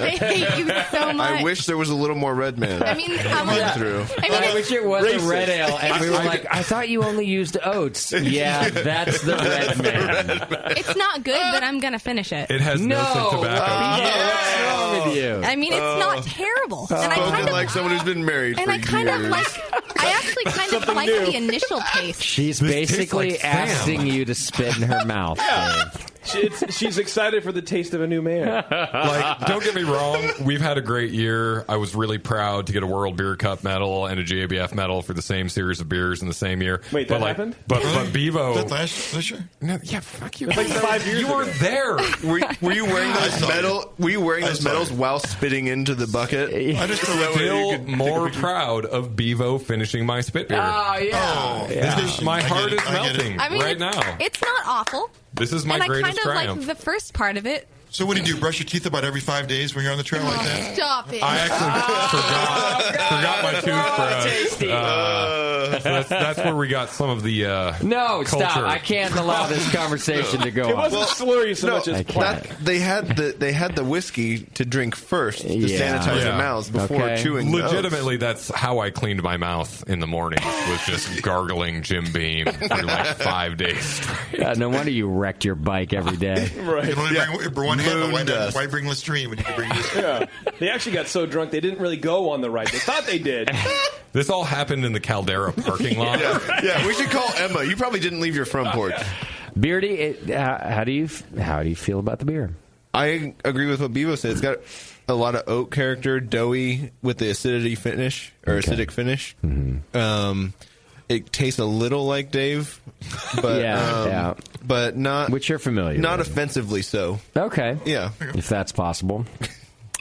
I hate you so much. I wish there was a little more red man. I mean, I'm coming like, through. I wish it was Racist. a red ale, and we were like, I thought you only used oats. Yeah, that's the red man. it's not good, but I'm gonna finish it. It has no tobacco. What's wrong with you? I mean, it's not terrible. And I kind Spoken of like someone who's been married and for I kind years. of like. I actually kind of like the initial taste. She's This basically tastes like Sam. asking you to spit in her mouth. Dave. She's excited for the taste of a new man. Like, don't get me wrong, we've had a great year. I was really proud to get a World Beer Cup medal and a GABF medal for the same series of beers in the same year. Wait, that happened? But Bevo. Was that this year? No, yeah, fuck you. It's like 5 years You ago. were there. Were you wearing those medal? Were you wearing those medals while spitting into the bucket? I just Still more proud of Bevo finishing my spit beer. Oh, yeah. This is, my heart is melting I mean, right now. It's not awful. This is my and greatest I kind of triumph. like the first part of it. So what do you do? Brush your teeth about every 5 days when you're on the trail like that? Stop it. I actually forgot my toothbrush. That's where we got some of the No, culture. stop. I can't allow this conversation to go It on. wasn't slurry so much as plaque. They had the whiskey to drink first to Yeah. sanitize their mouths before Okay. chewing. the oats. Legitimately, that's how I cleaned my mouth in the morning, was just gargling Jim Beam for like 5 days straight. No wonder you wrecked your bike every day. Right. You can only bring one handle. Moon dust. Why bring Listerine when you can bring this? Yeah. They actually got so drunk they didn't really go on the right. They thought they did. This all happened in the Caldera parking lot. Yeah, we should call Emma. You probably didn't leave your front porch. Beardy, how do you feel about the beer? I agree with what Bevo said. It's got a lot of oat character, doughy with the acidity finish or acidic finish. Mm-hmm. It tastes a little like Dave, but but not which you're familiar. Not with. offensively so. Okay, Yeah, if that's possible.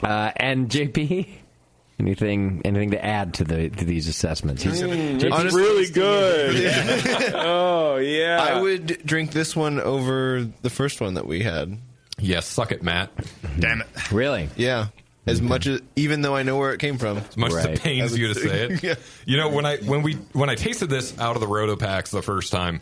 And JP, anything to add to these assessments? It's really good. Oh, yeah. I would drink this one over the first one that we had. Yes, suck it, Matt. Damn it. Really? Yeah. As much as, even though I know where it came from. As much as it pains you to say it. Yeah. You know, when I tasted this out of the Roto packs the first time,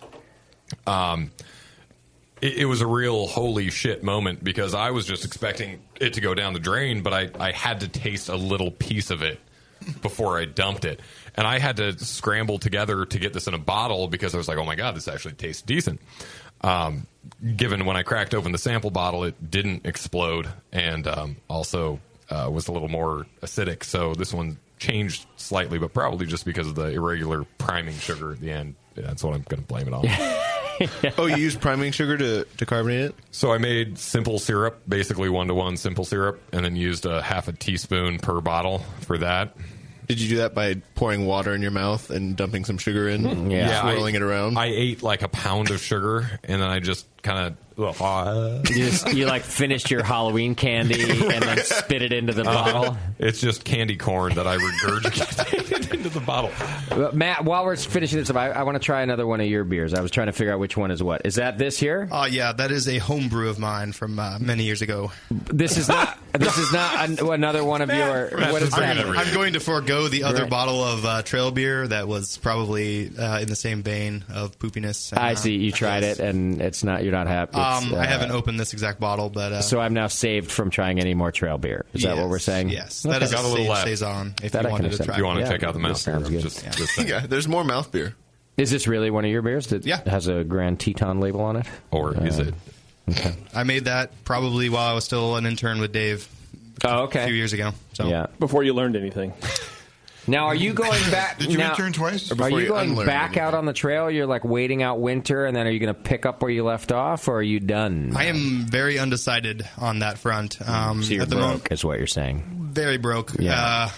it was a real holy shit moment, because I was just expecting it to go down the drain, but I had to taste a little piece of it before I dumped it. And I had to scramble together to get this in a bottle, because I was like, oh my God, this actually tastes decent. Given when I cracked open the sample bottle, it didn't explode, and also was a little more acidic. So this one changed slightly, but probably just because of the irregular priming sugar at the end. Yeah, that's what I'm going to blame it on. Oh, you used priming sugar to carbonate it? So I made simple syrup, basically 1-to-1 simple syrup, and then used a half a teaspoon per bottle for that. Did you do that by pouring water in your mouth and dumping some sugar in? Yeah, swirling it around? I ate like a pound of sugar, and then I just kind of... You like finished your Halloween candy and then spit it into the bottle? It's just candy corn that I regurgitated into the bottle. Matt, while we're finishing this up, I want to try another one of your beers. I was trying to figure out which one is what. Is that this here? Yeah, that is a homebrew of mine from many years ago. This is not another one of your... What is that? I'm going to forego the other bottle of trail beer that was probably in the same vein of poopiness. I see. You tried it, and you're not happy. I haven't opened this exact bottle, but... so I'm now saved from trying any more trail beer. Is that what we're saying? Yes. That is a Sage Saison, if you wanted to try. If you want to check out the mouth beer. Yeah, there's more mouth beer. Is this really one of your beers that has a Grand Teton label on it? Or is it? Okay. I made that probably while I was still an intern with Dave a few years ago. So. Yeah. Before you learned anything. Now, are you going back? Did you intern twice? Are you going back out on the trail? You're like waiting out winter, and then are you going to pick up where you left off, or are you done? I am very undecided on that front. So you're broke, is what you're saying. Very broke. Yeah.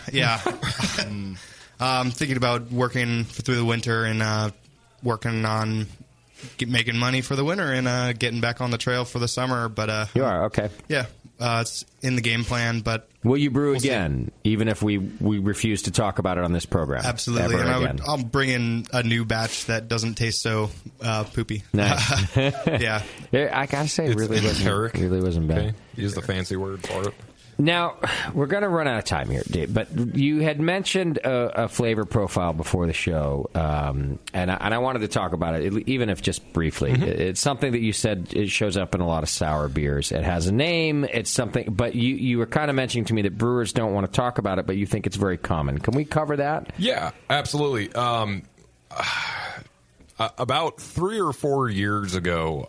I'm thinking about working through the winter and working on making money for the winter and getting back on the trail for the summer. But you are okay. Yeah, it's in the game plan. But will you brew again, even if we refuse to talk about it on this program? Absolutely, and I'll bring in a new batch that doesn't taste so poopy. Nice. Yeah, I gotta say, it really wasn't bad. Okay. Use the fancy word for it. Now, we're going to run out of time here, Dave, but you had mentioned a flavor profile before the show, and I wanted to talk about it, even if just briefly. Mm-hmm. It's something that you said it shows up in a lot of sour beers. It has a name, it's something, but you were kind of mentioning to me that brewers don't want to talk about it, but you think it's very common. Can we cover that? Yeah, absolutely. About 3 or 4 years ago,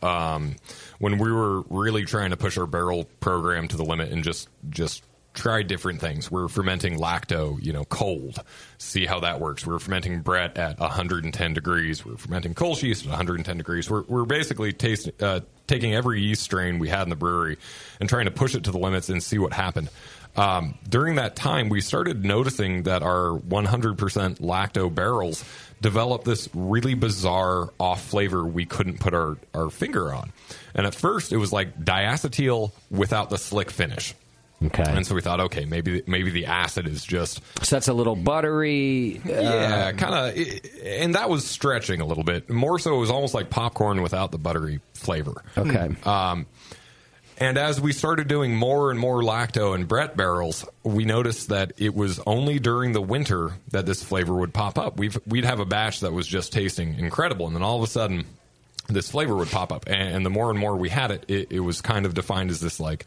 when we were really trying to push our barrel program to the limit and just try different things, we're fermenting lacto, cold, see how that works. We're fermenting Brett at 110 degrees. We're fermenting Kolsch yeast at 110 degrees. We're basically taking every yeast strain we had in the brewery and trying to push it to the limits and see what happened. During that time, we started noticing that our 100% lacto barrels developed this really bizarre off flavor we couldn't put our finger on. And at first, it was like diacetyl without the slick finish. Okay. And so we thought, okay, maybe the acid is just... So that's a little buttery. Yeah, kind of. And that was stretching a little bit. More so, it was almost like popcorn without the buttery flavor. Okay. And as we started doing more and more lacto and Brett barrels, we noticed that it was only during the winter that this flavor would pop up. We'd have a batch that was just tasting incredible, and then all of a sudden, this flavor would pop up. And the more and more we had it was kind of defined as this like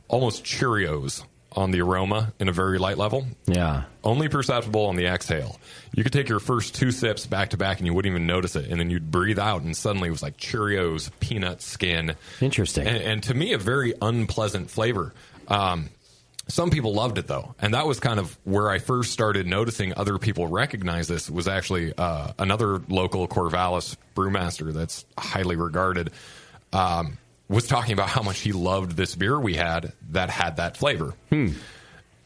almost Cheerios on the aroma in a very light level. Yeah. Only perceptible on the exhale. You could take your first 2 sips back to back and you wouldn't even notice it. And then you'd breathe out and suddenly it was like Cheerios, peanut skin. Interesting. And to me, a very unpleasant flavor. Some people loved it, though. And that was kind of where I first started noticing other people recognize this was actually another local Corvallis brewmaster that's highly regarded was talking about how much he loved this beer we had that flavor.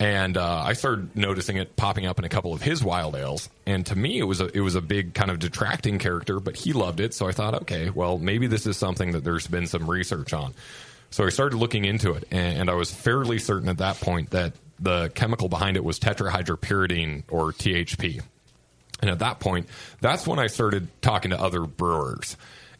And I started noticing it popping up in a couple of his wild ales. And to me, it was a big kind of detracting character, but he loved it. So I thought, okay, well, maybe this is something that there's been some research on. So I started looking into it, and I was fairly certain at that point that the chemical behind it was tetrahydropyridine, or THP. And at that point, that's when I started talking to other brewers.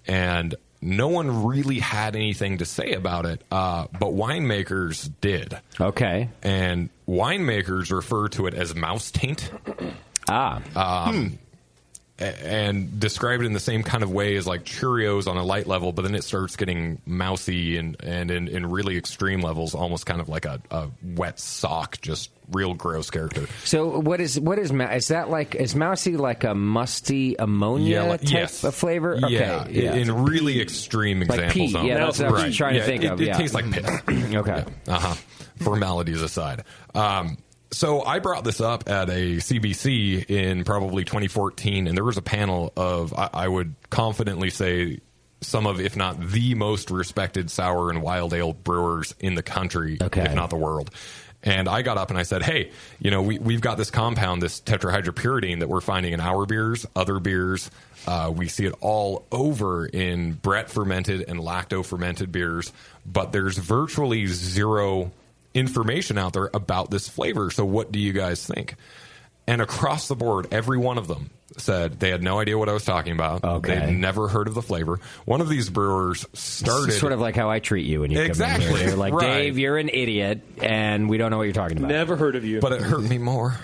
And no one really had anything to say about it, but winemakers did. Okay. And winemakers refer to it as mouse taint. And describe it in the same kind of way as like Cheerios on a light level, but then it starts getting mousy and in really extreme levels, almost kind of like a wet sock, just real gross character. So is that like, is mousy like a musty ammonia type of flavor? Okay, yeah. In really extreme examples. Like pee. Yeah, that's what I was trying to think of. It tastes like piss. Okay. Yeah. Formalities aside. So I brought this up at a CBC in probably 2014, and there was a panel of, I would confidently say, some of, if not the most respected sour and wild ale brewers in the country, if not the world. And I got up and I said, hey, we've got this compound, this tetrahydropyridine, that we're finding in our beers, other beers. We see it all over in Brett fermented and lacto fermented beers, but there's virtually zero information out there about this flavor. So what do you guys think? And across the board, every one of them said they had no idea what I was talking about. Okay. They'd never heard of the flavor. One of these brewers started... Sort of like how I treat you when you come in here. They're like, right. Dave, you're an idiot, and we don't know what you're talking about. Never heard of you. But it hurt me more.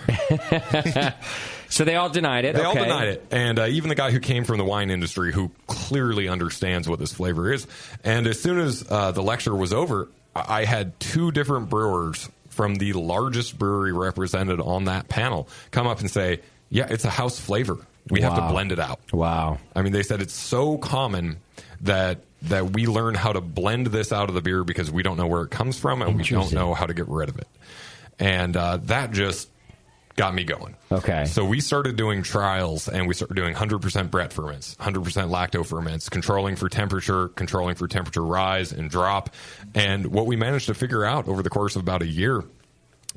So they all denied it. They all denied it. And even the guy who came from the wine industry, who clearly understands what this flavor is. And as soon as the lecture was over, I had two different brewers from the largest brewery represented on that panel come up and say, yeah, it's a house flavor. We have to blend it out. Wow. I mean, they said it's so common that we learn how to blend this out of the beer because we don't know where it comes from and we don't know how to get rid of it. And that just got me going. Okay. So we started doing trials, and we started doing 100% Brett ferments, 100% lacto ferments, controlling for temperature rise and drop. And what we managed to figure out over the course of about a year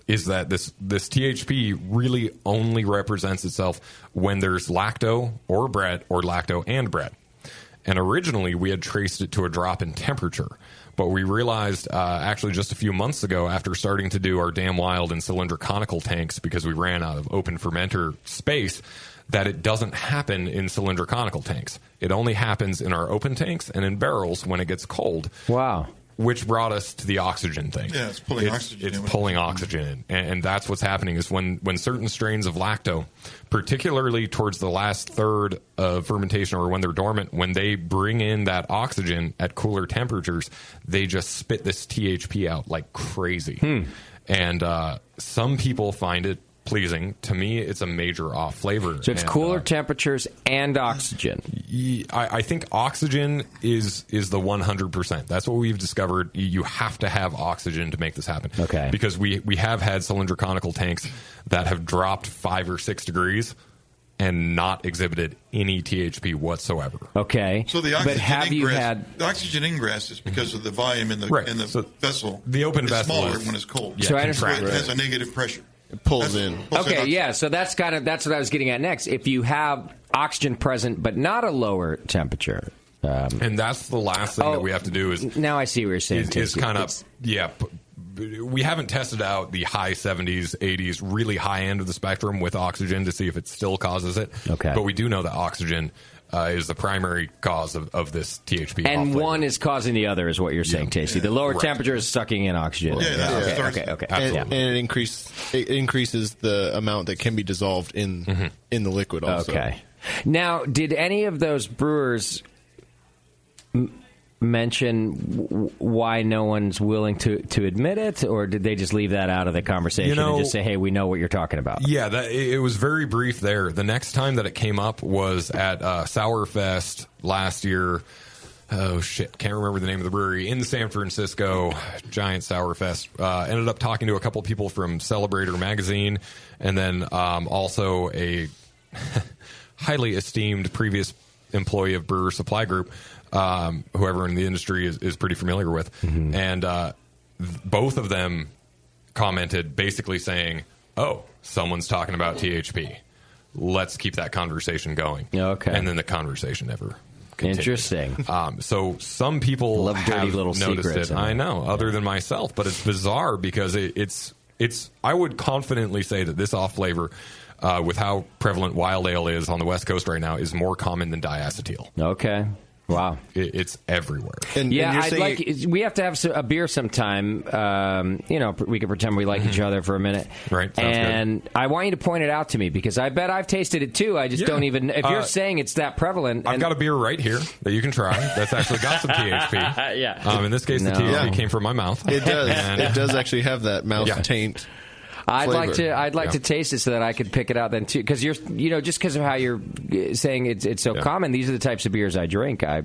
is that this THP really only represents itself when there's lacto or Brett or lacto and Brett. And originally we had traced it to a drop in temperature. But we realized actually just a few months ago, after starting to do our Damn Wild and cylinder conical tanks because we ran out of open fermenter space, that it doesn't happen in cylinder conical tanks. It only happens in our open tanks and in barrels when it gets cold. Wow. Which brought us to the oxygen thing. Yeah, it's pulling oxygen in. It's pulling oxygen in. And that's what's happening is when certain strains of lacto, particularly towards the last third of fermentation or when they're dormant, when they bring in that oxygen at cooler temperatures, they just spit this THP out like crazy. And some people find it pleasing. To me, it's a major off flavor. So it's cooler temperatures and oxygen. I think oxygen is the 100%. That's what we've discovered. You have to have oxygen to make this happen. Okay. Because we have had cylinder conical tanks that have dropped 5 or 6 degrees and not exhibited any THP whatsoever. Okay. So the oxygen the oxygen ingress is because of the volume in the vessel. The open is vessel smaller is, when it's cold. Yeah, so I understand. It has a negative pressure. It pulls in. Okay, yeah. So that's what I was getting at next. If you have oxygen present but not a lower temperature, and that's the last thing that we have to do is. Now I see what you're saying. Is kind of we haven't tested out the high 70s, 80s, really high end of the spectrum with oxygen to see if it still causes it. Okay, but we do know that oxygen is the primary cause of this THP. And one is causing the other, is what you're saying, Tasty. The lower temperature is sucking in oxygen. Okay. And it increases the amount that can be dissolved in the liquid also. Okay. Now, did any of those brewers mention why no one's willing to admit it, or did they just leave that out of the conversation and just say, hey, we know what you're talking about? Yeah, it was very brief there. The next time that it came up was at Sourfest last year. Oh, shit. Can't remember the name of the brewery. In San Francisco, giant Sourfest. Ended up talking to a couple people from Celebrator magazine, and then also a highly esteemed previous employee of Brewer Supply Group, whoever in the industry is pretty familiar with. And both of them commented basically saying, oh, someone's talking about THP. Let's keep that conversation going. Okay. And then the conversation never continued. Interesting. So some people love dirty have little noticed secrets. it. I know, other than myself. But it's bizarre because it's I would confidently say that this off flavor, with how prevalent wild ale is on the West Coast right now, is more common than diacetyl. Okay. Wow. It's everywhere. We have to have a beer sometime. We can pretend we like each other for a minute. Right. Sounds and good. I want you to point it out to me because I bet I've tasted it too. I just don't even. If you're saying it's that prevalent, I've got a beer right here that you can try. That's actually got some THP. Yeah. In this case, the THP came from my mouth. It does. It does actually have that mouth taint. I'd flavor. like to taste it so that I could pick it out then too. Because just because of how you're saying it's so common. These are the types of beers I drink. I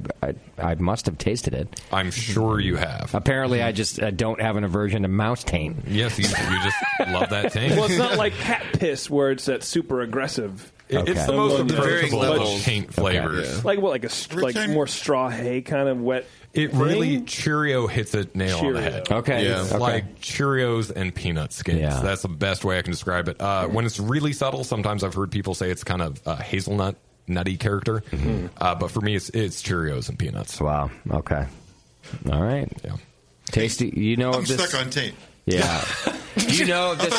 must have tasted it. I'm sure you have. Apparently, I just don't have an aversion to mouse taint. Yes, you just love that taint. Well, it's not like cat piss where it's that super aggressive. It's the most approachable taint flavors. Okay. Like more straw hay kind of wet. It really Cheerio hits it nail on the head. Okay. It's like Cheerios and peanut skins. Yeah. That's the best way I can describe it. When it's really subtle, sometimes I've heard people say it's kind of hazelnut, nutty character. Mm-hmm. But for me, it's Cheerios and peanuts. Wow. Okay. All right. Yeah. Tasty. You know I'm this. stuck on taint. Yeah. You know this.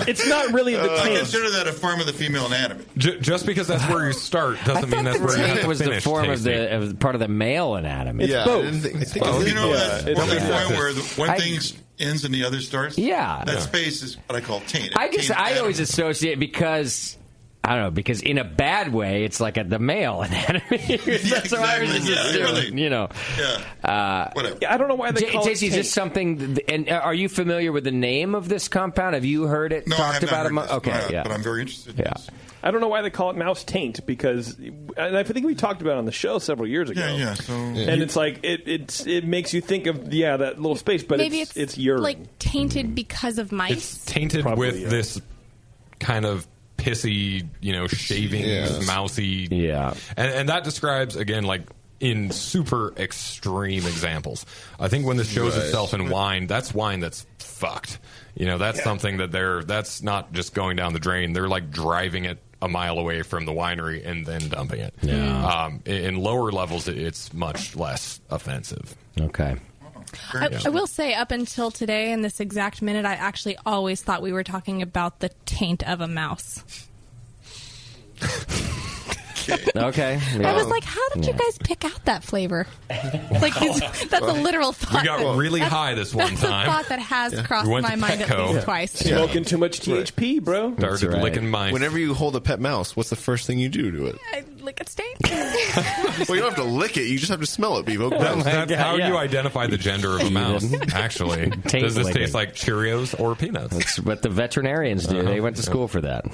It's not really the I taint. consider that a form of the female anatomy. Just because that's where you start doesn't mean that's where you have Taint to was finish the form of tasting. part of the male anatomy. It's both. You know that It's point both. where one thing ends and the other starts? Yeah. That space is what I call taint. I always associate because in a bad way, it's like the male anatomy. That's what I was just assuming, Yeah. Whatever. I don't know why they call it Tasty, is this something? And are you familiar with the name of this compound? Have you heard it talked about? But I'm very interested in this. I don't know why they call it mouse taint because, and I think we talked about it on the show several years ago. Yeah. So, and it's like it makes you think of that little space, but maybe it's urine. like tainted because of mice. It's tainted with this kind of pissy, shavings, mousy. Yeah. And that describes, again, like in super extreme examples. I think when this shows itself in wine, that's wine that's fucked. That's something that's not just going down the drain. They're like driving it a mile away from the winery and then dumping it. Yeah. In lower levels, it's much less offensive. Okay. I will say, up until today, in this exact minute, I actually always thought we were talking about the taint of a mouse. Okay. I was like, how did you guys pick out that flavor? That's a literal thought. We got really high this one That's time. a thought that has crossed my mind at least twice. Smoking too much THP, bro. Started licking mice. Whenever you hold a pet mouse, what's the first thing you do to it? I lick its taint. Well, you don't have to lick it. You just have to smell it, Bevo. That's how you identify the gender of a mouse, actually. Does this taste like Cheerios or peanuts? That's what the veterinarians do. They went to school for that.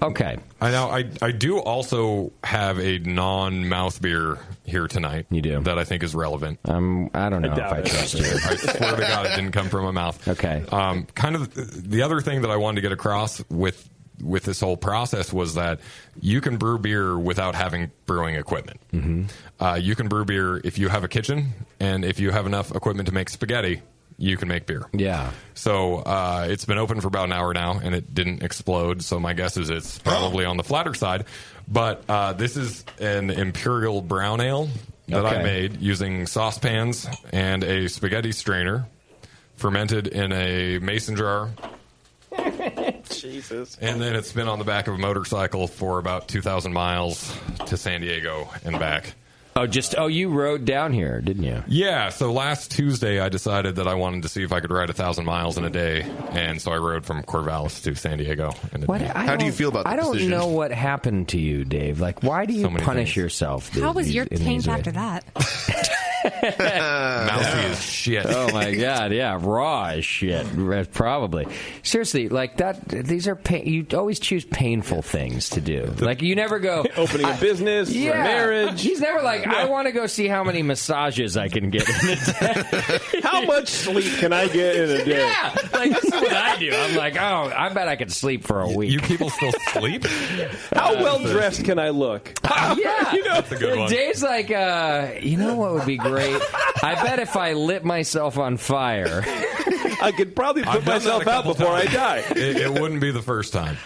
Okay. I do also have a non-mouth beer here tonight. You do? That I think is relevant. I don't know if I trust you. I swear to God, it didn't come from my mouth. Okay. Kind of the other thing that I wanted to get across with this whole process was that you can brew beer without having brewing equipment. Mm-hmm. You can brew beer if you have a kitchen and if you have enough equipment to make spaghetti. You can make beer. Yeah. So it's been open for about an hour now, and it didn't explode. So my guess is it's probably on the flatter side. But this is an Imperial Brown Ale that I made using saucepans and a spaghetti strainer, fermented in a mason jar. Jesus. And then it's been on the back of a motorcycle for about 2,000 miles to San Diego and back. You rode down here, didn't you? Yeah, so last Tuesday I decided that I wanted to see if I could ride 1,000 miles in a day, and so I rode from Corvallis to San Diego in a day. How do you feel about that I don't decision? know what happened to you, Dave. Like, why do you punish yourself? How was your in taint these ways? after that? Mousy as shit. Oh my God, yeah, raw as shit, probably. Seriously, like that. These are you always choose painful things to do. Like you never go opening a business, or marriage. He's never like, I want to go see how many massages I can get in a day. How much sleep can I get in a day? Yeah, like this is what I do. I'm like, I bet I could sleep for a week. You people still sleep? How well dressed can I look? Yeah, that's a good one. Dave's like, you know what would be great? I bet if I lit myself on fire, I could probably put myself out before I die. It wouldn't be the first time.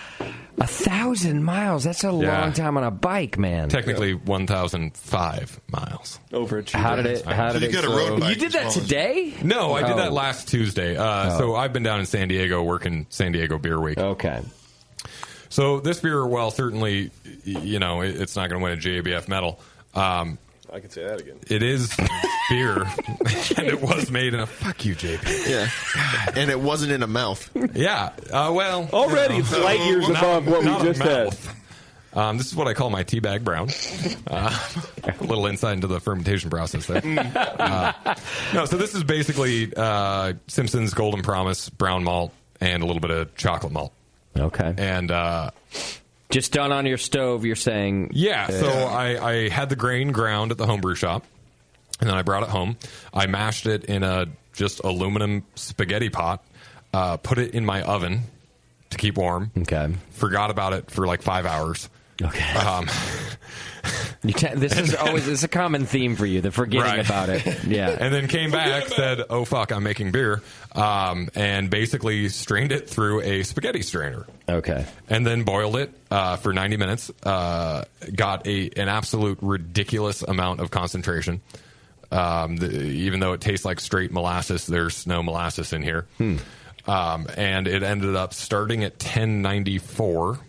1,000 miles. That's a long time on a bike, man. Technically 1,005 miles. Overachieved. How did it go? You did that today? No, I did that last Tuesday. So I've been down in San Diego working San Diego Beer Week. Okay. So this beer, well, certainly, it's not going to win a JABF medal. I can say that again. It is beer, and it was made in a... Fuck you, JP. Yeah. And it wasn't in a mouth. Yeah. Well... Already, it's light years above what we just had. This is what I call my teabag brown. A little insight into the fermentation process there. No, so this is basically Simpson's Golden Promise brown malt and a little bit of chocolate malt. Okay. And... just done on your stove, you're saying? Yeah, so I had the grain ground at the homebrew shop, and then I brought it home. I mashed it in a just aluminum spaghetti pot, put it in my oven to keep warm. Okay. Forgot about it for like 5 hours. Okay. This is a common theme for you, the forgetting about it. Yeah. And then came back, said, oh, fuck, I'm making beer, and basically strained it through a spaghetti strainer. Okay. And then boiled it for 90 minutes, got an absolute ridiculous amount of concentration. Even though it tastes like straight molasses, there's no molasses in here. And it ended up starting at 1094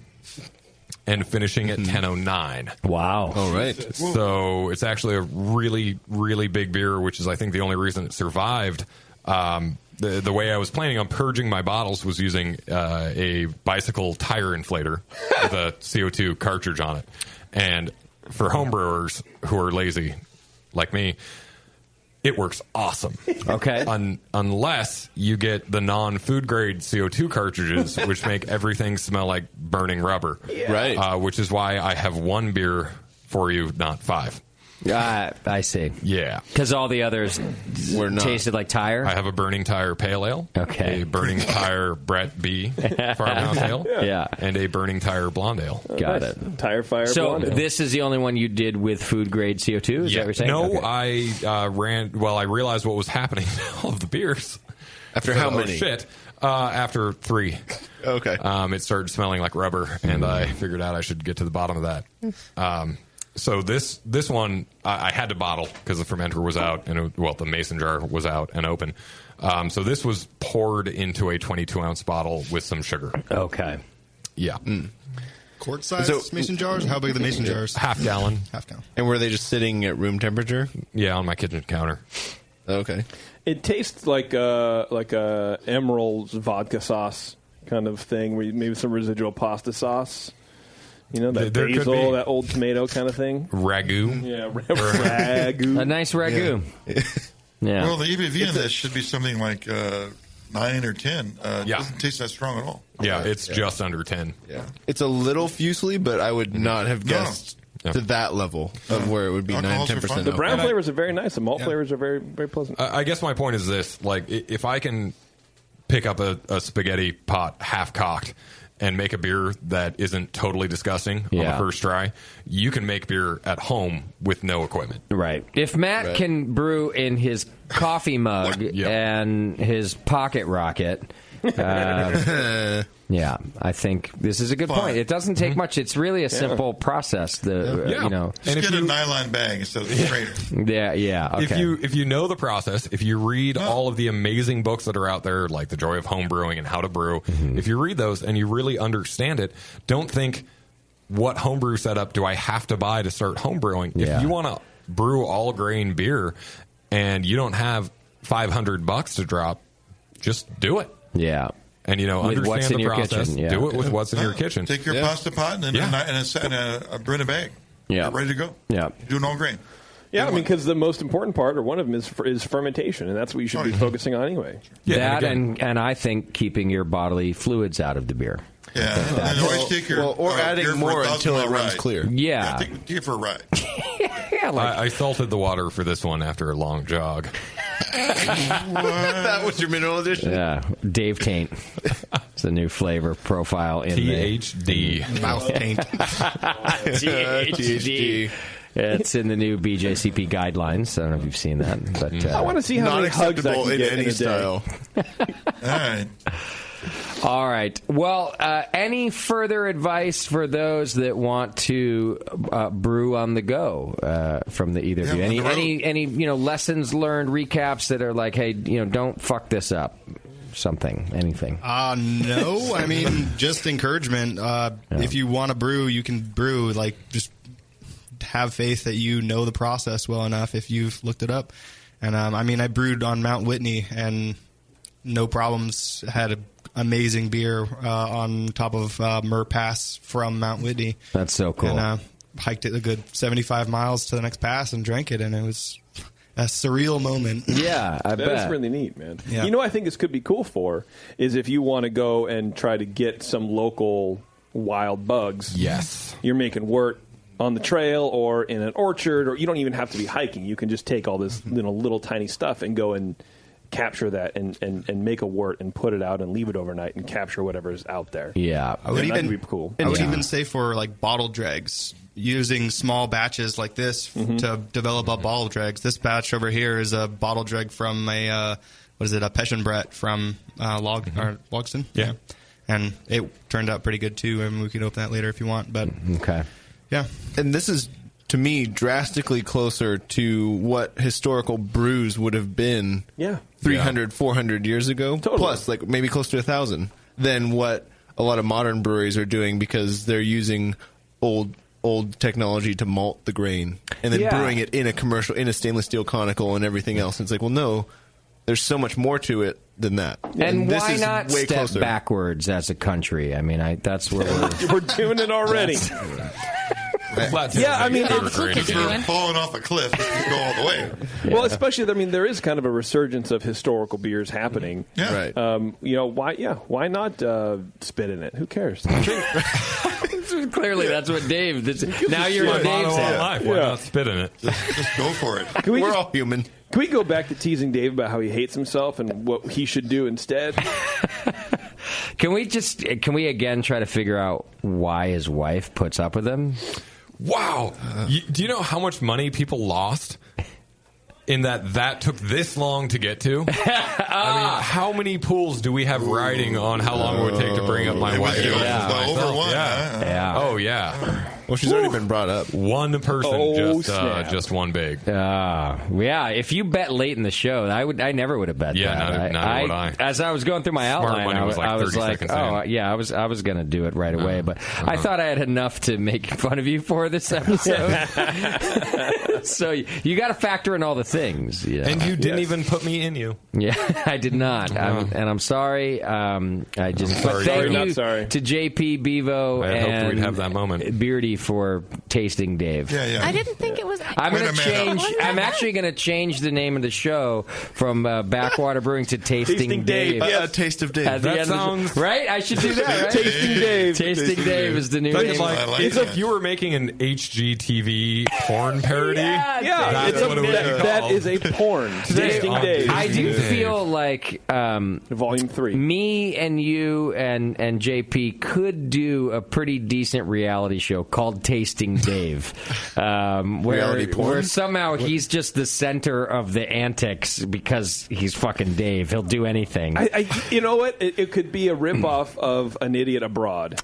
and finishing at 1009. Wow. All right. So it's actually a really, really big beer, which is, I think, the only reason it survived. The way I was planning on purging my bottles was using a bicycle tire inflator with a CO2 cartridge on it. And for homebrewers who are lazy, like me, it works awesome. Okay. Unless you get the non-food grade CO2 cartridges, which make everything smell like burning rubber. Yeah. Right. Which is why I have one beer for you, not 5. I see. Yeah. Because all the others tasted like tire? I have a Burning Tire Pale Ale. Okay. A Burning Tire Brett B. Farmhouse Ale. Yeah. And a Burning Tire Blonde Ale. Got nice. it. Tire Fire So Blonde Ale. this is the only one you did with food grade CO2? Is that what you're saying? No, okay. I realized what was happening to all of the beers. After how many? Shit. After 3. Okay. It started smelling like rubber, and I figured out I should get to the bottom of that. So this one I had to bottle because the fermenter was out, and the mason jar was out and open. So this was poured into a 22-ounce bottle with some sugar. Okay. Yeah. Quart size mason jars? How big are the mason jars? Half gallon. Half gallon. And were they just sitting at room temperature? Yeah, on my kitchen counter. Okay. It tastes like a Emerald's vodka sauce kind of thing, where maybe some residual pasta sauce. You know, that basil, that old tomato kind of thing. Ragu. Yeah, ragu. A nice ragu. Yeah. Well, the ABV in this should be something like 9 or 10. It doesn't taste that strong at all. Yeah, it's just under 10. Yeah. It's a little fusely, but I would not have guessed to that level of where it would be 9-10%. The brown flavors are very nice. The malt flavors are very, very pleasant. I guess my point is this. Like, if I can pick up a spaghetti pot half-cocked and make a beer that isn't totally disgusting on the first try, you can make beer at home with no equipment. Right. If Matt can brew in his coffee mug and his pocket rocket, yeah, I think this is a good point. It doesn't take much. It's really a simple process. You know, just get a nylon bag instead of a strainer. Yeah. Okay. If you know the process, if you read all of the amazing books that are out there, like The Joy of Home Brewing and How to Brew, if you read those and you really understand it, don't think, what homebrew setup do I have to buy to start homebrewing? If you want to brew all grain beer and you don't have $500 to drop, just do it. Yeah. And, understand the process. Do it with what's in your kitchen. Take your pasta pot and a Brita bag. Yeah. You're ready to go. Yeah. Do an all grain. Yeah, I mean, because the most important part, or one of them, is fermentation, and that's what you should be focusing on anyway. Yeah, and I think keeping your bodily fluids out of the beer. Yeah, and always take your or adding more until it runs clear. Yeah, take it for a ride. I salted the water for this one after a long jog. That was your mineral addition? Yeah. Dave Taint. It's a new flavor profile in THD. Mouth taint. THD. It's in the new BJCP guidelines. I don't know if you've seen that. But I want to see how many hugs I can in get any in a style. day. All right. All right. Well, any further advice for those that want to brew on the go from the either of you? Any lessons learned, recaps that are like, hey, don't fuck this up. Something, anything? No. I mean, just encouragement. If you want to brew, you can brew. Like, just have faith that you know the process well enough if you've looked it up. And I brewed on Mount Whitney and no problems. Had an amazing beer on top of Murr Pass from Mount Whitney. That's so cool. And hiked it a good 75 miles to the next pass and drank it, and it was a surreal moment. Yeah, I bet. That's really neat, man. Yeah. I think this could be cool for is if you want to go and try to get some local wild bugs. Yes. You're making wort on the trail or in an orchard, or you don't even have to be hiking. You can just take all this little tiny stuff and go and capture that and make a wort and put it out and leave it overnight and capture whatever is out there. Yeah. I would that'd be cool. I would even say for like bottle dregs, using small batches like this to develop up bottle dregs. This batch over here is a bottle dreg from a Peschenbrett from Logston. Yeah. And it turned out pretty good too, and we can open that later if you want. But okay. Yeah. And this is, to me, drastically closer to what historical brews would have been 300, 400 years ago. Totally. Plus, like maybe close to 1,000 than what a lot of modern breweries are doing because they're using old technology to malt the grain and then brewing it in a stainless steel conical and everything else. And it's like, well, no, there's so much more to it than that. And this why is not way step closer. backwards as a country? I mean, that's where we're doing it already. Yeah, I mean, if you're falling off a cliff, just go all the way. Well, especially, there is kind of a resurgence of historical beers happening. Yeah. Right. Why not spit in it? Who cares? Clearly, that's what Dave. Now you're in Dave's head. Life. Why not spit in it? Just go for it. We're all human. Can we go back to teasing Dave about how he hates himself and what he should do instead? Can we again try to figure out why his wife puts up with him? Wow. Do you know how much money people lost in that took this long to get to? I mean, how many pools do we have riding on how long it would take to bring up my wife? Over one. Yeah. Oh, yeah. Well, she's already been brought up. One person just one big. Yeah. If you bet late in the show, I never would have bet that. Yeah, neither would I. As I was going through my outline, money was like 30 seconds in. I was going to do it right away, but I thought I had enough to make fun of you for this episode. So you got to factor in all the things. And you didn't even put me in you. Yeah, I did not. And I'm sorry. I just sorry. Thank Not you sorry. to JP, Bevo, I and hoped we'd have that moment. Beardy for tasting Dave. Yeah. I didn't think it was. I'm actually going to change the name of the show from Backwater Brewing to Tasting Dave. Taste of Dave. That sounds right. I should do that. Right? Tasting Dave. Tasting Dave is the new name. It's if you were making an HGTV porn parody. That is a porn. Tasting Dave. I do feel like Volume 3. Me and you and JP could do a pretty decent reality show called Tasting Dave, where somehow he's just the center of the antics because he's fucking Dave. He'll do anything. You know what? It could be a ripoff of An Idiot Abroad.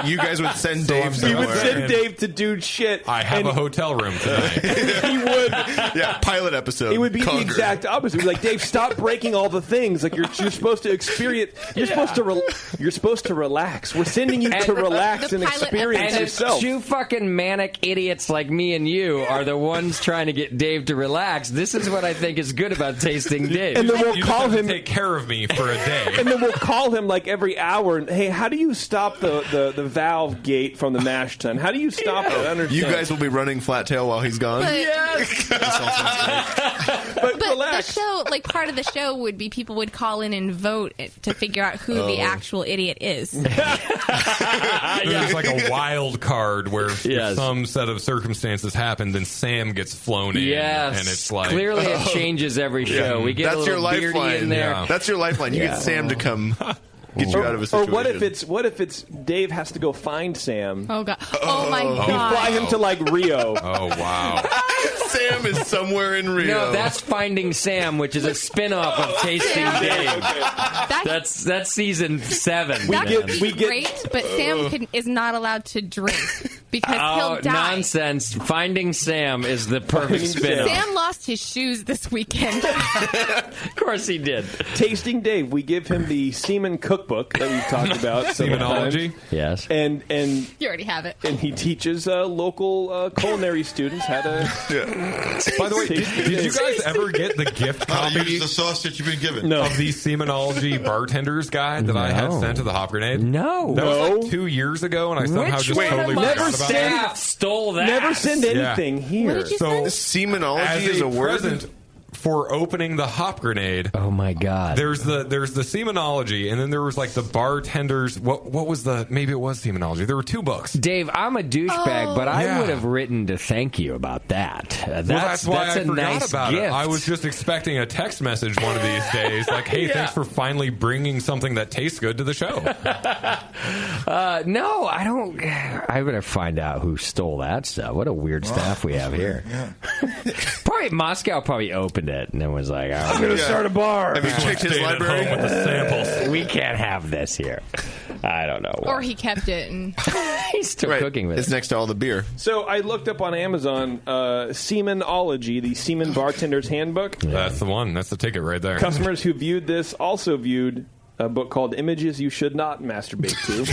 You guys would send Dave We somewhere. would send Dave to do shit. I have a hotel room tonight. He would. Yeah, pilot episode. It would be Conquer. the exact opposite. It would be like, Dave, stop breaking all the things. Like you're supposed to experience. You're supposed to relax. We're sending you to relax and experience and yourself. Two fucking manic idiots like me and you are the ones trying to get Dave to relax. This is what I think is good about Tasting Dave. And then we'll You call just have him. to take care of me for a day. And then we'll call him like every hour. And, hey, how do you stop the valve gate from the mash tun? How do you stop it? I understand. You guys will be running flat tail while he's gone. But the show, like part of the show, would be people would call in and vote to figure out who the actual idiot is. There's like a wild card where if some set of circumstances happen, then Sam gets flown in. Yes, and it's like clearly it changes every show. We get That's a little your Beardy lifeline in there. That's your lifeline. You get Sam to come Get you out of a situation. Or what if it's Dave has to go find Sam? Oh god! Oh my god! You fly him to like Rio. Oh wow! Sam is somewhere in Rio. No, that's Finding Sam, which is a spin-off of Tasting Dave. That's season 7. We get great, but Sam is not allowed to drink because he'll die. Nonsense! Finding Sam is the perfect spin-off. Sam lost his shoes this weekend. Of course he did. Tasting Dave, we give him the semen cookbook that we've talked about. Semenology. Yes. And you already have it. And he teaches local culinary students how to. By the way, did you guys ever get the gift copy? Use the sauce that you've been given. Of the Semenology Bartender's Guide that I had sent to the Hop Grenade? No. That was like 2 years ago, and I somehow just totally forgot about staff stole that. Never send anything here. What did you So Semenology is a word? present for opening the Hop Grenade. Oh my god! There's the Semenology, and then there was like the bartenders. What was the? Maybe it was Semenology. There were 2 books. Dave, I'm a douchebag, but I would have written to thank you about that. That's why I a forgot nice about gift. it. I was just expecting a text message one of these days, like, "Hey, thanks for finally bringing something that tastes good to the show." No, I don't. I better find out who stole that stuff. What a weird staff we have here. Yeah. Probably Moscow opened it and then was like, I'm going to start a bar. Have you checked his library? With the samples. We can't have this here. I don't know. Or he kept it and he's still cooking with it. It's next to all the beer. So I looked up on Amazon Semenology, the Semen Bartender's Handbook. That's the one. That's the ticket right there. Customers who viewed this also viewed a book called Images You Should Not Masturbate To.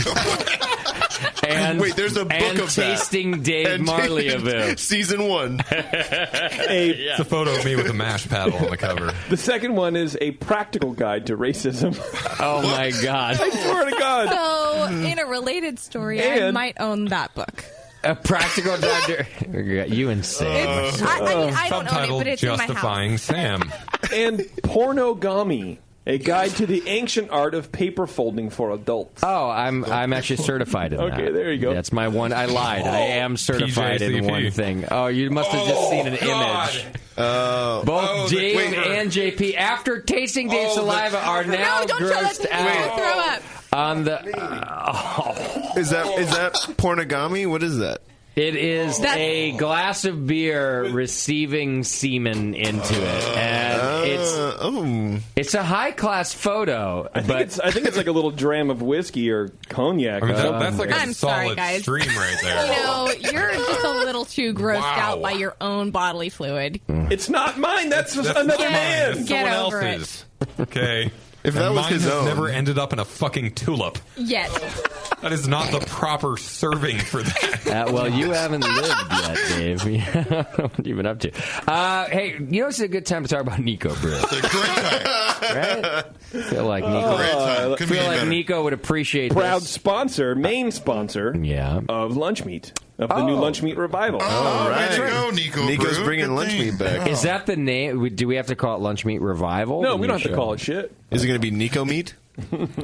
And wait, there's a book and of Tasting Dave Marley of it. Season 1. It's a photo of me with a mash paddle on the cover. The second one is a practical guide to racism. Oh my god! I swear to God. So, in a related story, I might own that book. A practical guide to you insane. I don't own it, but it's Justifying in my house. Sam. And Pornogami. A guide to the ancient art of paper folding for adults. Oh, I'm actually certified in that. Okay, there you go. That's my one. I lied. I am certified in PJCP. one thing. Oh, you must have just seen an image. Both Dave and JP, after tasting Dave's saliva, are now grossed out. Throw up. On the Is that pornogami? What is that? It is a glass of beer receiving semen into it, and it's a high class photo. I think it's like a little dram of whiskey or cognac. I mean, that's like a I'm sorry, solid guys. stream right there. You know, you're just a little too grossed out by your own bodily fluid. It's not mine. That's another man. That's Get someone over else's. Okay. If that and was mine his has own. never ended up in a fucking tulip. Yes. That is not the proper serving for that. Well, you haven't lived yet, Dave. What have you been up to? Hey, you know it's a good time to talk about Nico Brew. It's a great time. Right? I feel like Nico. Great time. Couldn't be better. Nico would appreciate Proud this. sponsor, main sponsor of Lunch Meat. Of the new Lunch Meat Revival. Oh, right. Way to go, Nico. Nico's Brew. bringing Good Lunch thing. Meat back. Is that the name? Do we have to call it Lunch Meat Revival? No, we don't have to call it shit. Is it going to be Nico Meat?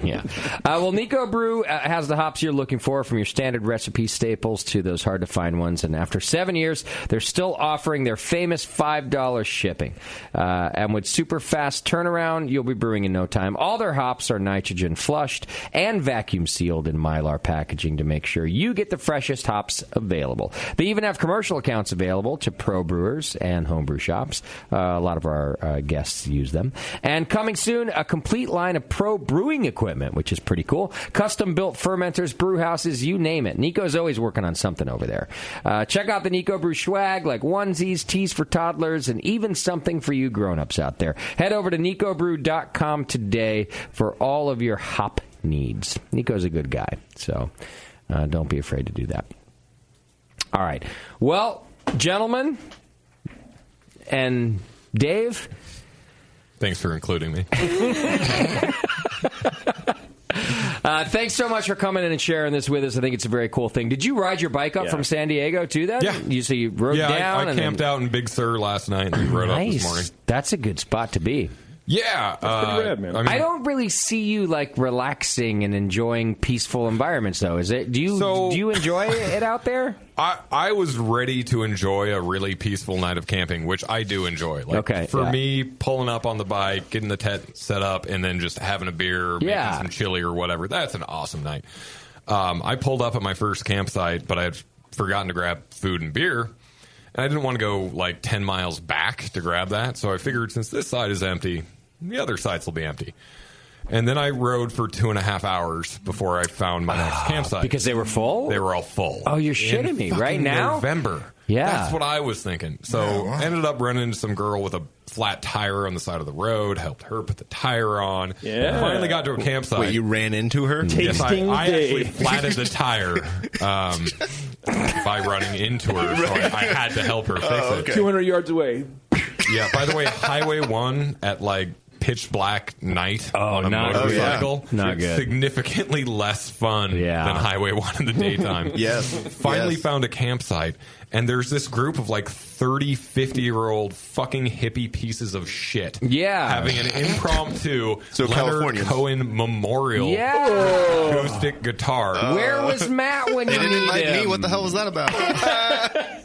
Yeah. Well, Nico Brew has the hops you're looking for, from your standard recipe staples to those hard-to-find ones. And after 7 years, they're still offering their famous $5 shipping. And with super fast turnaround, you'll be brewing in no time. All their hops are nitrogen flushed and vacuum sealed in Mylar packaging to make sure you get the freshest hops available. They even have commercial accounts available to pro brewers and homebrew shops. A lot of our guests use them. And coming soon, a complete line of pro brewing equipment, which is pretty cool. Custom-built fermenters, brew houses, you name it. Nico's always working on something over there. Check out the Nico Brew swag, like onesies, teas for toddlers, and even something for you grown-ups out there. Head over to nicobrew.com today for all of your hop needs. Nico's a good guy, so don't be afraid to do that. All right. Well, gentlemen, and Dave... Thanks for including me. Thanks so much for coming in and sharing this with us. I think it's a very cool thing. Did you ride your bike up from San Diego too? Then Yeah. You rode down. I camped out in Big Sur last night and rode up this morning. That's a good spot to be. Yeah, That's pretty rad, man. I don't really see you like relaxing and enjoying peaceful environments, though. Is it? Do you enjoy it out there? I was ready to enjoy a really peaceful night of camping, which I do enjoy. Like, Okay, for yeah. me, pulling up on the bike, getting the tent set up, and then just having a beer, making some chili or whatever, that's an awesome night. I pulled up at my first campsite, but I had forgotten to grab food and beer. And I didn't want to go like 10 miles back to grab that. So I figured since this side is empty, the other sides will be empty. And then I rode for 2.5 hours before I found my next campsite. Because they were full? They were all full. Oh, you're shitting me. Right now? November. Yeah. That's what I was thinking. So I ended up running into some girl with a flat tire on the side of the road, helped her put the tire on. Yeah. Finally got to a campsite. Wait, you ran into her? Yes, Tasting I actually Dave. flatted the tire by running into her, so I had to help her fix it. 200 yards away. Yeah, by the way, Highway 1 at like pitch black night on a motorcycle. Not good. Significantly less fun than Highway 1 in the daytime. Yes. Finally found a campsite, and there's this group of like 30, 50-year-old fucking hippie pieces of shit. Yeah. Having an impromptu So Leonard Californians. Cohen memorial Yeah. acoustic guitar. Where was Matt when you They didn't needed invite me. him? What the hell was that about?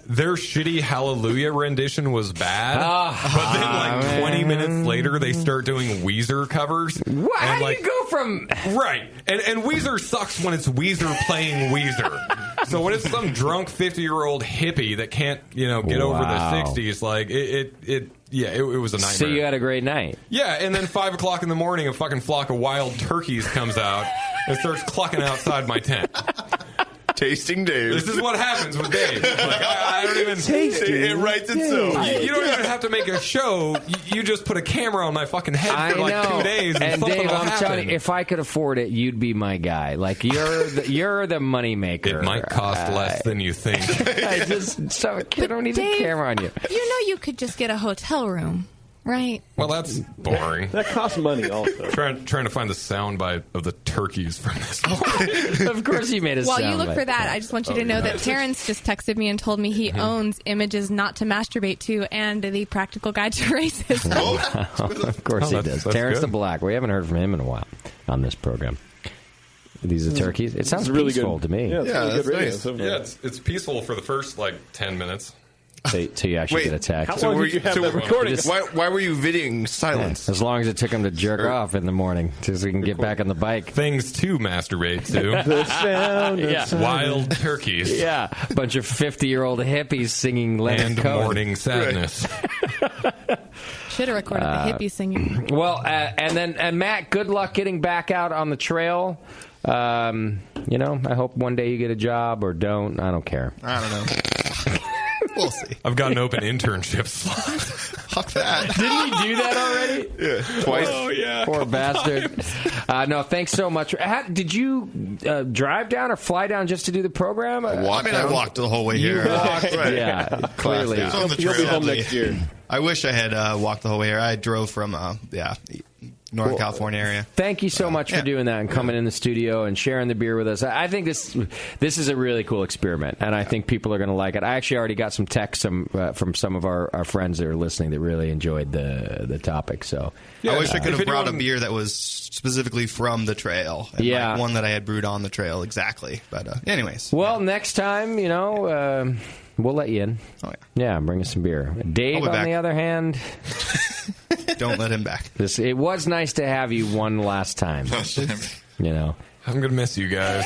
Their shitty Hallelujah rendition was bad, but then like 20 minutes later, they start doing Weezer covers. What? And How like, do you go from... Right. And Weezer sucks when it's Weezer playing Weezer. So when it's some drunk 50-year-old hippie that can't, get over the 60s, like, it was a nightmare. So you had a great night. Yeah, and then 5 o'clock in the morning, a fucking flock of wild turkeys comes out and starts clucking outside my tent. Tasting Dave. This is what happens with Dave. Like, I don't even... It writes itself. You don't even have to make a show. You just put a camera on my fucking head for like 2 days, and something Dave, will I'm happen. telling you, if I could afford it, you'd be my guy. Like you're the money maker. It might cost less than you think. I don't need a camera on you. You know you could just get a hotel room, right? Well, that's boring. That costs money also. Trying to find the soundbite of the turkeys from this. Of course you made a While soundbite. you look for that, I just want you to know that Terrence just texted me and told me he owns Images Not to Masturbate To and the Practical Guide to Racism. Of course he does. Terrence the Black. We haven't heard from him in a while on this program. These are turkeys. It sounds really peaceful good. to me. Yeah, it's really that's good radio. nice. So, Yeah, it's peaceful for the first like 10 minutes. Till you actually get attacked. How long did you have that recording? Why were you videoing silence? As long as it took him to jerk off in the morning, so he can get back on the bike. Things to masturbate to. The sound of silence. Wild turkeys. Yeah, a bunch of 50-year-old hippies singing Leonard And Cohen. morning sadness. Should have recorded the hippie singing. Well, and Matt, good luck getting back out on the trail. I hope one day you get a job or don't. I don't care. I don't know. We'll see. I've got an open internship slot. Fuck that. Didn't he do that already? Yeah, twice. Oh, yeah. Poor bastard. No, thanks so much. Did you drive down or fly down just to do the program? I walked the whole way here. Right. Yeah, clearly. It's on the You'll be trail. home next year. I wish I had walked the whole way here. I drove from Northern California area. Thank you so much for doing that and coming in the studio and sharing the beer with us. I think this is a really cool experiment, and I think people are going to like it. I actually already got some texts from some of our friends that are listening that really enjoyed the topic. So I wish I could have brought a beer that was specifically from the trail. And Yeah. like one that I had brewed on the trail, exactly. But anyways. Well, next time, we'll let you in. Oh, yeah. Yeah, bring us some beer. Dave, I'll be on back. the other hand... Don't let him back. It was nice to have you one last time. I'm going to miss you guys.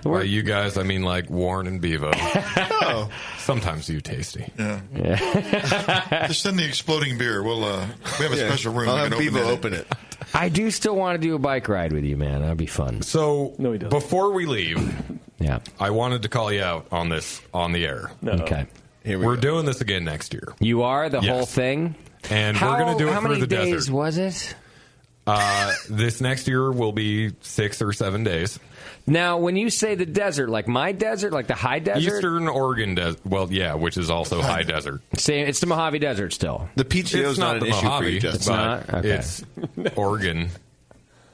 By you guys, I mean like Warren and Bevo. Oh. Sometimes you, Tasty. Yeah. Just send the exploding beer. We'll we have a special room. I'll We have can Bevo it. open it. I do still want to do a bike ride with you, man. That'd be fun. So before we leave, I wanted to call you out on this on the air. Okay. We're doing this again next year. You are? The Yes. whole thing? And we're going to do it how through many the days desert. was it? This next year will be 6 or 7 days. Now, when you say the desert, like my desert, like the high desert? Eastern Oregon desert. Well, yeah, which is also high desert. Same, it's the Mojave Desert still. The PTO It's is not an the issue Mojave, for you, Justin. but not? Okay. it's Oregon.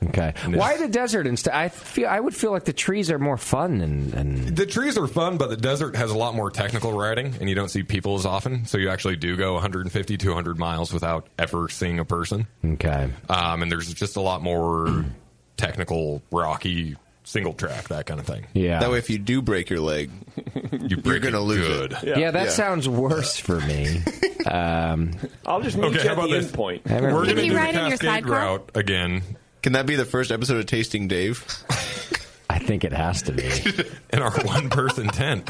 Okay. Why the desert instead? I would feel like the trees are more fun and The trees are fun, but the desert has a lot more technical riding, and you don't see people as often. So you actually do go 150, 200 miles without ever seeing a person. Okay. And there's just a lot more technical, rocky, single track, that kind of thing. Yeah. That way, if you do break your leg, you're going to lose good. it. Yeah, that sounds worse for me. I'll just meet you how at about the this? end point. We're going to do the ride in your Cascade sidecar? route again. Can that be the first episode of Tasting Dave? I think it has to be. In our one-person tent.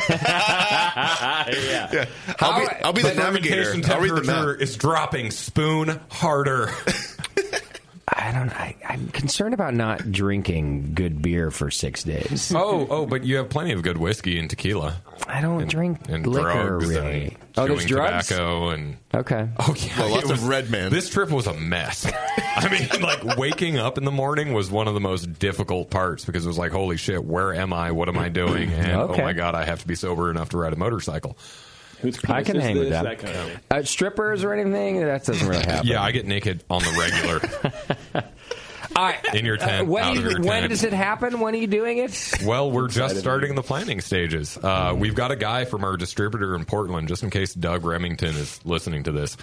Yeah. I'll be the navigator. Fermentation I'll read the temperature map. is dropping. Spoon harder. I'm concerned about not drinking good beer for 6 days. But you have plenty of good whiskey and tequila. I don't drink and liquor, drugs really. And There's chewing drugs? tobacco and Okay. Oh yeah, Well, lots of Red Man. This trip was a mess. I mean, like waking up in the morning was one of the most difficult parts because it was like, holy shit, where am I? What am I doing? And Okay. oh my god, I have to be sober enough to ride a motorcycle. I can hang with that. kind of thing. Strippers or anything? That doesn't really happen. Yeah, I get naked on the regular. All right. In your tent. When out of your tent. does it happen? When are you doing it? Well, we're just starting the planning stages. We've got a guy from our distributor in Portland, just in case Doug Remington is listening to this.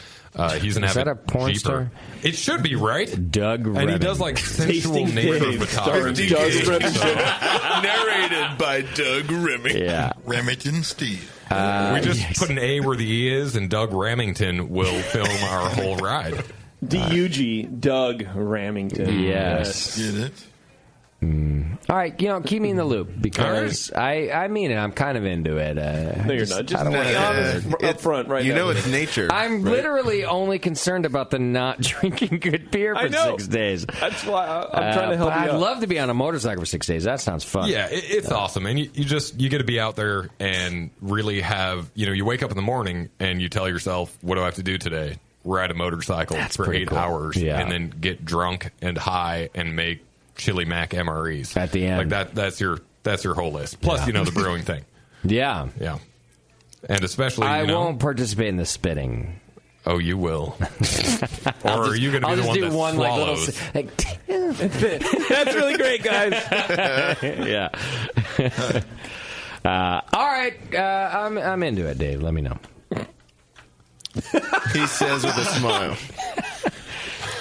He's an Is avid that a porn jeeper. star? It should be, right? Doug And Remington. he does like sensual Tasting neighborhood Dave, photography. starring Doug Remington. Narrated by Doug Remington. Yeah. Remington Steve. We just put an A where the E is, and Doug Remington will film our whole ride. D-U-G, Doug Remington. Yes. Get it? All right, keep me in the loop because I mean it. I'm kind of into it. No, you're not. Just be honest up front right now. It's nature. I'm literally only concerned about the not drinking good beer I for know. 6 days. That's why I'm trying to help but you I'd out. love to be on a motorcycle for 6 days. That sounds fun. Yeah, it's awesome, and you get to be out there and really have you wake up in the morning and you tell yourself, what do I have to do today? Ride a motorcycle for pretty 8 cool. hours, Yeah. and then get drunk and high and make chili mac MREs At the end. Like that's your whole list. Plus, the brewing thing. Yeah. Yeah, and especially I won't participate in the spitting. Oh, you will. Or are you going to be I'll the just one do that one swallows? That's really great, guys. Yeah. All right. I'm into it, Dave. Let me know. He says with a smile.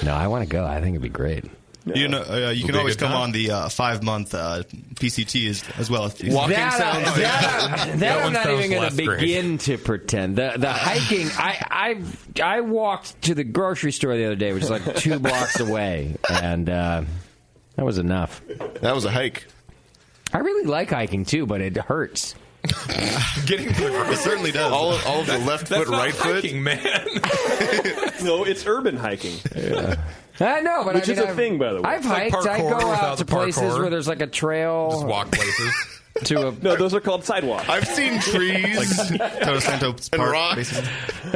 No, I want to go. I think it'd be great. You know, you can be a always good come time. on the 5-month PCT as well. If you Walking That sounds. I'm one not sounds even going to less great. begin to pretend. The hiking, I walked to the grocery store the other day, which is like 2 blocks away, and that was enough. That was a hike. I really like hiking too, but it hurts. Getting to the It certainly does. All of the left That's foot, not right foot. hiking, man. No, it's urban hiking. I know, but Which I mean, is a thing, by the way. I've It's like hiked. I parkour go without out to the places parkour. where there's like a trail. Just walk places. To a No, those are called sidewalks. I've seen trees Toto Santos and Park, rocks basically.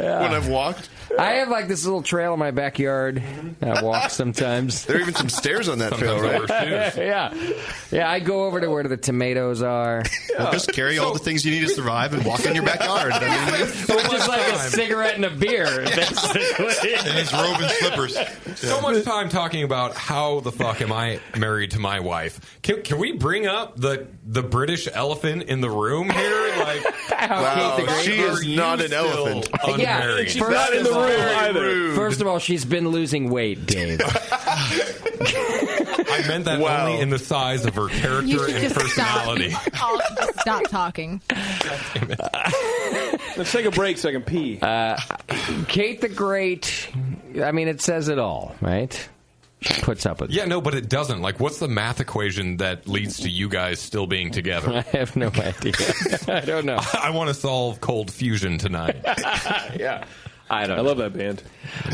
when I've walked. I have like this little trail in my backyard. I walk sometimes. There are even some stairs on that trail, Sometimes right? I wear shoes. Yeah. I go over to where the tomatoes are. Well, just carry all the things you need to survive and walk in your backyard. I mean, Which is like a cigarette and a beer, basically. In his robe and slippers. So much time talking about how the fuck am I married to my wife. Can we bring up the British elephant in the room here? Like, Wow, Kate the Great she is are not you an still elephant. Unmarried? She's not in the room either. First of all, she's been losing weight, Dave. I meant that Wow. only in the size of her You character should and just personality. just stop talking. Let's take a break so I can pee. Kate the Great, I mean, it says it all, right? She puts up with it. Yeah, no, but it doesn't. Like, what's the math equation that leads to you guys still being I together? have no idea. I don't know. I want to solve cold fusion tonight. Yeah. I don't I know. love that band.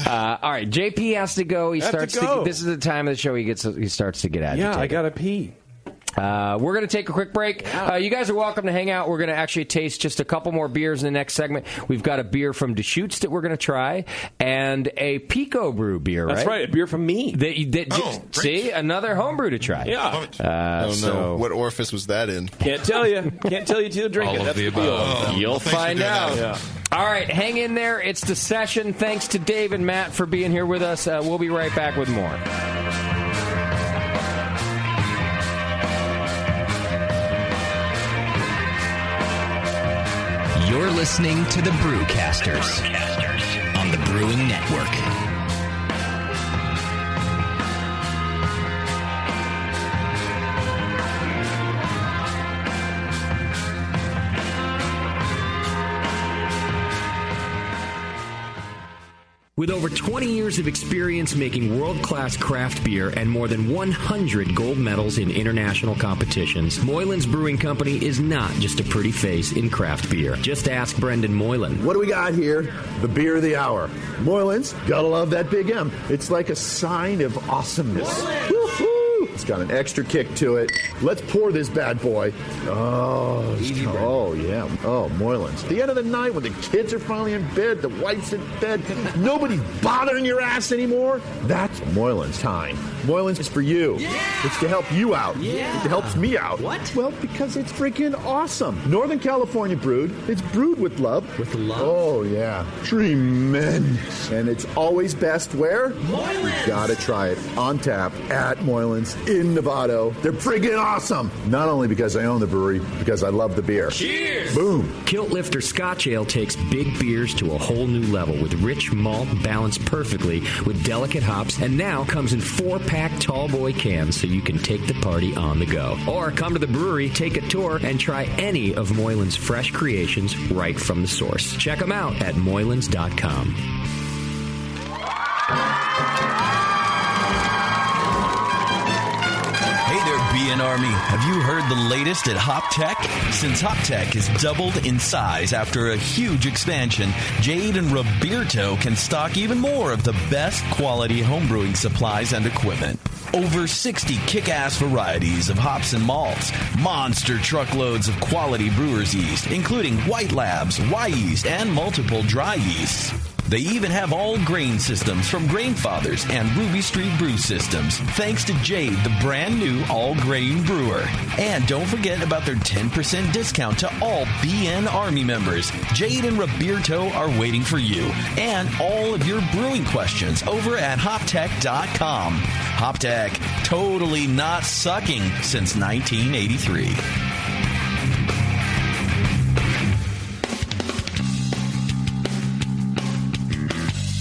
All right, JP has to go. He I have to starts go. This is the time of the show he starts to get agitated. Yeah, I gotta pee. We're going to take a quick break. You guys are welcome to hang out. We're going to actually taste just a couple more beers in the next segment. We've got a beer from Deschutes that we're going to try, and a Pico Brew beer, That's right, a beer from me. See, another homebrew to try. Yeah. Oh no! So What orifice was that in? Can't tell you. Can't tell you till you drink All it. of That's the the deal. above. you'll thanks for find doing out. that. Yeah. All right, hang in there. It's the session. Thanks to Dave and Matt for being here with us. We'll be right back with more. You're listening to the Brewcasters on the Brewing Network. With over 20 years of experience making world-class craft beer and more than 100 gold medals in international competitions, Moylan's Brewing Company is not just a pretty face in craft beer. Just ask Brendan Moylan. What do we got here? The beer of the hour. Moylan's, gotta love that big M. It's like a sign of awesomeness. Woo-hoo! It's got an extra kick to it. Let's pour this bad boy. Oh, yeah. Oh, Moylan's. At the end of the night, when the kids are finally in bed, the wife's in bed, nobody's bothering your ass anymore, that's Moylan's time. Moylan's is for you. Yeah. It's to help you out. Yeah. It helps me out. What? Well, because it's freaking awesome. Northern California brewed. It's brewed with love. With love? Oh, yeah. Tremendous. And it's always best where? Moylan's. You gotta try it. On tap at Moylan's in Novato. They're friggin' awesome. Not only because I own the brewery, because I love the beer. Cheers! Boom. Kilt Lifter Scotch Ale takes big beers to a whole new level with rich malt balanced perfectly with delicate hops, and now comes in 4-pack tall boy cans so you can take the party on the go. Or come to the brewery, take a tour, and try any of Moylan's fresh creations right from the source. Check them out at moylans.com. BN Army, have you heard the latest at Hop Tech? Since Hop Tech has doubled in size after a huge expansion, Jade and Roberto can stock even more of the best quality homebrewing supplies and equipment. Over 60 kick-ass varieties of hops and malts, monster truckloads of quality brewer's yeast, including White Labs, Y-yeast, and multiple dry yeasts. They even have all grain systems from Grainfathers and Ruby Street Brew Systems, thanks to Jade, the brand new all-grain brewer. And don't forget about their 10% discount to all BN Army members. Jade and Roberto are waiting for you and all of your brewing questions over at hoptech.com. Hoptech, totally not sucking since 1983.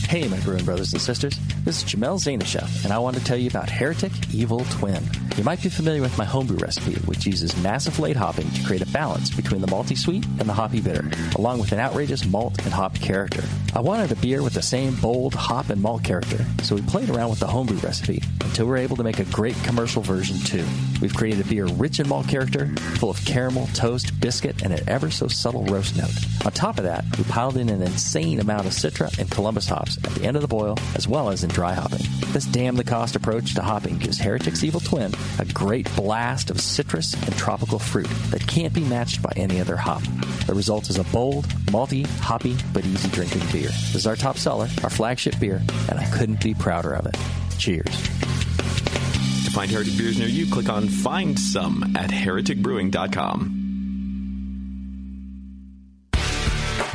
Hey, my brewing brothers and sisters. This is Jamel Zanishev, and I want to tell you about Heretic Evil Twin. You might be familiar with my homebrew recipe, which uses massive late hopping to create a balance between the malty sweet and the hoppy bitter, along with an outrageous malt and hop character. I wanted a beer with the same bold hop and malt character, so we played around with the homebrew recipe until we were able to make a great commercial version too. We've created a beer rich in malt character, full of caramel, toast, biscuit, and an ever so subtle roast note. On top of that, we piled in an insane amount of Citra and Columbus hops at the end of the boil, as well as in dry hopping. This damn-the-cost approach to hopping gives Heretic's Evil Twin a great blast of citrus and tropical fruit that can't be matched by any other hop. The result is a bold, malty, hoppy, but easy-drinking beer. This is our top seller, our flagship beer, and I couldn't be prouder of it. Cheers. To find Heretic beers near you, click on Find Some at hereticbrewing.com.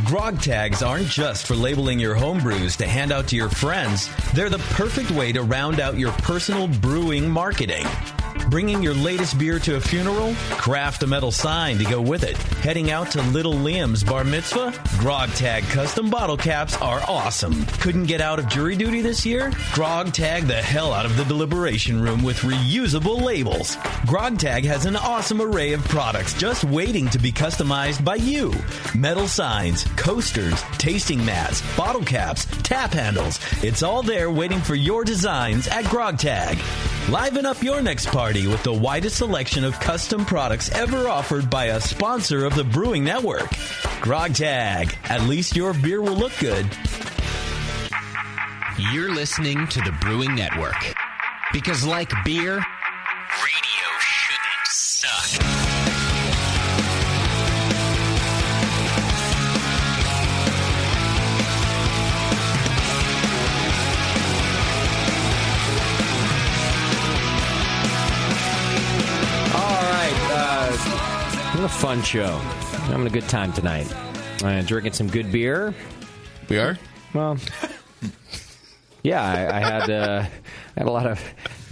Grog tags aren't just for labeling your home brews to hand out to your friends. They're the perfect way to round out your personal brewing marketing. Bringing your latest beer to a funeral? Craft a metal sign to go with it. Heading out to little Liam's bar mitzvah? Grog Tag custom bottle caps are awesome. Couldn't get out of jury duty this year? Grog Tag the hell out of the deliberation room with reusable labels. Grog Tag has an awesome array of products just waiting to be customized by you. Metal signs, coasters, tasting mats, bottle caps, tap handles. It's all there waiting for your designs at Grog Tag. Liven up your next party with the widest selection of custom products ever offered by a sponsor of the Brewing Network. Grog Tag. At least your beer will look good. You're listening to the Brewing Network. Because like beer, radio shouldn't suck. What a fun show. I'm having a good time tonight. Drinking some good beer. We are? Well, yeah, I had a lot of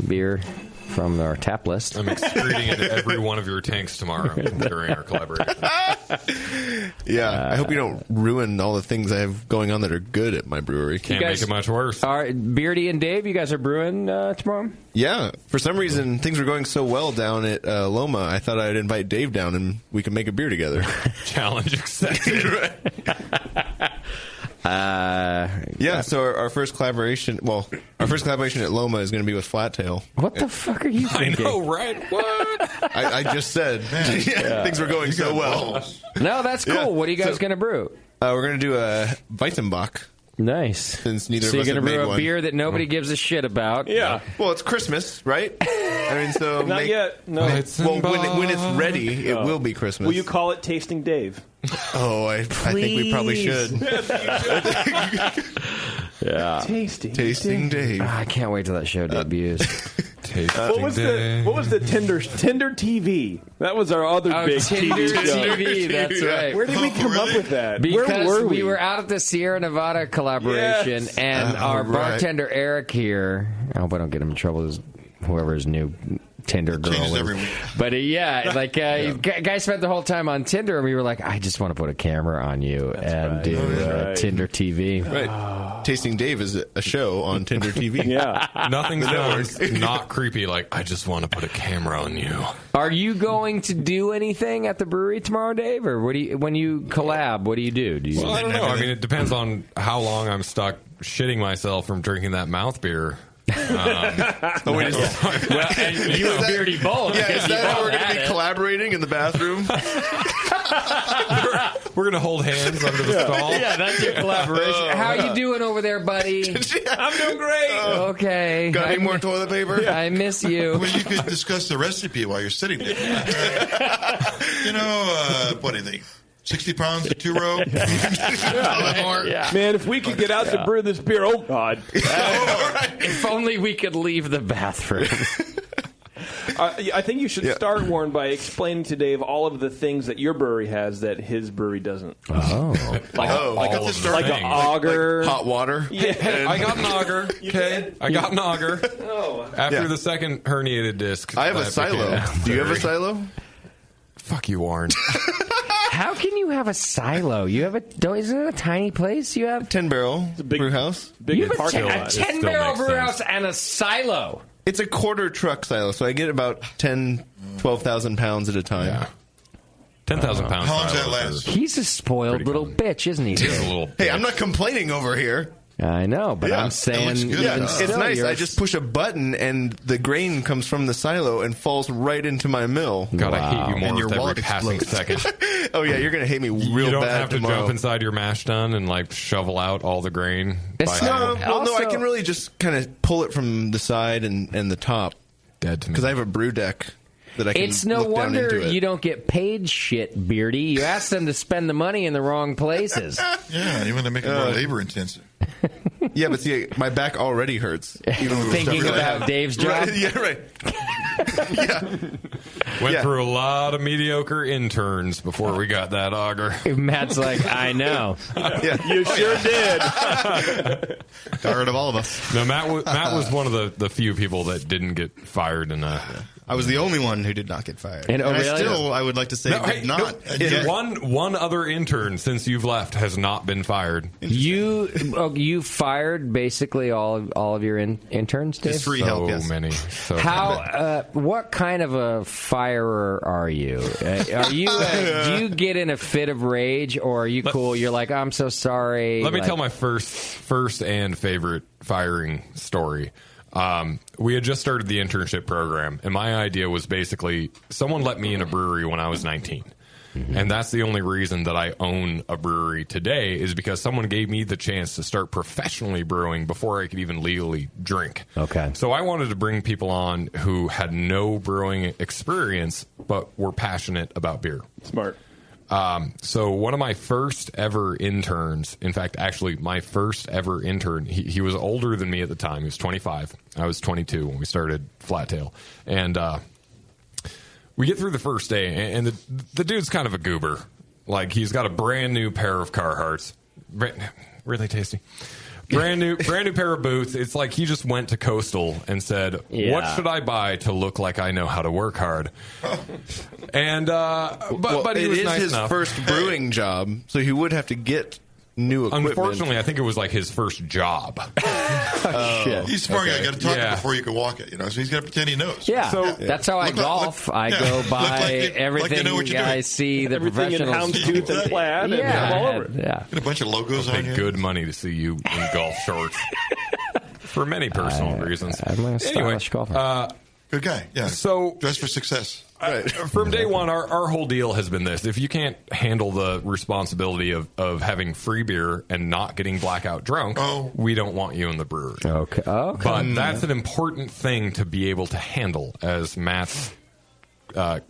beer from our tap list. I'm excreting into every one of your tanks tomorrow during our collaboration. Yeah, I hope you don't ruin all the things I have going on that are good at my brewery. Can't make it much worse. Beardy and Dave, you guys are brewing tomorrow? Yeah. For some reason, things were going so well down at Loma, I thought I'd invite Dave down and we could make a beer together. Challenge accepted. So our first collaboration, at Loma is going to be with Flat Tail. What the fuck are you thinking? I know, right? What? I just said things were going so well. No, that's cool. Yeah. What are you guys going to brew? We're going to do a Weizenbach. Nice. Since neither So of you're us going to have brew made a one. beer that nobody gives a shit about. Yeah. Well, it's Christmas, right? I mean, so Not yet. No. Well, when it's ready, it will be Christmas. Will you call it Tasting Dave? Oh, I think we probably should. Yeah. Tasting Dave. I can't wait till that show debuts. What was the Tinder TV? That was our other big Tinder TV show. TV, that's right. Where did we come up with that? Because Where were we were out at the Sierra Nevada collaboration, Yes. and our bartender Eric here. I hope I don't get him in trouble with whoever his new Tinder girl changes is. every week. But guy spent the whole time on Tinder, and we were like, I just want to put a camera on you and do Tinder TV. Right. Tasting Dave is a show on Tinder TV. Nothing sounds not creepy like, I just want to put a camera on you. Are you going to do anything at the brewery tomorrow, Dave? Or when you collab, what do you do? Well, I don't know. I mean, it depends on how long I'm stuck shitting myself from drinking that mouth beer. And you and Beardy both. Yeah, is that how we're going to be collaborating in the bathroom? We're going to hold hands under the stall. Yeah, that's your collaboration. How you doing over there, buddy? I'm doing great. Okay. Got any more toilet paper? I miss you. Well, you could discuss the recipe while you're sitting there. What do you think? 60 pounds, 2 row? Man, if we could get out to brew this beer, oh, God. If only we could leave the bathroom. I think you should start, Warren, by explaining to Dave all of the things that your brewery has that his brewery doesn't. Oh. Like an auger. Like hot water. Yeah. Hey, I got an auger. Okay. I got an auger. Oh. After the second herniated disc. I have a silo. Do you have a silo? Fuck you, Warren. How can you have a silo? You have isn't it a tiny place? You have 10-barrel brew house. You have a 10-barrel brew house and a silo. It's a quarter truck silo, so I get about 12,000 pounds at a time. Yeah. 10,000 pounds. How long does that last? He's a spoiled little bitch, isn't he? He's a little Hey, I'm not complaining over here. I know, but I'm saying it's nice. I just push a button and the grain comes from the silo and falls right into my mill. God, I hate you more and your with every wallet passing explodes. second. Oh yeah, you're gonna hate me real bad You don't have to tomorrow. jump inside your mash tun and like shovel out all the grain. No, I can really just kind of pull it from the side and the top. Dead to me. Because I have a brew deck that I can It's no look down wonder into it. you don't get paid shit, Beardy. You ask them to spend the money in the wrong places. Yeah, you want to make it more labor intensive. Yeah, but see, my back already hurts. Even with Thinking stuff about that. Dave's job? Right, yeah, right. Went through a lot of mediocre interns before we got that auger. Matt's like, I know. You sure did. Got rid of all of us. No, Matt was one of the few people that didn't get fired in a... I was the only one who did not get fired. And I would like to say did not. One other intern since you've left has not been fired. You fired basically all of your interns, Dave? Just free help, yes. Many. What kind of a firer are you? Are you? Do you get in a fit of rage, or are you cool? You're like, I'm so sorry. Let me tell my first and favorite firing story. We had just started the internship program, and my idea was basically someone let me in a brewery when I was 19. Mm-hmm. And that's the only reason that I own a brewery today is because someone gave me the chance to start professionally brewing before I could even legally drink. Okay. So I wanted to bring people on who had no brewing experience but were passionate about beer. Smart. So one of my first ever interns, in fact, actually my first ever intern, he was older than me at the time. He was 25. I was 22 when we started Flat Tail. And we get through the first day, and the dude's kind of a goober. Like, he's got a brand new pair of Carhartts. Really tasty. brand new pair of boots. It's like he just went to Coastal and said, "What should I buy to look like I know how to work hard?" And but he was nice his enough. first brewing job, so he would have to get new equipment. Unfortunately, I think it was like his first job. Shit. He's smart. Okay. You got to talk Yeah. before you can walk it. So he's got to pretend he knows. Yeah, that's how I golf. I go by everything know what you're I doing. see. The Everything in professionals. houndstooth and plaid. And all over it. Yeah. Get a bunch of logos I'll on pay you. good money to see you in golf shorts for many personal reasons. I'm a Anyway, stylish golfer. Good guy. Yeah. So dress for success. From day one, our whole deal has been this: if you can't handle the responsibility of having free beer and not getting blackout drunk, we don't want you in the brewery. Okay. But that's an important thing to be able to handle, as Matt's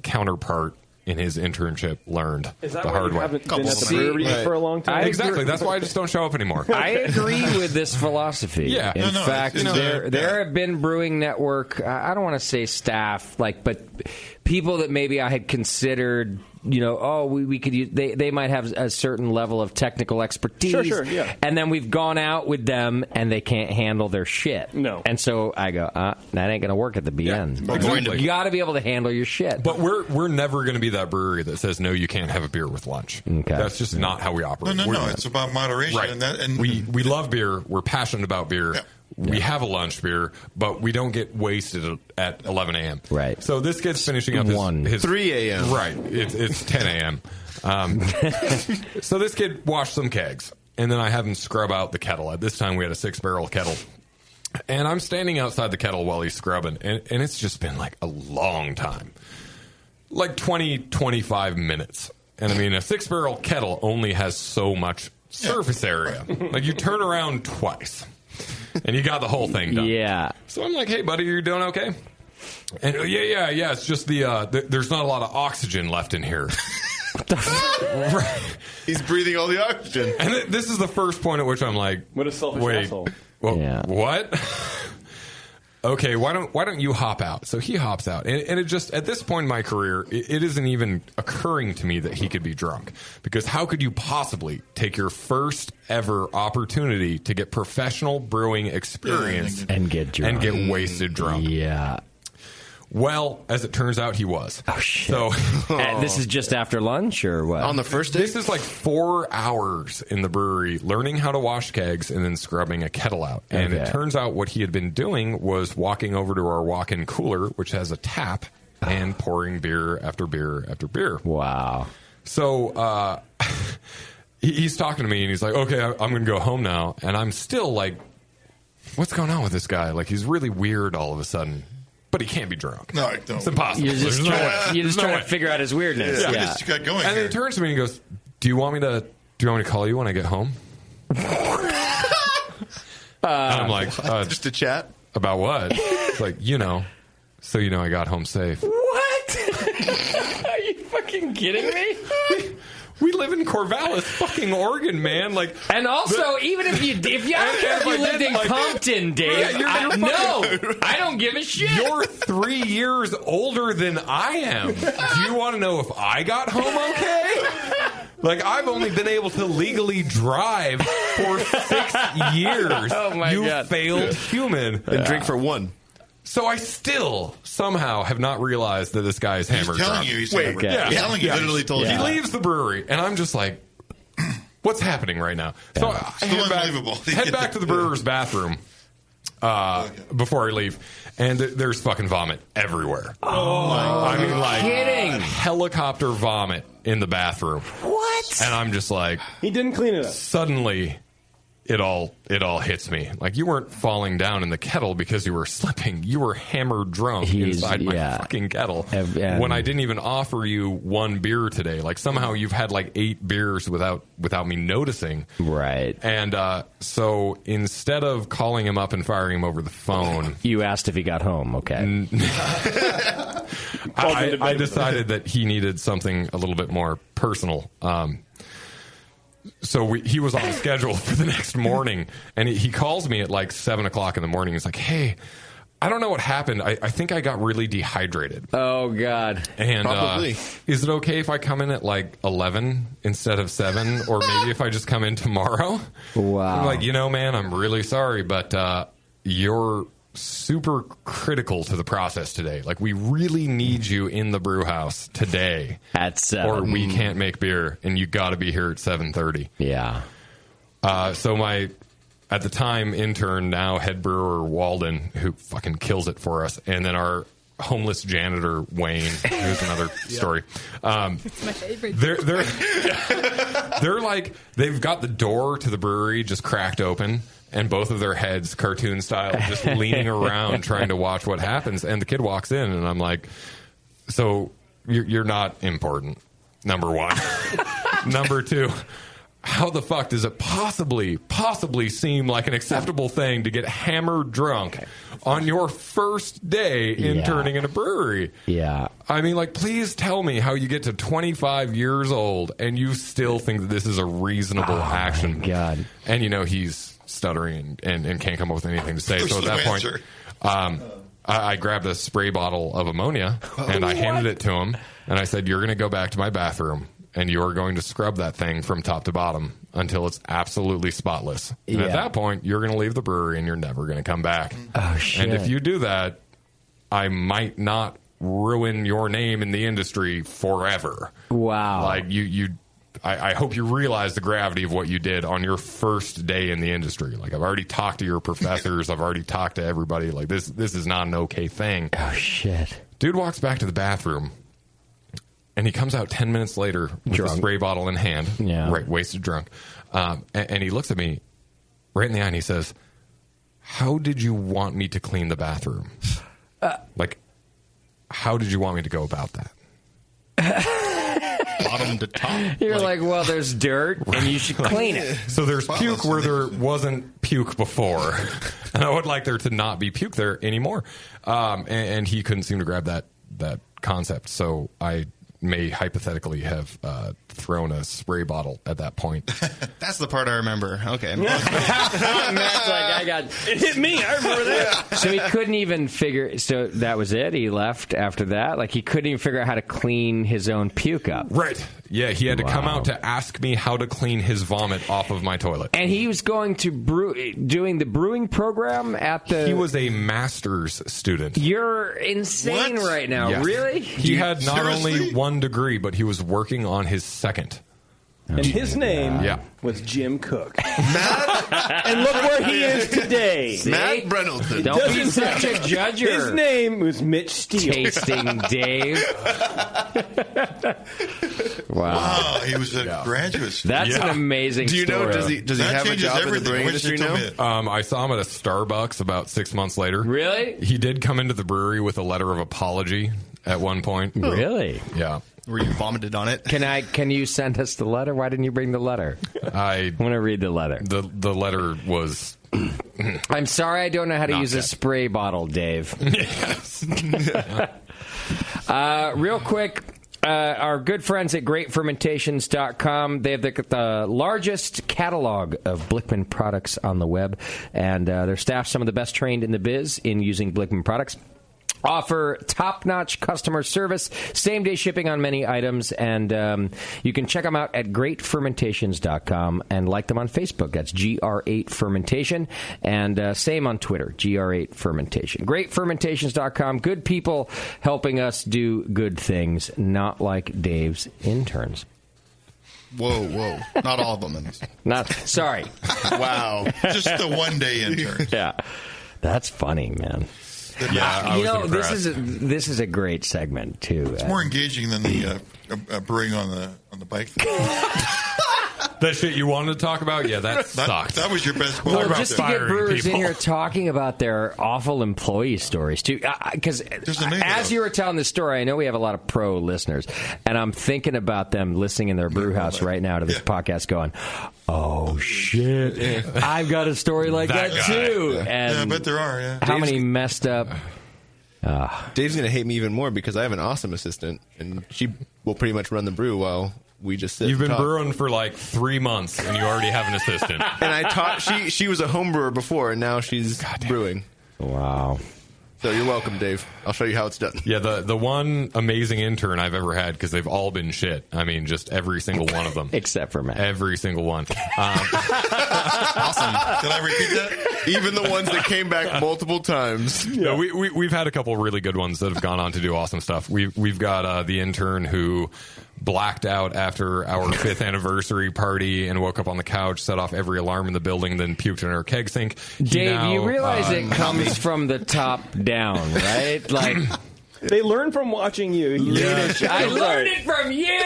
counterpart in his internship learned Is that the why hard you way. haven't been at the brewery for a long time? Exactly. That's why I just don't show up anymore. I agree with this philosophy. Yeah. In No, fact, it's there have been Brewing Network, I don't want to say staff, but people that maybe I had considered, we could use, they might have a certain level of technical expertise. Sure, yeah. And then we've gone out with them and they can't handle their shit. No. And so I go, that ain't going to work at the BN. Exactly. You got to be able to handle your shit. But we're never going to be that brewery that says, no, you can't have a beer with lunch. Okay. That's just not how we operate. No. It's about moderation. Right. And we love beer. We're passionate about beer. Yeah. We have a lunch beer, but we don't get wasted at 11 a.m. Right. So this kid's finishing up his 3 a.m. Right. It's 10 a.m. So this kid washed some kegs, and then I have him scrub out the kettle. At this time, we had a 6-barrel kettle. And I'm standing outside the kettle while he's scrubbing, and it's just been like a long time. Like 20, 25 minutes. And I mean, a 6-barrel kettle only has so much surface area. Like you turn around twice. And you got the whole thing done. Yeah. So I'm like, hey, buddy, you're doing okay? And yeah. It's just there's not a lot of oxygen left in here. Right. He's breathing all the oxygen. And this is the first point at which I'm like, what a selfish wait, asshole. Well, what? Okay, why don't you hop out? So he hops out, and it just at this point in my career, it isn't even occurring to me that he could be drunk, because how could you possibly take your first ever opportunity to get professional brewing experience and get drunk. and get wasted drunk? Yeah. Well, as it turns out, he was. Oh, shit. So This is just after lunch or what? On the first day? This is like 4 hours in the brewery learning how to wash kegs and then scrubbing a kettle out. And it turns out what he had been doing was walking over to our walk-in cooler, which has a tap, and pouring beer after beer after beer. Wow. So he's talking to me, and he's like, okay, I'm going to go home now. And I'm still like, what's going on with this guy? Like, he's really weird all of a sudden. But he can't be drunk. No, I don't. It's impossible. You're just There's no way. trying There's no to way. figure out his weirdness. Yeah. Yeah. Just got going And then he turns to me and he goes, do you want me to call you when I get home? And I'm like, just to chat? About what? It's like, so I got home safe. What? Are you fucking kidding me? We live in Corvallis, fucking Oregon, man. Like, and also, even if you lived in Compton, Dave, I don't give a shit. You're 3 years older than I am. Do you want to know if I got home okay? Like, I've only been able to legally drive for 6 years. Oh my God! Failed human. And drink for 1. So I still somehow have not realized that this guy is hammered. He's telling drunk. you he's hammered. Yeah. He's telling you. Literally told you. He leaves the brewery, and I'm just like, what's happening right now? So I head back to the brewer's bathroom before I leave, and there's fucking vomit everywhere. Oh, I mean, like, kidding. Helicopter vomit in the bathroom. What? And I'm just like, he didn't clean it up. Suddenly, it all hits me. Like, you weren't falling down in the kettle because you were slipping. You were hammered drunk inside my fucking kettle when I didn't even offer you 1 beer today. Like, somehow you've had like 8 beers without me noticing. Right. And so instead of calling him up and firing him over the phone, you asked if he got home. Okay. I decided that he needed something a little bit more personal. So he was on schedule for the next morning, and he calls me at like 7 o'clock in the morning. He's like, hey, I don't know what happened. I think I got really dehydrated. Oh, God. And Probably. Is it okay if I come in at like 11 instead of 7? Or maybe if I just come in tomorrow? Wow. I'm like, man, I'm really sorry, but you're super critical to the process today. Like, we really need you in the brew house today. At 7. Or we can't make beer, and you got to be here at 7:30. Yeah. So my... At the time, intern, now head brewer Walden, who fucking kills it for us, and then our homeless janitor Wayne, who's another story. It's my favorite. They're like, they've got the door to the brewery just cracked open, and both of their heads, cartoon style, just leaning around trying to watch what happens. And the kid walks in, and I'm like, so you're not important, number one. Number two, how the fuck does it possibly seem like an acceptable thing to get hammered drunk on your first day interning in a brewery? Yeah. I mean, like, please tell me how you get to 25 years old and you still think that this is a reasonable action. My God. And, he's stuttering and can't come up with anything to say. So at that point, I grabbed a spray bottle of ammonia and I handed it to him. And I said, you're going to go back to my bathroom. And you're going to scrub that thing from top to bottom until it's absolutely spotless. And at that point, you're going to leave the brewery and you're never going to come back. Oh, shit. And if you do that, I might not ruin your name in the industry forever. Wow. Like, I hope you realize the gravity of what you did on your first day in the industry. Like, I've already talked to your professors. I've already talked to everybody. Like, this is not an okay thing. Oh, shit. Dude walks back to the bathroom. And he comes out 10 minutes later with a spray bottle in hand, right, wasted drunk. And he looks at me right in the eye and he says, how did you want me to clean the bathroom? Like, how did you want me to go about that? Bottom to top. You're like, well, there's dirt and you should clean it. So there's puke where there wasn't puke before. And I would like there to not be puke there anymore. And he couldn't seem to grab that concept. So I may hypothetically have thrown a spray bottle at that point. That's the part I remember. Okay. Matt's like, it hit me. I remember that. So he couldn't even figure. So that was it. He left after that. Like, he couldn't even figure out how to clean his own puke up. Right. Yeah. He had to come out to ask me how to clean his vomit off of my toilet. And he was going to doing the brewing program at the. He was a master's student. You're insane right now. Yes. Really? He had not only one degree, but he was working on his second. And his name was Jim Cook. And look where he is today. Matt Brennelton. Don't be such a judger. His name was Mitch Steele. Tasting Dave. Wow. He was a graduate student. That's an amazing story. Do you know, does he have a job in the brewing industry now? I saw him at a Starbucks about 6 months later. Really? He did come into the brewery with a letter of apology at one point. Really? Yeah. Where you vomited on it. Can you send us the letter? Why didn't you bring the letter? I want to read the letter. The letter was. I'm sorry, I don't know how to use good. a spray bottle, Dave. Yes. Real quick. Our good friends at greatfermentations.com, they have the largest catalog of Blickman products on the web, and their staff, some of the best trained in the biz in using Blickman products. Offer top-notch customer service, same-day shipping on many items, and you can check them out at greatfermentations.com and like them on Facebook. That's GR8 Fermentation, and same on Twitter, GR8 Fermentation. Greatfermentations.com, good people helping us do good things, not like Dave's interns. Whoa. Not all of them. Sorry. Wow. Just the one-day intern. Yeah. That's funny, man. Yeah, this is a great segment too. It's more engaging than the brewing on the bike. That shit you wanted to talk about? Yeah, that sucked. That was your best part. Well, just to get brewers in here talking about their awful employee stories, too. Because as you were telling the story, I know we have a lot of pro listeners, and I'm thinking about them listening in their brew house right now to this podcast going, oh, shit, I've got a story like that too. And I bet there are, how many messed up... Dave's going to hate me even more because I have an awesome assistant, and she will pretty much run the brew while we just sit. You've and been talk. brewing for like 3 months, and you already have an assistant. And I taught. She was a home brewer before, and now she's brewing. Wow. So you're welcome, Dave. I'll show you how it's done. Yeah, the one amazing intern I've ever had, because they've all been shit. I mean, just every single one of them. Except for Matt. Every single one. Awesome. Did I repeat that? Even the ones that came back multiple times. No, we've had a couple of really good ones that have gone on to do awesome stuff. We've got the intern who blacked out after our 5th anniversary party and woke up on the couch, set off every alarm in the building, then puked in our keg sink. Dave, you realize it comes from the top down, right? Like, they learn from watching you. I learned it from you,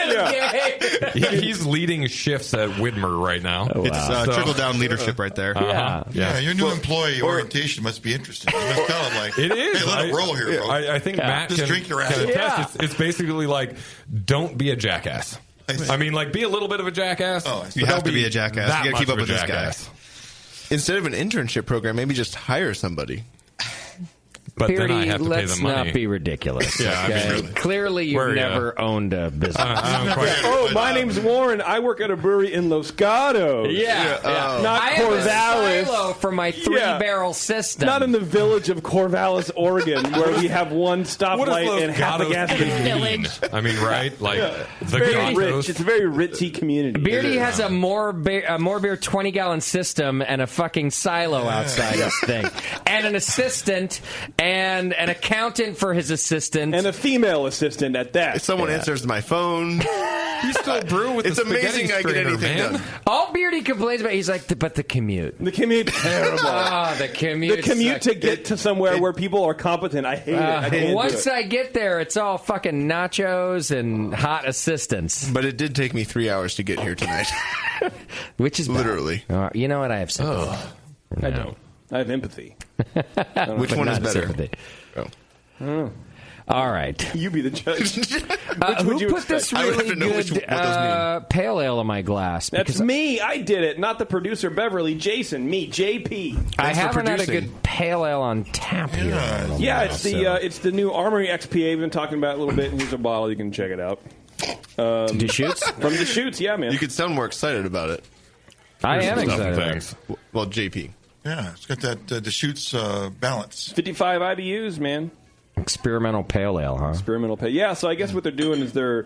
Dave. He's leading shifts at Widmer right now. Oh, wow. It's trickle-down leadership right there. Yeah, your new employee orientation must be interesting. You must tell him, like, it is. Hey, let it roll here, bro. I think Matt just can, drink your ass. can attest. It's basically like, don't be a jackass. I mean, like, be a little bit of a jackass. You have to be a jackass. You got to keep up with this guy. Instead of an internship program, maybe just hire somebody. But then I have to pay let's them money. not be ridiculous. Yeah, okay? I mean, really. Clearly, you've never owned a business. My name's Warren. I work at a brewery in Los Gatos. Not I Corvallis. have a silo for my 3-barrel system. Not in the village of Corvallis, Oregon, where we have one stoplight and half a gas station. I mean, right? Like, It's the very Gatos. rich. It's a very ritzy community. Beardy has a more beer 20-gallon system and a fucking silo outside this thing, and an assistant, and an accountant for his assistant, and a female assistant at that. If someone answers my phone, you still brew with it's the amazing I get anything done. All Beardy complains about, he's like, but the commute. The commute's terrible. The commute. The commute to get to somewhere where people are competent. I hate it. I can't once do it. I get there, it's all fucking nachos and hot assistants. But it did take me 3 hours to get here tonight. Which is literally. You know what? I have sympathy. I don't. I have empathy. Which one is better? All right. You be the judge. Who put this really good pale ale in my glass? That's me. I did it, not the producer Beverly. Jason, me, JP. I haven't had a good pale ale on tap here. Yeah, it's the new Armory XPA. We've been talking about it a little bit. Here's a bottle. You can check it out. Deschutes? From Deschutes, yeah, man. You could sound more excited about it. I am excited. Well, JP. Yeah, it's got that Deschutes balance. 55 IBUs, man. Experimental pale ale, huh? Experimental pale. Yeah, so I guess what they're doing is they're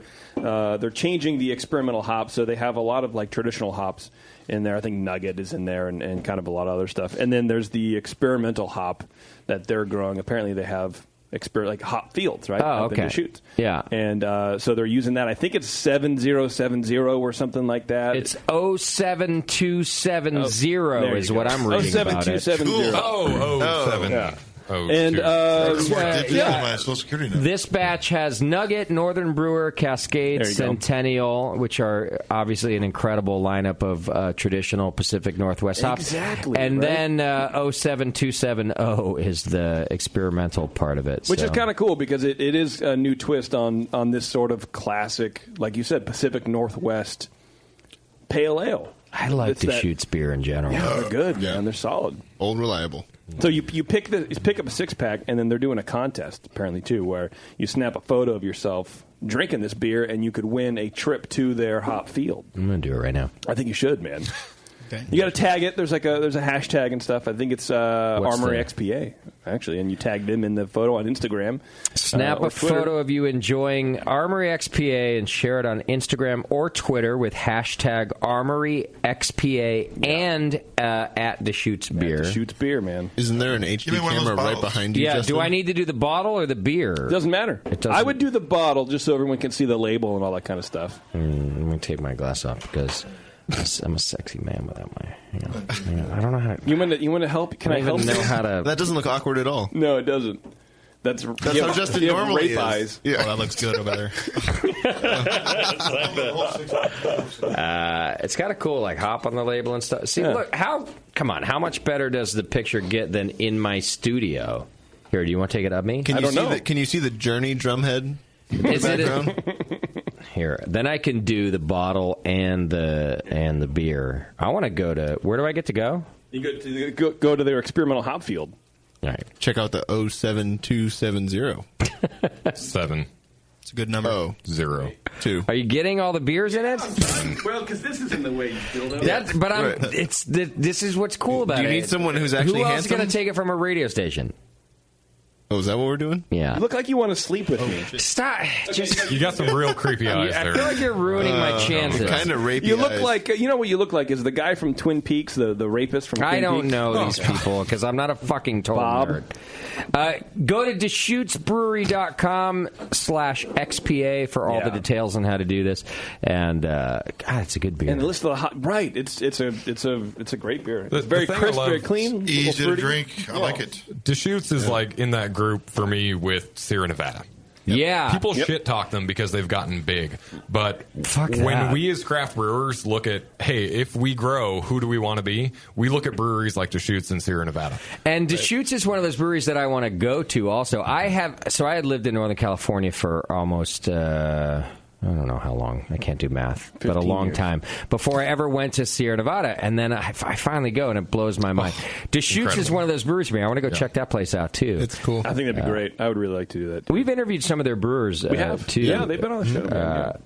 changing the experimental hops. So they have a lot of like traditional hops in there. I think Nugget is in there and kind of a lot of other stuff. And then there's the experimental hop that they're growing. Apparently they have like hop fields, right? Oh, okay. Deschutes. Yeah. And so they're using that. I think it's 7070 or something like that. It's 07270 is what I'm reading about it. 07270. Oh, 07. Yeah. And my Social Security number. This batch has Nugget, Northern Brewer, Cascade, Centennial, which are obviously an incredible lineup of traditional Pacific Northwest hops. Exactly. And right? then 07270 is the experimental part of it. Which is kind of cool because it is a new twist on this sort of classic, like you said, Pacific Northwest pale ale. I like Deschutes beer in general. Yeah, they're good, man. They're solid. Old reliable. So you pick up a 6-pack, and then they're doing a contest, apparently, too, where you snap a photo of yourself drinking this beer, and you could win a trip to their hop field. I'm going to do it right now. I think you should, man. Okay. You got to tag it. There's a hashtag and stuff. I think it's Armory XPA, actually, and you tagged them in the photo on Instagram. Snap a photo of you enjoying Armory XPA and share it on Instagram or Twitter with hashtag Armory XPA and at Deschutes Beer. Deschutes Beer, man. Isn't there an HD camera right behind you? Yeah. Justin? Do I need to do the bottle or the beer? Doesn't matter. I would do the bottle just so everyone can see the label and all that kind of stuff. I'm going to take my glass off because I'm a sexy man without my. I don't know how. You want to help? Can I help? Know how to. That doesn't look awkward at all. No, it doesn't. That's how Justin normally is. Eyes. Yeah. Oh, that looks good over there. It's got a cool like hop on the label and stuff. See, look how much better does the picture get than in my studio? Here, do you want to take it up me? Can you see the Journey drumhead? Is it? Here, then I can do the bottle and the beer. I want to go to. Where do I get to go? You go to their experimental hop field. All right. Check out the 07270. 7. It's a good number. 0. 2. Are you getting all the beers in it? Well, because this isn't the way you build up. This is what's cool about it. Do you need someone who's actually Who else handsome? is going to take it from a radio station? Oh, is that what we're doing? Yeah. You look like you want to sleep with me. Stop. Just, You got some real creepy eyes I there. feel like you're ruining my chances. Kind of rapey You look eyes. like you know what you look like is the guy from Twin Peaks, the rapist from Twin I don't Peaks. know these people because I'm not a fucking total Bob. nerd. Go to DeschutesBrewery.com/XPA for all the details on how to do this. And God, it's a good beer. And the list of the right, it's a great beer. The- It's very the thing I crisp, love- very clean, Easy little to fruity. drink. I like it. Deschutes is like in that group for me with Sierra Nevada. Yeah. People shit talk them because they've gotten big. But when that. we as craft brewers look at, hey, if we grow, who do we want to be? We look at breweries like Deschutes and Sierra Nevada. And Deschutes is one of those breweries that I want to go to also. I had lived in Northern California for almost, I don't know how long. I can't do math, but a long time before I ever went to Sierra Nevada. And then I finally go, and it blows my mind. Deschutes is one of those breweries for me. I want to go check that place out, too. It's cool. I think that'd be great. I would really like to do that. We've interviewed some of their brewers, We have. too. Yeah, they've been on the show. Man.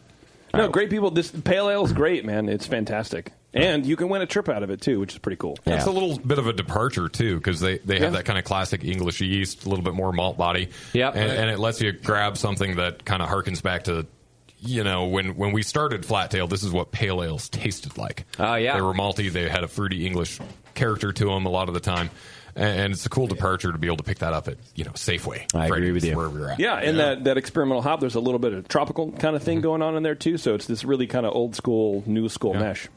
No, great people. This pale ale is great, man. It's fantastic. And you can win a trip out of it, too, which is pretty cool. It's a little bit of a departure, too, because they have that kind of classic English yeast, a little bit more malt body. Yep. And it lets you grab something that kind of harkens back to, you know, when we started Flat Tail, this is what pale ales tasted like. Oh, yeah. They were malty. They had a fruity English character to them a lot of the time. And it's a cool departure to be able to pick that up at, you know, Safeway. I agree with you. Wherever you're at. Yeah, and that experimental hop, there's a little bit of tropical kind of thing going on in there, too. So it's this really kind of old school, new school mesh.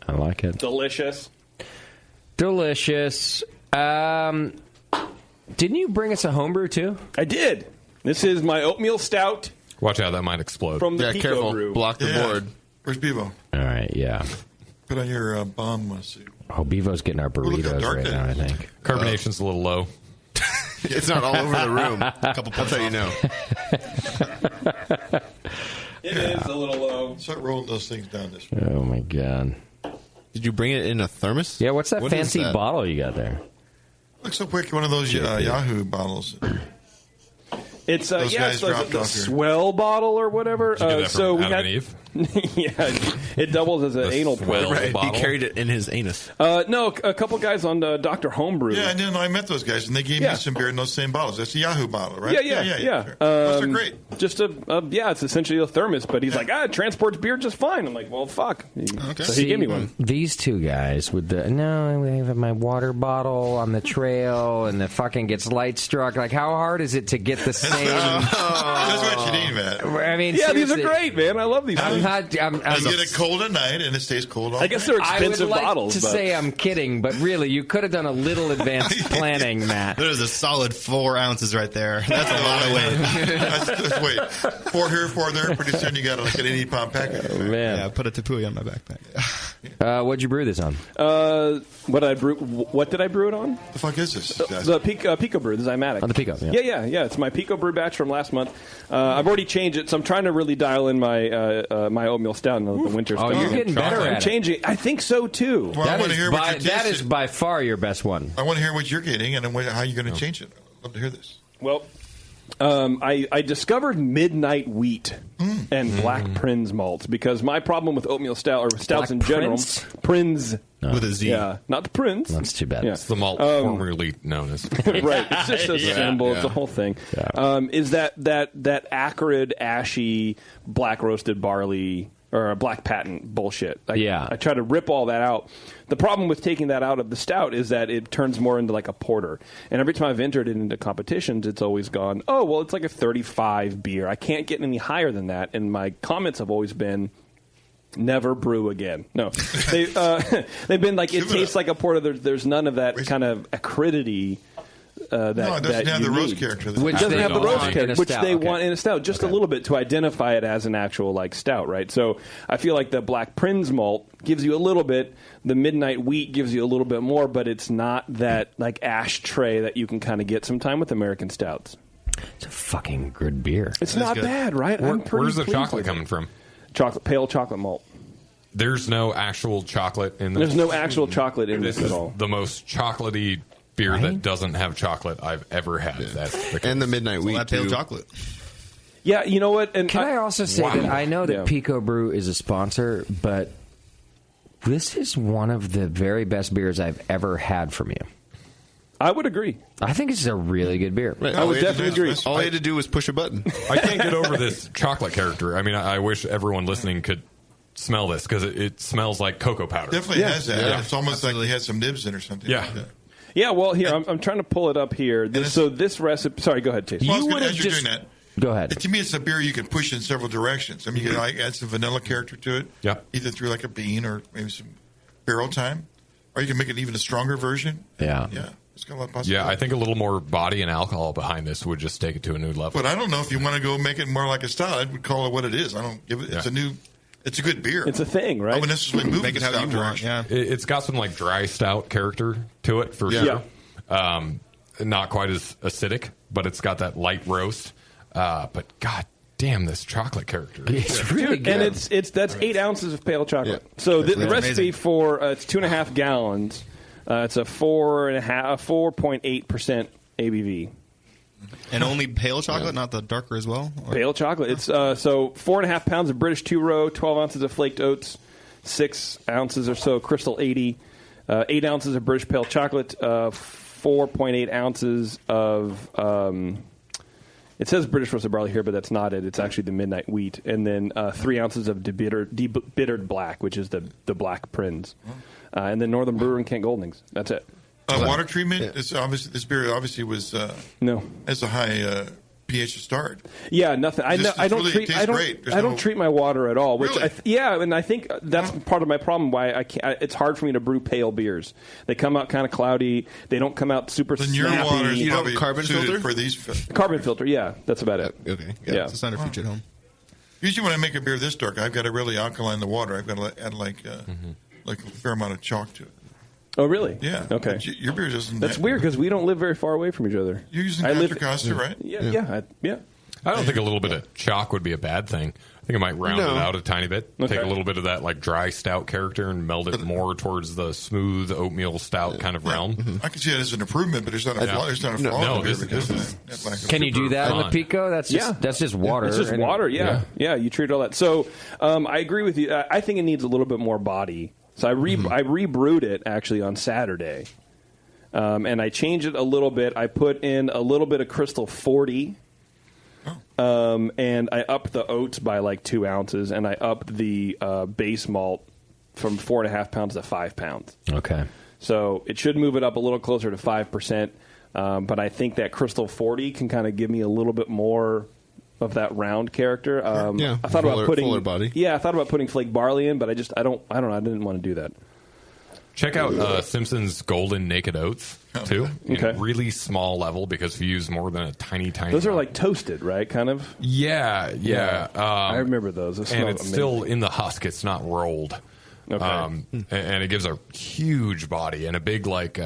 I like it. Delicious. Delicious. Didn't you bring us a homebrew, too? I did. This is my oatmeal stout. Watch out, that might explode. From the Pico careful. Brew. Block the board. Where's Bevo? All right, yeah. Put on your bomb suit. Oh, Bevo's getting our look how burritos dark right that now, I is. think. Carbonation's a little low. It's not all over the room. That's how you know. It is a little low. Start rolling those things down this way. Oh, my God. Did you bring it in a thermos? Yeah, what's that What is fancy that? bottle you got there? Looks like one of those Yahoo bottles. It's Those guys it's like dropped the off here. swell bottle or whatever. Did you get that So from we Adam had and Eve? yeah, it doubles as an anal swell plug. bottle? He carried it in his anus. No, a couple guys on Dr. Homebrew. Yeah, I met those guys, and they gave me some beer in those same bottles. That's a Yahoo bottle, right? Yeah. Sure. Those are great. Just it's essentially a thermos, but he's like, it transports beer just fine. I'm like, well, fuck. Okay. So he gave me one. These two guys with I have my water bottle on the trail, and the fucking gets light struck. Like, how hard is it to get the same? That's what you need, man. I mean, Yeah, these are seriously, great, man. I love these. I'm things. not. I'm You get it cold at night, and it stays cold all I guess night. they're expensive I would like bottles. to but say I'm kidding, but really, you could have done a little advanced planning, Matt. There's a solid 4 ounces right there. That's a lot of weight. That's weight. 4 here, 4 there. Pretty soon you got like an 80-pound package. Man, Yeah, put a Tepui on my backpack. what'd you brew this on? what did I brew it on? The fuck is this? The Pico Brew, the Zymatic. On the Pico, yeah. Yeah. It's my Pico Brew batch from last month. I've already changed it, so I'm trying to really dial in my my oatmeal stout in the winter. Oh, stuff. you're getting better I'm at it. changing. I think so too. Well, I want to hear what you're That is tasting. by far your best one. I want to hear what you're getting and how you're going to change it. I'd love to hear this. Well, I discovered Midnight Wheat and Black Prinz malts because my problem with oatmeal stout or stouts Black in general, Prinz? Prinz With a Z. yeah, not the Prinz. That's too bad. Yeah. It's the malt formerly known as. Right, it's just a symbol. It's a whole thing. Is that acrid, ashy, black roasted barley or a black patent bullshit? I try to rip all that out. The problem with taking that out of the stout is that it turns more into like a porter. And every time I've entered it into competitions, it's always gone, oh, well, it's like a 35 beer. I can't get any higher than that. And my comments have always been, never brew again. No. They've been like, it tastes like a porter. There's none of that kind of acridity. No, it doesn't have the roast character. Which doesn't have the roast character, which they want in a stout, just Okay. a little bit to identify it as an actual like stout, right? So I feel like the Black Prinz malt gives you a little bit, the Midnight Wheat gives you a little bit more, but it's not that like ashtray that you can kind of get sometime with American stouts. It's a fucking good beer. It's not bad, right? I'm pretty Where's the pleased chocolate with it. coming from? Pale chocolate malt. There's no actual chocolate in this. There's no actual chocolate in this is at all. the most chocolatey beer that doesn't have chocolate I've ever had. That's the case. And the Midnight Wheat, Flat tail too. chocolate. Yeah, you know what? And Can I also say that I know that Yeah. Pico Brew is a sponsor, but this is one of the very best beers I've ever had from you. I would agree. I think it's a really good beer. I would definitely agree. All I had to do was push a button. I can't get over this chocolate character. I mean, I wish everyone listening could smell this because it smells like cocoa powder. Definitely has that. Yeah. It's almost like they had some nibs in or something. Yeah. Like that. Yeah, well, here, I'm trying to pull it up here. So this recipe... Sorry, go ahead, Chase. Well, as you're doing that, go ahead. To me, it's a beer you can push in several directions. I mean, you can add some vanilla character to it, either through like a bean or maybe some barrel time, or you can make it even a stronger version. Yeah. Yeah. It's got a lot of possibilities. Yeah, I think a little more body and alcohol behind this would just take it to a new level. But I don't know if you want to go make it more like a style. I would call it what it is. I don't give it. It's a new... It's a good beer. It's a thing, right? I wouldn't necessarily move Make it the how stout you want. direction. Yeah. It's got some like dry stout character to it for sure. Not quite as acidic, but it's got that light roast. But god damn, this chocolate character! It's really good, and that's 8 ounces of pale chocolate. Yeah. So the That's recipe amazing. for it's 2.5 gallons. It's a 4.8% ABV. And only pale chocolate, not the darker as well? Or? Pale chocolate. It's so 4.5 pounds of British 2-row, 12 ounces of flaked oats, 6 ounces or so Crystal 80, 8 ounces of British pale chocolate, 4.8 ounces of. It says British roasted barley here, but that's not it. It's actually the midnight wheat, and then 3 ounces of debittered black, which is the black Prinz, and then Northern Brewer and Kent Goldings. That's it. Water treatment. It's obviously this beer obviously was no has a high pH to start. Yeah, nothing. I don't treat my water at all. Which Really? and I think that's part of my problem. Why I can't. It's hard for me to brew pale beers. They come out kind of cloudy. They don't come out super Then snappy. your water is probably carbon suited filter? for these. Carbon filter. Yeah, that's about it. Okay. Yeah. It's a centrifuge at home. Usually, when I make a beer this dark, I've got to really alkaline the water. I've got to add like a fair amount of chalk to it. Oh, really? Yeah. Okay. But your beer doesn't. That's weird because we don't live very far away from each other. You're using I live- Contra Costa, right? Yeah. I don't think a little bit of chalk would be a bad thing. I think it might round No. it out a tiny bit. Okay. Take a little bit of that like dry stout character and meld it more towards the smooth oatmeal stout kind of realm. I can see that as an improvement, but there's not a flaw. There's not a flaw. No, in the beer this because is- of that lack of Can you do that on the fun. Pico? That's just water. It's just water. Yeah. You treat all that. So I agree with you. I think it needs a little bit more body. So I rebrewed it actually on Saturday, and I changed it a little bit. I put in a little bit of Crystal 40. And I upped the oats by like 2 ounces, and I upped the base malt from 4.5 pounds to 5 pounds. Okay. So it should move it up a little closer to 5%. But I think that Crystal 40 can kind of give me a little bit more of that round character. I thought about putting fuller body. Yeah, I thought about putting flake barley in, but I don't know. I didn't want to do that. Check out Simpson's Golden Naked Oats too. Okay. In really small level because if you use more than a tiny. Those are like toasted, right? Kind of. Yeah. I remember those. And it's still in the husk. It's not rolled. Okay. And it gives a huge body and a big like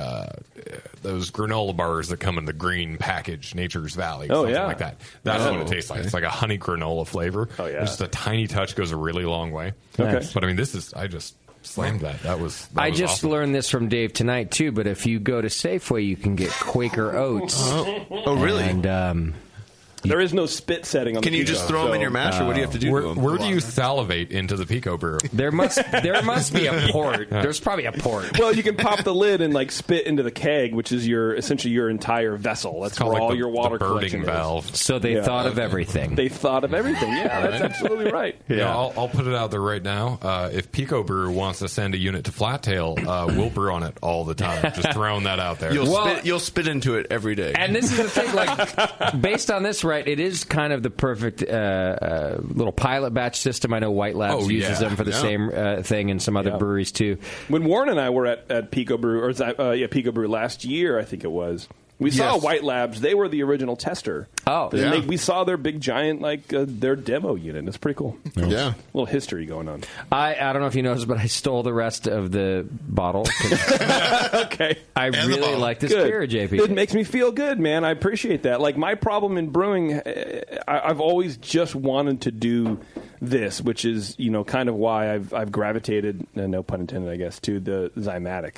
those granola bars that come in the green package, Nature's Valley, something like that. That's what it tastes like. It's like a honey granola flavor. Oh yeah. Just a tiny touch goes a really long way. Okay. But I mean, I just slammed that. That was I awesome. learned this from Dave tonight too. But if you go to Safeway, you can get Quaker Oats. Oh, really? And there is no spit setting on. Can the you just throw them in your mash, or what do you have to do? to them? Where do you salivate into the Pico brew? There must be a port. There's probably a port. Well, you can pop the lid and like spit into the keg, which is essentially your entire vessel. That's where like all your water the birding collection valve. So they thought of everything. They thought of everything. Yeah, that's absolutely right. Yeah, I'll put it out there right now. If Pico Brew wants to send a unit to Flat Tail, we'll brew on it all the time. Just throwing that out there. You'll spit into it every day. And this is the thing, like, based on this, right, it is kind of the perfect little pilot batch system. I know White Labs uses them for the same thing, and some other breweries too. When Warren and I were at Pico Brew, Pico Brew last year, I think it was. We saw White Labs. They were the original tester. Oh, we saw their big giant, their demo unit. It's pretty cool. Yeah. A little history going on. I don't know if you noticed, but I stole the rest of the bottle. Okay. I really like this beer, JP. It makes me feel good, man. I appreciate that. Like, my problem in brewing, I've always just wanted to do this, which is, kind of why I've gravitated, no pun intended, I guess, to the Zymatic.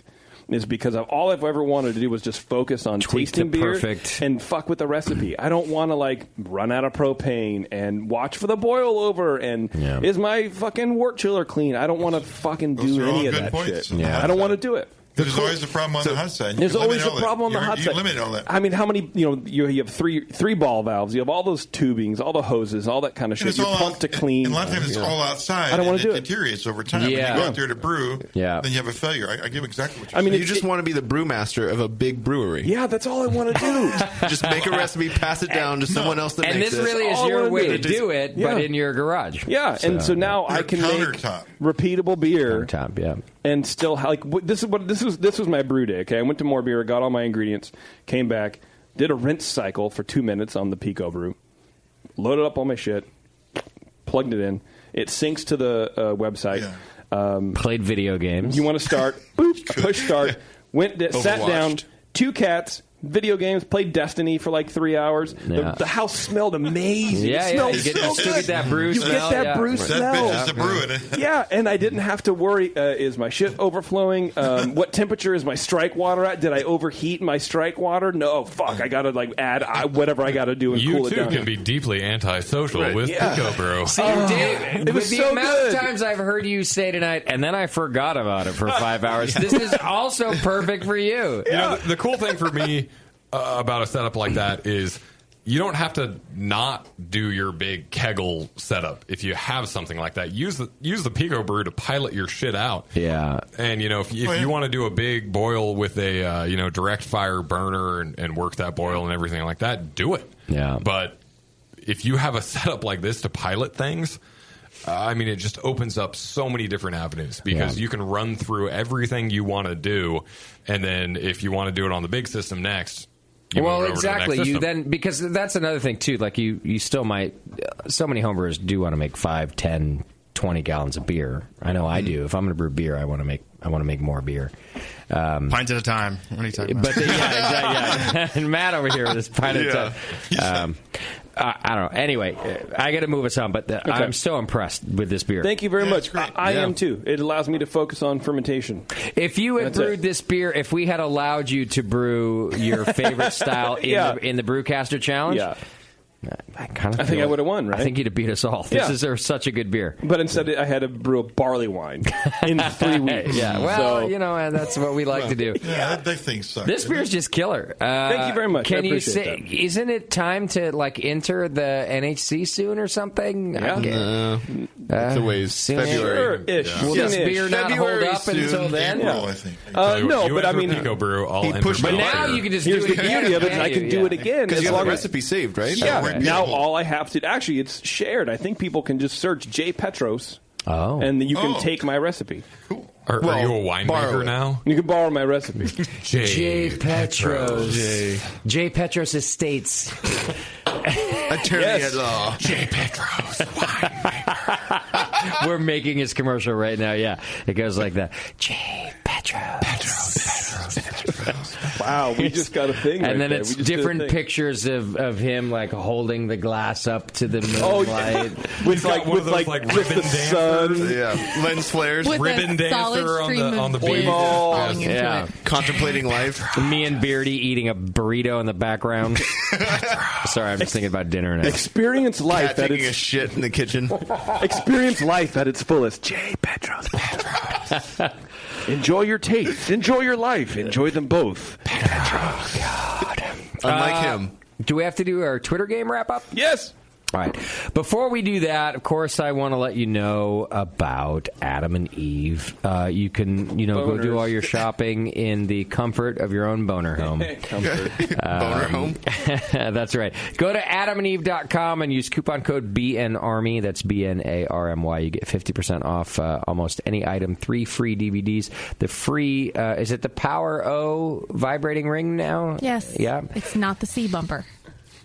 Is because all I've ever wanted to do was just focus on tasting beer and fuck with the recipe. I don't want to run out of propane and watch for the boil over and is my fucking wort chiller clean. I don't want to fucking do any of that shit. Yeah. I don't want to do it. There's always a problem on the hot side. There's always a problem on the hot side. You limit all that. I mean, how many? You have three ball valves. You have all those tubings, all the hoses, all that kind of shit. You're pumped to clean. And a lot of times it's all outside. I don't want to do it. It deteriorates over time. Yeah. When you go out there to brew, then you have a failure. I give exactly what you're saying. You just want to be the brewmaster of a big brewery. Yeah, that's all I want to do. Just make a recipe, pass it down to someone else that and makes this it. really is your way to do it, but in your garage. Yeah, and so now I can make repeatable beer. Countertop, yeah. And still, this was my brew day. Okay, I went to More Beer, got all my ingredients, came back, did a rinse cycle for 2 minutes on the Pico brew, loaded up all my shit, plugged it in. It syncs to the website. Played video games. You want to start? Boop, push start. Sat down. 2 cats. Video games, played Destiny for like 3 hours. Yeah. The house smelled amazing. Yeah, it smelled you get, so still good. get that brew you smell. get that brew smell. That bitch is a brew in it. Yeah, and I didn't have to worry, is my shit overflowing? What temperature is my strike water at? Did I overheat my strike water? No, fuck, I got to add whatever I got to do and cool it down. You too can be deeply antisocial with Pico Brew. See, Dave, it was the so amount good. of times I've heard you say tonight, and then I forgot about it for 5 hours. This is also perfect for you. You know, the cool thing for me about a setup like that is you don't have to not do your big kegel setup if you have something like that. Use the Pico Brew to pilot your shit out. Yeah. And, if you want to do a big boil with a, direct fire burner and work that boil and everything like that, do it. Yeah. But if you have a setup like this to pilot things, it just opens up so many different avenues because you can run through everything you want to do. And then if you want to do it on the big system next, well, exactly. You then, because that's another thing too. Like you still might. So many homebrewers do want to make 5, 10, 20 gallons of beer. I know I do. If I'm going to brew beer, I want to make more beer. Pints at a time. What are you talking about? But exactly. And Matt over here with his pint at a time. I don't know. Anyway, I got to move us on, but I'm so impressed with this beer. Thank you very much. I am too. It allows me to focus on fermentation. If you had brewed this beer, if we had allowed you to brew your favorite style in the Brewcaster Challenge, I think I would have won, right? I think you'd have beat us all. This is such a good beer. But instead, I had to brew a barley wine in 3 weeks. Yeah, well, that's what we like to do. Yeah, that thing sucks. This beer's just killer. Thank you very much. Can you say? Isn't it time to enter the NHC soon or something? Yeah, it's a ways. February ish. Will this beer not hold up until then? April, I think. No, but I mean, Pico Brew, but now you can just here's do it the again. beauty of it. I can do it again because you have the recipe saved, right? Yeah. Now all I have to actually it's shared. I think people can just search J Petros. Oh, and you can take my recipe. Cool. Are you a winemaker now? You can borrow my recipe. J Petros. J Petros Estates. Attorney at law. J Petros, winemaker. We're making his commercial right now. Yeah, it goes like that. J Petros. Wow, we just got a thing. And then it's different pictures of him like holding the glass up to the moonlight with the sun. Yeah, lens flares, with ribbon dancer on the beach. Yeah, contemplating life. Me and Beardy eating a burrito in the background. Sorry, I'm just thinking about dinner now. Experience life at taking a shit in the kitchen. Experience life at its fullest. J Petros. Enjoy your taste. Enjoy your life. Enjoy them both. Oh, God. Unlike him. Do we have to do our Twitter game wrap up? Yes. All right. Before we do that, of course, I want to let you know about Adam and Eve. You can, go do all your shopping in the comfort of your own boner home. Boner home? That's right. Go to adamandeve.com and use coupon code BNARMY. That's BNARMY. You get 50% off almost any item. 3 free DVDs. The free, is it the Power O vibrating ring now? Yes. Yeah. It's not the C bumper.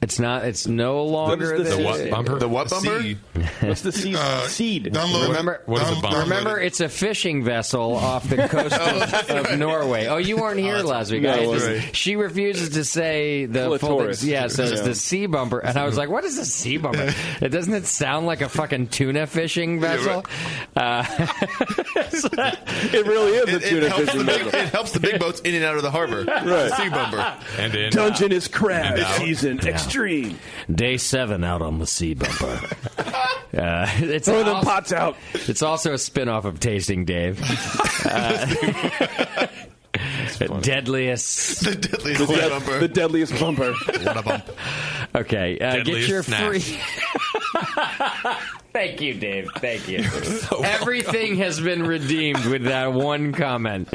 It's not. It's no longer the what bumper. The what bumper? What's the seed? Remember, what is a bumper? Remember, it's a fishing vessel off the coast of Norway. Oh, you weren't here last week. She refuses to say the full thing. Yeah, so it's the sea bumper. And I was like, what is a sea bumper? Doesn't it sound like a fucking tuna fishing vessel? It really is a tuna fishing vessel. It helps the big boats in and out of the harbor. Right. Sea bumper. And in. Dungeness crab season extreme. Day 7 out on the sea bumper. Throw them pots out. It's also a spin-off of Tasting Dave. Deadliest. The deadliest bumper. The deadliest bumper. What a bump. Okay, get your snatch. free. Thank you, Dave. Thank you. Everything has been redeemed with that one comment.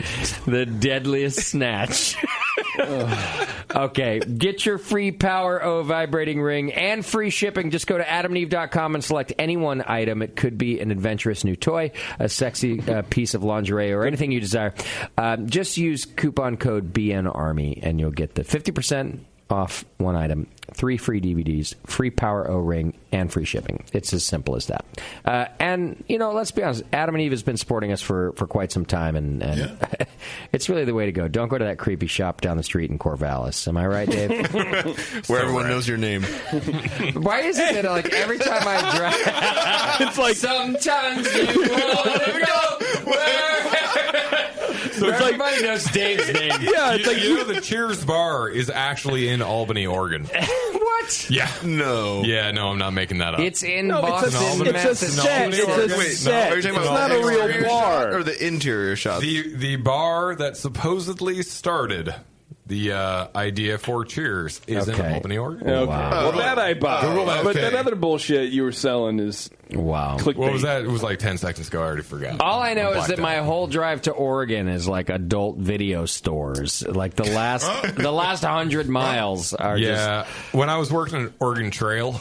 The deadliest snatch. Okay, get your free Power O vibrating ring and free shipping. Just go to adamandeve.com and select any one item. It could be an adventurous new toy, a sexy piece of lingerie, or anything you desire. Just use coupon code BNARMY and you'll get the 50% off one item, 3 free DVDs, free Power O ring, and free shipping. It's as simple as that. And, let's be honest, Adam and Eve has been supporting us for quite some time, and it's really the way to go. Don't go to that creepy shop down the street in Corvallis. Am I right, Dave? Where everyone knows your name. Why is it that, like, every time I drive, it's like, sometimes you want to go where... So everybody knows Dave's name. Yeah, it's you know the Cheers bar is actually in Albany, Oregon. What? Yeah. No. Yeah, no, I'm not making that up. It's in Boston, It's a set. It's a set. It's not a real bar. Or the interior shot? The bar that supposedly started the idea for Cheers is in Albany, Oregon. Okay. Wow. Well, that I buy. But that other bullshit you were selling is clickbait. What was that? It was like 10 seconds ago. I already forgot. All I know is that my whole drive to Oregon is like adult video stores. Like the last 100 miles are just... When I was working at Oregon Trail,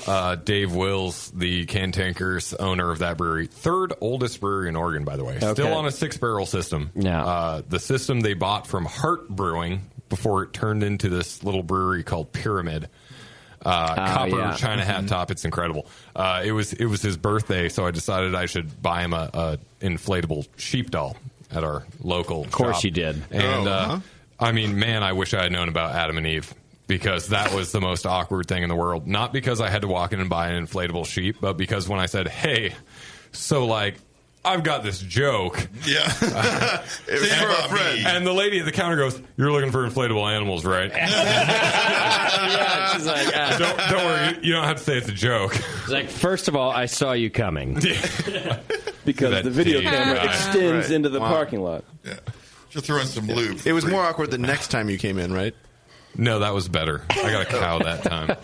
Dave Wills, the Cantankers owner of that brewery, third oldest brewery in Oregon, by the way, still on a 6-barrel system. Yeah. The system they bought from Hart Brewing before it turned into this little brewery called Pyramid. Copper China hat top. It's incredible. It was his birthday, so I decided I should buy him a inflatable sheep doll at our local shop. Of course you did. And I mean, man, I wish I had known about Adam and Eve, because that was the most awkward thing in the world. Not because I had to walk in and buy an inflatable sheep, but because when I said, hey, so like, I've got this joke. Yeah. It's for a friend. And the lady at the counter goes, you're looking for inflatable animals, right? Yeah, she's like, don't worry, you don't have to say it's a joke. She's like, first of all, I saw you coming. Because the video camera extends into the parking lot. Yeah. Just throw in some lube. It was more awkward the next time you came in, right? No, that was better. I got a cow that time.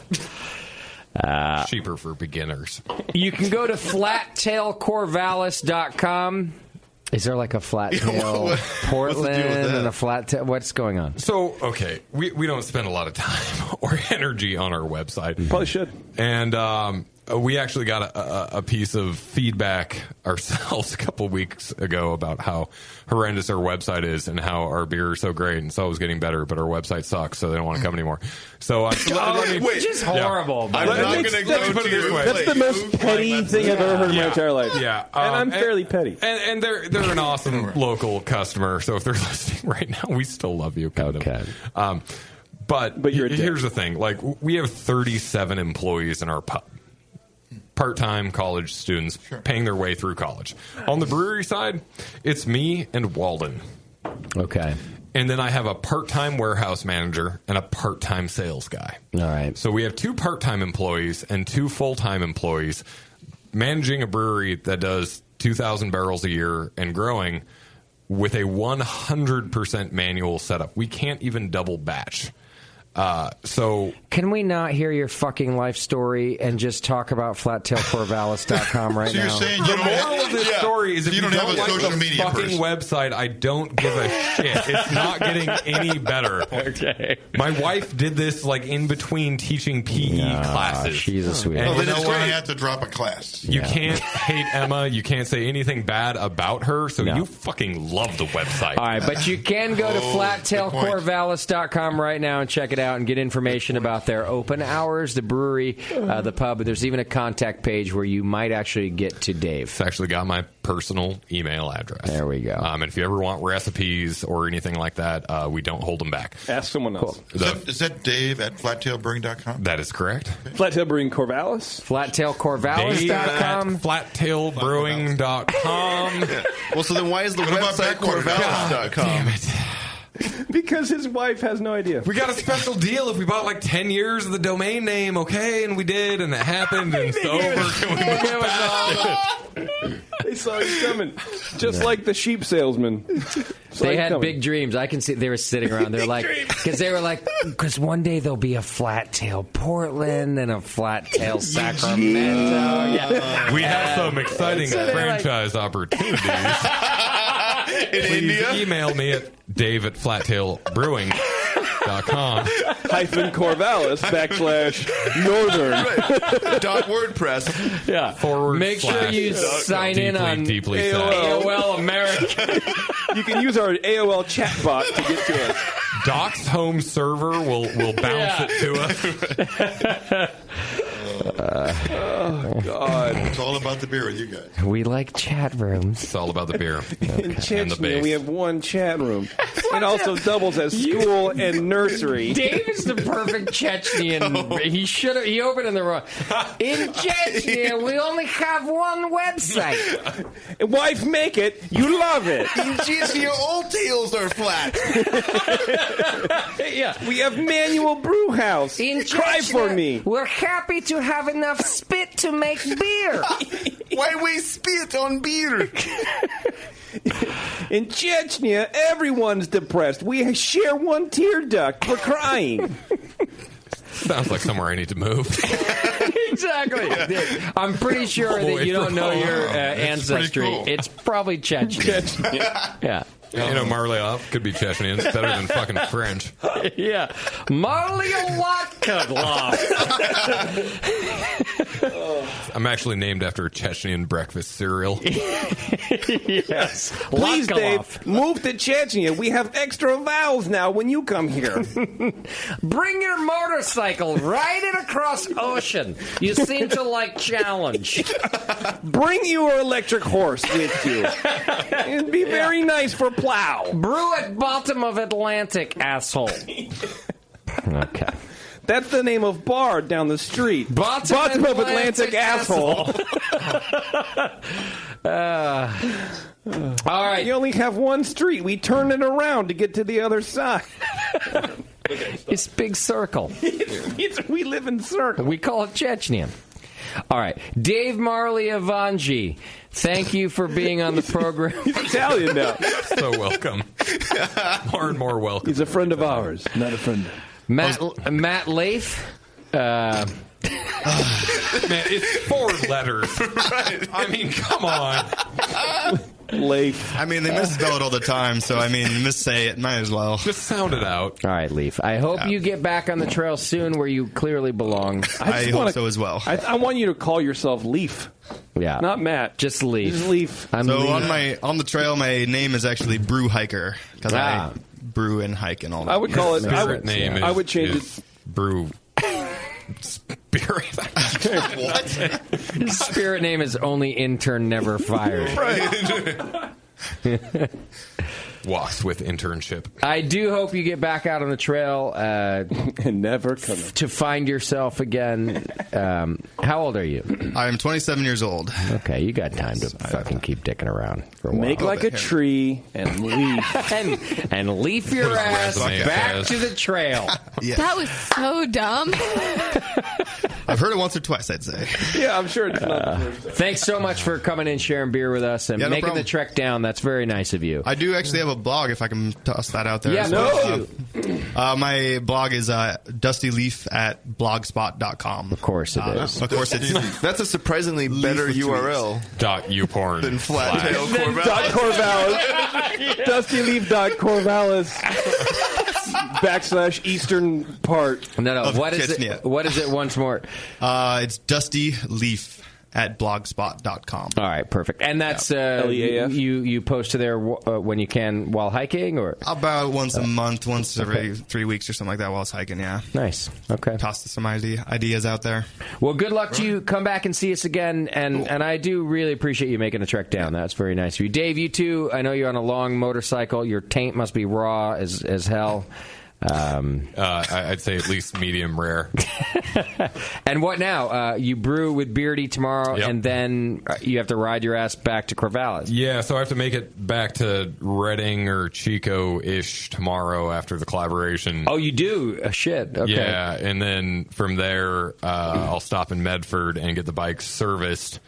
Cheaper for beginners. You can go to flattailcorvallis.com. Is there like a flat tail Portland and a flat tail? What's going on? So, okay, we don't spend a lot of time or energy on our website. Probably should. And we actually got a piece of feedback ourselves a couple of weeks ago about how horrendous our website is and how our beer is so great and so it's getting better, but our website sucks, so they don't want to come anymore. So which is horrible. I'm not going to go put it this way. That's the most petty thing I've ever heard in my entire life. Yeah, and I'm fairly petty. And they're an awesome local customer. So if they're listening right now, we still love you. Okay. But here's the thing: like, we have 37 employees in our pub. Part-time college students paying their way through college. On the brewery side, it's me and Walden. Okay. And then I have a part-time warehouse manager and a part-time sales guy. All right. So we have 2 part-time employees and 2 full-time employees managing a brewery that does 2,000 barrels a year and growing with a 100% manual setup. We can't even double batch. So can we not hear your fucking life story and just talk about flattailcorvallis.com right now? So you're saying the moral of this story is if you don't have a like social the media fucking website, I don't give a shit. It's not getting any better. Okay. My wife did this like in between teaching PE classes. She's a sweetheart. Well, then it's going to have to drop a class. You can't hate Emma. You can't say anything bad about her. So you fucking love the website. All right, but you can go to flattailcorvallis.com right now and check it out and get information about their open hours, the brewery, the pub. There's even a contact page where you might actually get to Dave. It's actually got my personal email address. There we go. And if you ever want recipes or anything like that, we don't hold them back. Ask someone else. Is that Dave at flattailbrewing.com? That is correct. Flattail Brewing Corvallis? Flattailcorvallis.com? Dave at flattailbrewing.com. Well, so then why is the website Corvallis.com? Damn it. Because his wife has no idea. We got a special deal if we bought like 10 years of the domain name, okay? And we did, and it happened, and it's over. They saw you coming. Just like the sheep salesman. They had big dreams. I can see they were sitting around. They're like, because one day there'll be a flat tail Portland and a flat tail Sacramento. Yeah. We have some exciting franchise opportunities. Please India? email me at dave@flattailbrewing.com. -Corvallis /Northern. .wordpress. Yeah. / sure you sign in on AOL America. You can use our AOL chatbot to get to us. Doc's home server will bounce it to us. Oh, God. It's all about the beer with you guys. We like chat rooms. It's all about the beer. In And the Chechnya, bass. we have one chat room. It also doubles as school and nursery. Dave is the perfect Chechnyan. He opened in the wrong. In Chechnya, we only have one website. Wife, make it. You love it. In Chechnya, all tails are flat. Yeah. We have manual brew house. In Cry Chechnya, for me. We're happy to have enough spit to make beer. Why we spit on beer? In Chechnya, everyone's depressed. We share one tear duct for crying. Sounds like somewhere I need to move. Exactly. I'm pretty sure that you don't know your ancestry. cool. It's probably Chechnya. Yeah. You know, Marleyoff could be Chechnyan. It's better than fucking French. Yeah. Marleyoff. I'm actually named after a Chechnyan breakfast cereal. Yes. Please, Lakalov. Dave, move to Chechnya. We have extra vowels now when you come here. Bring your motorcycle. Ride it across ocean. You seem to like challenge. Bring your electric horse with you. It'd be very nice for plow. Brew at bottom of Atlantic, asshole. Okay. That's the name of bar down the street. Bottom of Atlantic asshole. All right. You only have one street. We turn it around to get to the other side. It's big circle. We live in circle. We call it Chechnya. All right. Dave Marley Avangi, thank you for being on the program. He's Italian now. So welcome. More and more welcome. He's a friend of ours, not a friend. Matt Leif. Man, it's 4 letters. Right. I mean, come on. Leif. I mean, they misspell it all the time, so I mean, missay it, might as well. Just sound it out. All right, Leif. I hope you get back on the trail soon where you clearly belong. I hope so as well. I want you to call yourself Leif. Yeah. Not Matt. Just Leif. Just Leif. I'm So Leif. on the trail, my name is actually Brew Hiker, because I brew and hike and all that. I would call it. I would change it. Brew. Spirit. What? His spirit name is Only Intern Never Fired. Right. Walks with internship. I do hope you get back out on the trail and never come to find yourself again. How old are you? I am 27 years old. Okay, you got time to fucking keep dicking around for a while. Make like a tree and leaf. and leaf your ass back to the trail. Yeah. That was so dumb. I've heard it once or twice, I'd say. Yeah, I'm sure it's not the first time. Thanks so much for coming in, sharing beer with us, and Yeah, no making problem. the trek down. That's very nice of you. I do actually have a blog, if I can toss that out there. Yeah, as well. My blog is dustyleaf at blogspot.com. Of course it is. Of course it is. That's a surprisingly better with URL .uporn than Flattail Then Corvallis. Corvallis. / Eastern part. No. Of What is Chechnya. it? What is it once more? It's dustyleaf at blogspot.com. All right, perfect. And that's LEAF? you post to there when you can while hiking, or About once a month, once every 3 weeks or something like that while I was hiking, yeah. nice. Okay. Toss some ideas out there. Well, good luck to you. Come back and see us again, and I do really appreciate you making a trek down. That's very nice of you, Dave. You too. I know you're on a long motorcycle. Your taint must be raw as hell. I'd say at least medium rare. And what now? You brew with Beardy tomorrow, and then you have to ride your ass back to Corvallis. Yeah, so I have to make it back to Reading or Chico-ish tomorrow after the collaboration. Oh, you do? Shit. Okay. Yeah, and then from there, I'll stop in Medford and get the bike serviced.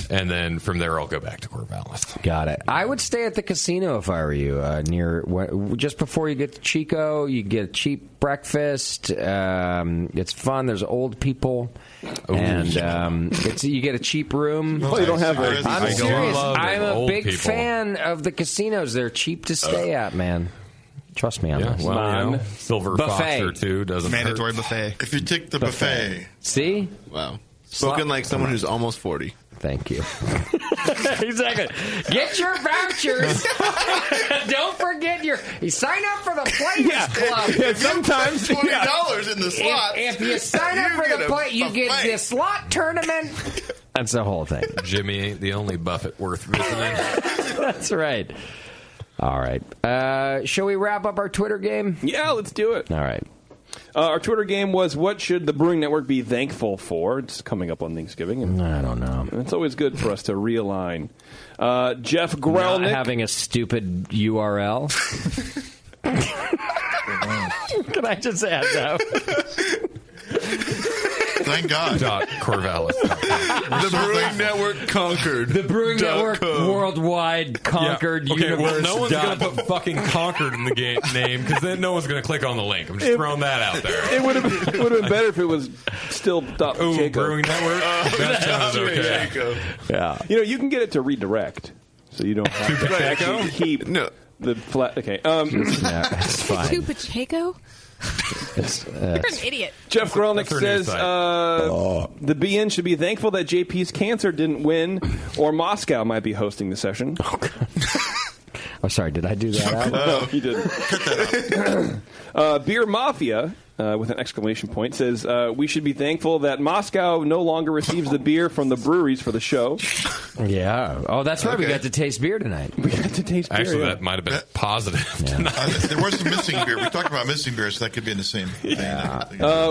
And then from there, I'll go back to Corvallis. Got it. I would stay at the casino if I were you. Just before you get to Chico, you get a cheap breakfast. It's fun. There's old people, and you get a cheap room. Oh, you don't have it. I'm serious. I'm a big fan of the casinos. They're cheap to stay at, man. Trust me on this. Well, Silver buffet. Fox or two doesn't Mandatory hurt. buffet. If you take the buffet. See? Wow. Spoken like someone who's almost 40. Thank you. Exactly. Get your vouchers. Don't forget you sign up for the Players Club. Yeah, sometimes $20 in the slot. If you sign up for the play, you get the slot tournament. That's the whole thing. Jimmy ain't the only Buffett worth visiting. That's right. All right. Shall we wrap up our Twitter game? Yeah, let's do it. All right. Our Twitter game was, what should the Brewing Network be thankful for? It's coming up on Thanksgiving. And I don't know. It's always good for us to realign. Jeff Grelnick. Not having a stupid URL. Can I just add that? Thank God. Corvallis. The Brewing Network conquered. The Brewing Network worldwide conquered universe. Well, no one's going to put fucking conquered in the name because then no one's going to click on the link. I'm just throwing that out there. It would have been better if it was still Ooh, Brewing Network. That sounds okay. Yeah. You can get it to redirect, so you don't have to actually keep the flat. Okay. It's fine. To Pacheco? You're an idiot. Jeff Grelnick says the BN should be thankful that JP's cancer didn't win, or Moscow might be hosting the session. Oh, sorry. Did I do that? No, you didn't. Beer Mafia, with an exclamation point, says we should be thankful that Moscow no longer receives the beer from the breweries for the show. Yeah. Oh, that's right. We got to taste beer tonight. We got to taste beer. Actually, that might have been positive. There was some missing beer. We talked about missing beer, so that could be in the same thing.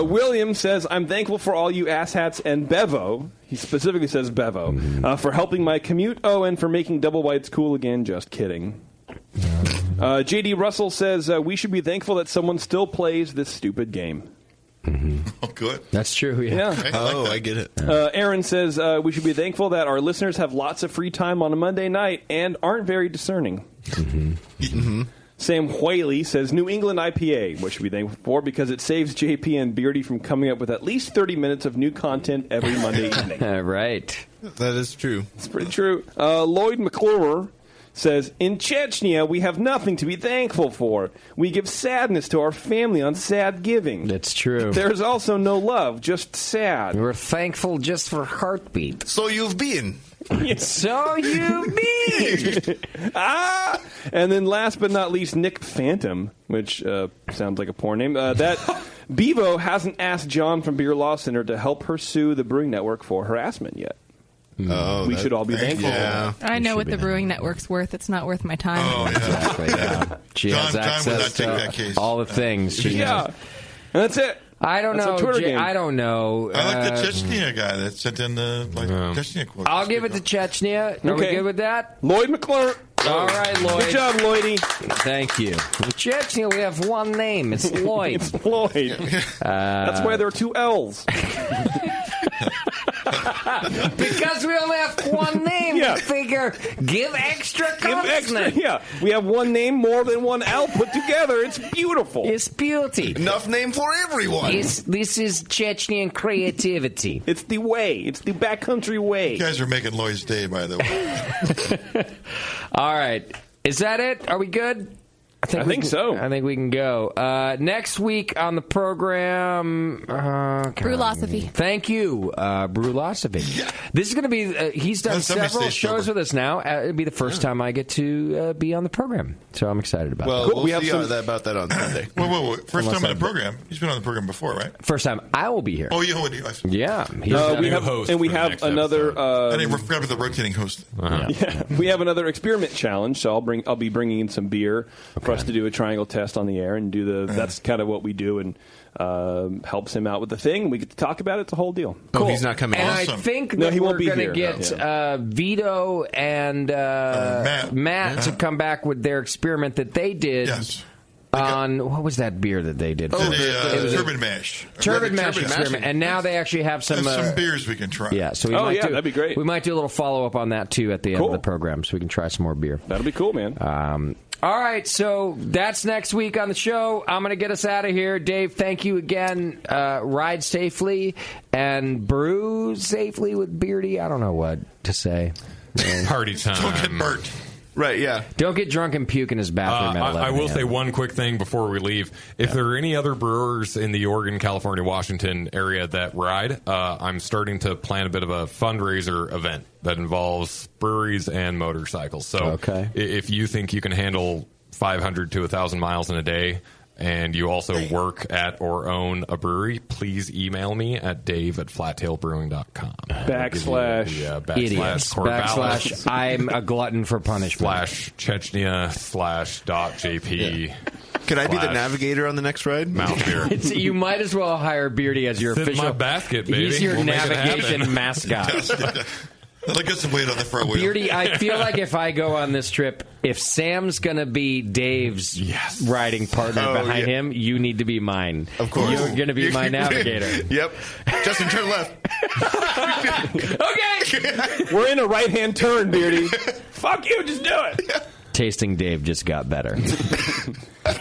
William says, I'm thankful for all you asshats and Bevo. He specifically says Bevo. For helping my commute. Oh, and for making double whites cool again. Just kidding. J.D. Russell says we should be thankful that someone still plays this stupid game. Oh, good. That's true, yeah. I get it. Aaron says we should be thankful that our listeners have lots of free time on a Monday night and aren't very discerning. Sam Whaley says New England IPA, which should be thankful for because it saves JP and Beardy from coming up with at least 30 minutes of new content every Monday evening. Right. That is true. It's pretty true. Lloyd McClure says, in Chechnya, we have nothing to be thankful for. We give sadness to our family on sad giving. That's true. There's also no love, just sad. We're thankful just for heartbeat. So you've been. So you've been. And then last but not least, Nick Phantom, which sounds like a porn name. That Bevo hasn't asked John from Beer Law Center to help her sue the Brewing Network for harassment yet. We should all be thankful. Yeah. I know what the Brewing Network's worth. It's not worth my time. Oh, yeah. Exactly, yeah. She has access to all the things. She knows. And that's it. I don't know. I don't know. I like the Chechnya guy that sent in the Chechnya quote. I'll give it to Chechnya. Are we good with that? Lloyd McClure. All right, Lloyd. Good job, Lloydie. Thank you. In Chechnya, we have one name. It's Lloyd. It's Lloyd. That's why there are two L's. Because we only have one name, we figure give extra consonant. We have one name more than one L put together. It's beautiful. It's beauty. Enough name for everyone. This is Chechnyan creativity. It's the way. It's the backcountry way. You guys are making Lloyd's day, by the way. All right. Is that it? Are we good? I think so. I think we can go. Next week on the program... Brewlosophy. Thank you, Brewlosophy. Yeah. This is going to be... he's done several shows with us now. It'll be the first time I get to be on the program. So I'm excited about that. Well, we'll see about that on Sunday. Whoa. First time on the program. He's been on the program before, right? First time I will be here. Oh, you would. Yeah. We have another... I didn't forget about the rotating host. We have another experiment challenge, so I'll be bringing in some beer for us to do a triangle test on the air and do that's kind of what we do, and helps him out with the thing. We get to talk about it. It's a whole deal. Cool. He's not coming. And Awesome. I think No, that he we're won't be going to here. get Vito and Matt to come back with their experiment that they did. Yes. On what was that beer that they did? It was a turbid mash. Turbid mash experiment, and now they actually have some beers we can try. Yeah, so we that'd be great. We might do a little follow up on that too at the end of the program, so we can try some more beer. That'll be cool, man. All right, so that's next week on the show. I'm going to get us out of here. Dave, thank you again. Ride safely and brew safely with Beardy. I don't know what to say. Party time. Don't get burnt. Right, yeah. Don't get drunk and puke in his bathroom at 11 I will a.m. say one quick thing before we leave. If there are any other brewers in the Oregon, California, Washington area that ride, I'm starting to plan a bit of a fundraiser event that involves breweries and motorcycles. So if you think you can handle 500 to 1,000 miles in a day, and you also work at or own a brewery, please email me at dave@flattailbrewing.com. Idiots. I'm a glutton for punishment. /Chechnya /.jp. Could I be the navigator on the next ride? Mouth beer. You might as well hire Beardy as your Sit in official my basket, baby. He's your We'll make it navigation happen. mascot. I'll get some weight on the front wheel. Beardy, I feel like if I go on this trip, if Sam's going to be Dave's riding partner behind him, you need to be mine. Of course. You're going to be my navigator. Yep. Justin, turn left. Okay. We're in a right-hand turn, Beardy. Fuck you, just do it. Tasting Dave just got better.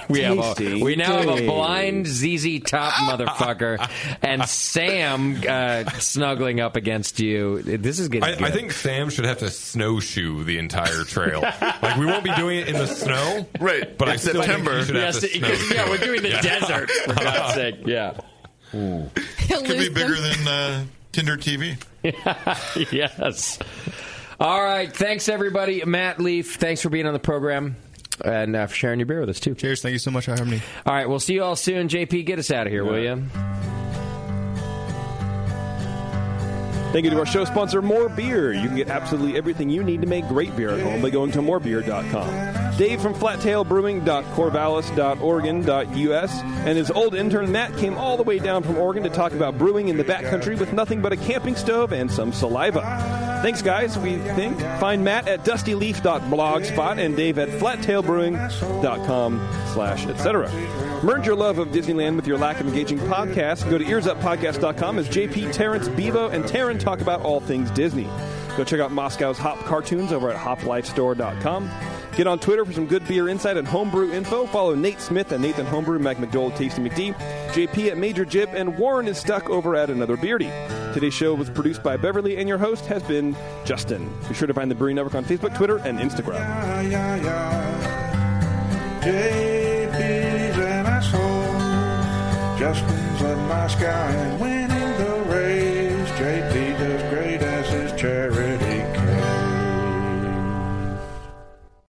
We now have a blind ZZ Top motherfucker and Sam snuggling up against you. This is getting good. I think Sam should have to snowshoe the entire trail. Like, we won't be doing it in the snow. Right. But In I still September. think he should have to snowshoe. Yeah, we're doing the desert, for God's sake. Yeah. Could be bigger than Tinder TV. Yes. All right. Thanks, everybody. Matt Leaf, thanks for being on the program and for sharing your beer with us, too. Cheers. Thank you so much for having me. All right. We'll see you all soon. JP, get us out of here, will you? Thank you to our show sponsor, More Beer. You can get absolutely everything you need to make great beer at home by going to morebeer.com. Dave from flattailbrewing.corvallis.oregon.us and his old intern Matt came all the way down from Oregon to talk about brewing in the backcountry with nothing but a camping stove and some saliva. Thanks, guys, we think. Find Matt at dustyleaf.blogspot and Dave at flattailbrewing.com/etc. Merge your love of Disneyland with your lack of engaging podcasts. Go to earsuppodcast.com as JP, Terrence, Bevo, and Taryn talk about all things Disney. Go check out Moscow's Hop cartoons over at hoplifestore.com. Get on Twitter for some good beer insight and homebrew info. Follow Nate Smith and Nathan Homebrew, Mike McDowell, Tasty McD, JP at Major Jib, and Warren is stuck over at Another Beardy. Today's show was produced by Beverly, and your host has been Justin. Be sure to find the Brewing Network on Facebook, Twitter, and Instagram. JP's an asshole. Justin's a nice guy and winning the race. JP does great as his charity.